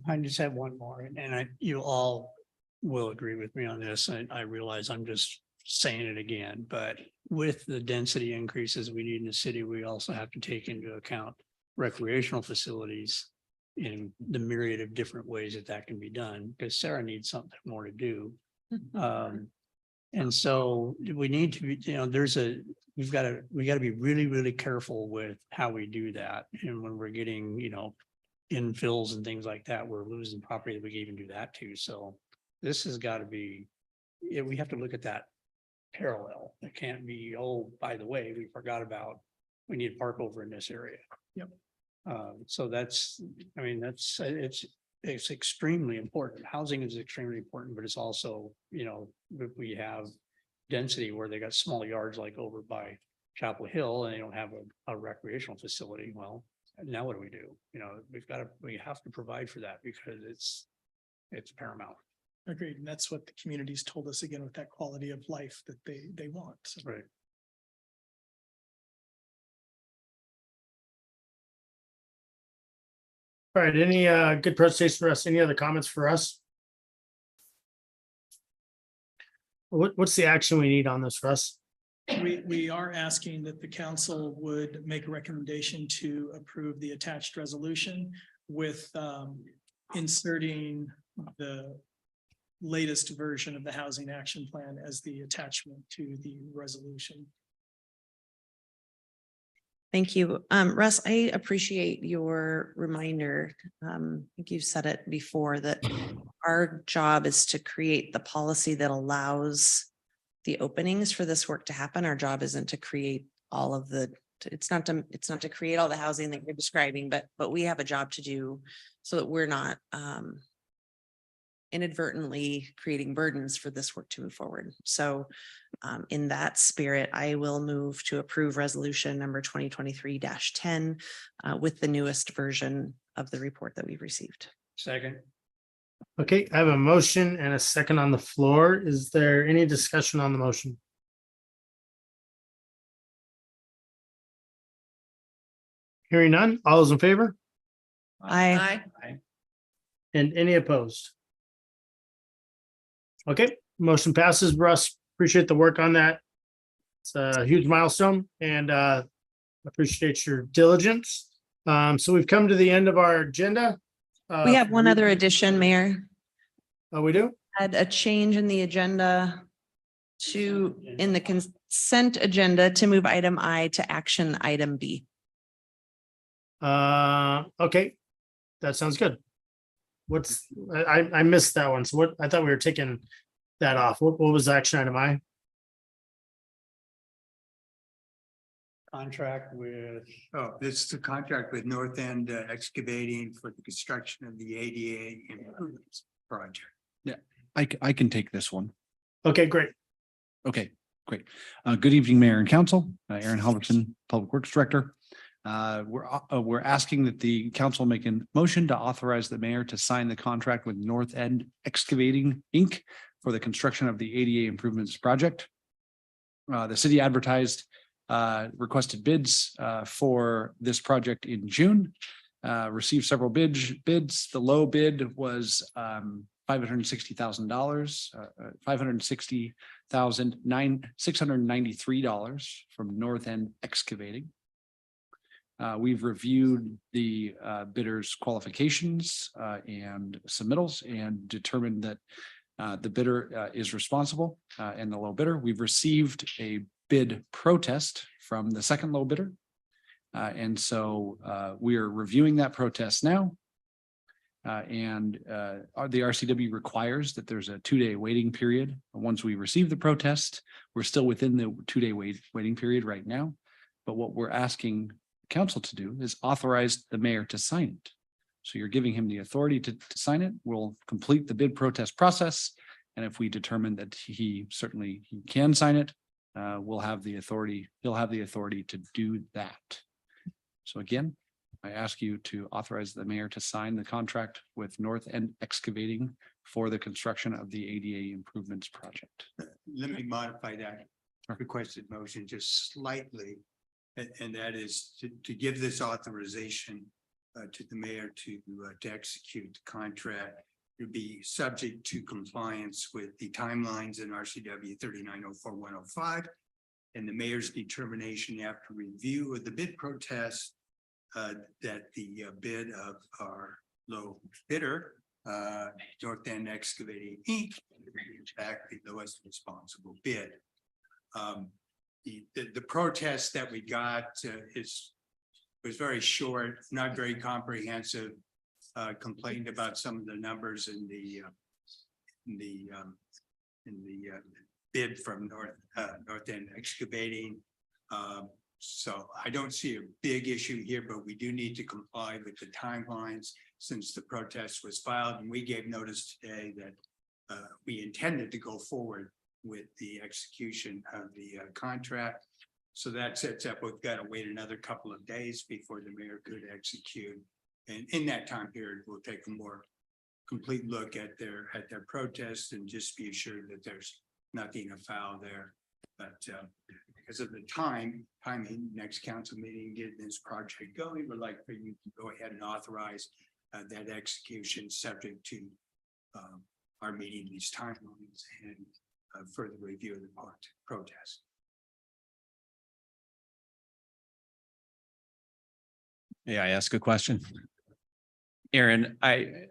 I just have one more, and you all will agree with me on this. I realize I'm just saying it again, but with the density increases we need in the city, we also have to take into account recreational facilities in the myriad of different ways that can be done, because Sarah needs something more to do. And so we need to be, we got to be really, really careful with how we do that. And when we're getting, infills and things like that, we're losing property that we can even do that too. So this has got to be, we have to look at that parallel. It can't be, oh, by the way, we forgot about, we need to park over in this area. Yep. So it's extremely important. Housing is extremely important, but it's also, if we have density where they got small yards like over by Chapel Hill and they don't have a recreational facility, well, now what do we do? We have to provide for that because it's paramount. Agreed. And that's what the community's told us again with that quality of life that they want. So. Right. All right, any good presentation for us? Any other comments for us? What's the action we need on this, Russ? We are asking that the council would make a recommendation to approve the attached resolution with inserting the latest version of the housing action plan as the attachment to the resolution. Thank you. Russ, I appreciate your reminder. I think you've said it before that our job is to create the policy that allows the openings for this work to happen. Our job isn't to create all of the, it's not to create all the housing that you're describing, but we have a job to do so that we're not inadvertently creating burdens for this work to move forward. So in that spirit, I will move to approve resolution number 2023-10 with the newest version of the report that we've received. Second. Okay, I have a motion and a second on the floor. Is there any discussion on the motion? Hearing none, all those in favor Aye. and any opposed? Okay, motion passes. Russ, appreciate the work on that. It's a huge milestone and appreciate your diligence. So we've come to the end of our agenda. We have one other addition, Mayor. Oh, we do? Had a change in the agenda in the consent agenda to move item I to action item B. Okay, that sounds good. I missed that one. So what, I thought we were taking that off. What was action item I? Contract with, this is the contract with North End Excavating for the construction of the ADA improvements project. Yeah, I can take this one. Okay, great. Okay, great. Good evening, Mayor and Council. Aaron Halverson, Public Works Director. We're asking that the council make a motion to authorize the mayor to sign the contract with North End Excavating Inc. for the construction of the ADA improvements project. The city advertised requested bids for this project in June. Received several bids. The low bid was $560,000, $560,693 from North End Excavating. We've reviewed the bidders' qualifications and submittals and determined that the bidder is responsible and the low bidder. We've received a bid protest from the second low bidder. And so we are reviewing that protest now. And the RCW requires that there's a 2-day waiting period. Once we receive the protest, we're still within the 2-day waiting period right now. But what we're asking council to do is authorize the mayor to sign it. So you're giving him the authority to sign it. We'll complete the bid protest process. And if we determine that he can sign it, he'll have the authority to do that. So again, I ask you to authorize the mayor to sign the contract with North End Excavating for the construction of the ADA improvements project. Let me modify that requested motion just slightly. And that is to give this authorization to the mayor to execute the contract. To be subject to compliance with the timelines in RCW 3904-105 and the mayor's determination after review of the bid protest that the bid of our low bidder, North End Excavating Inc., is the lowest responsible bid. The protest that we got was very short, not very comprehensive. Complained about some of the numbers in the bid from North End Excavating. So I don't see a big issue here, but we do need to comply with the timelines since the protest was filed, and we gave notice today that we intended to go forward with the execution of the contract. So that sets up, we've got to wait another couple of days before the mayor could execute. And in that time period, we'll take a more complete look at their protest and just be assured that there's nothing afoul there. But because of the timing, next council meeting, getting this project going, we'd like for you to go ahead and authorize that execution subject to our meeting these timelines and further review of the protest. May I ask a question? Aaron, I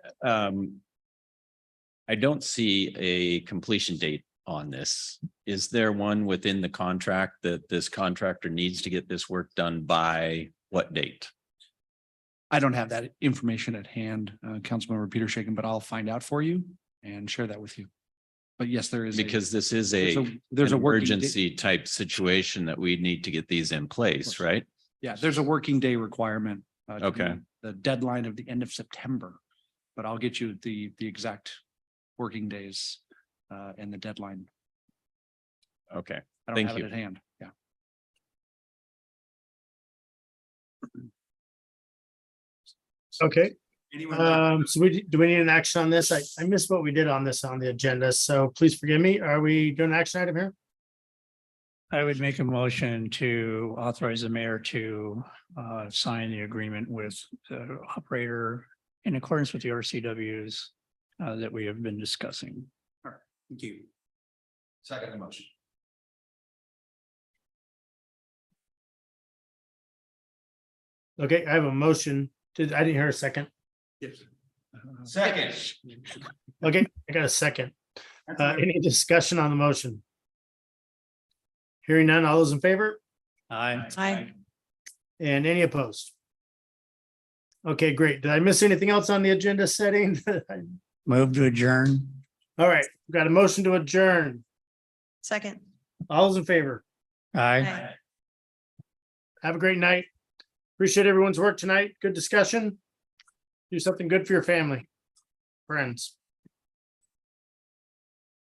don't see a completion date on this. Is there one within the contract that this contractor needs to get this work done by what date? I don't have that information at hand, Councilmember Peter Shaken, but I'll find out for you and share that with you. But yes, there is. Because this is there's a there's a working emergency type situation that we need to get these in place, right? Yeah, there's a working day requirement. To Okay. meet The deadline of the end of September, but I'll get you the exact working days and the deadline. Okay, I don't thank have it you. at hand. Yeah. Okay, Anyone? so do we need an action on this? I missed what we did on this on the agenda, so please forgive me. Are we doing an action item here? I would make a motion to authorize the mayor to sign the agreement with the operator in accordance with the RCWs that we have been discussing. All right, thank you. Second the motion. Okay, I have a motion. I didn't hear a second. Yes. Second. Okay, I got a second. Any discussion on the motion? Hearing none, all those in favor? Aye. Aye. And any opposed? Okay, great. Did I miss anything else on the agenda setting? Move to adjourn. All right, we've got a motion to adjourn. Second. All those in favor? Aye. Have a great night. Appreciate everyone's work tonight. Good discussion. Do something good for your family, friends.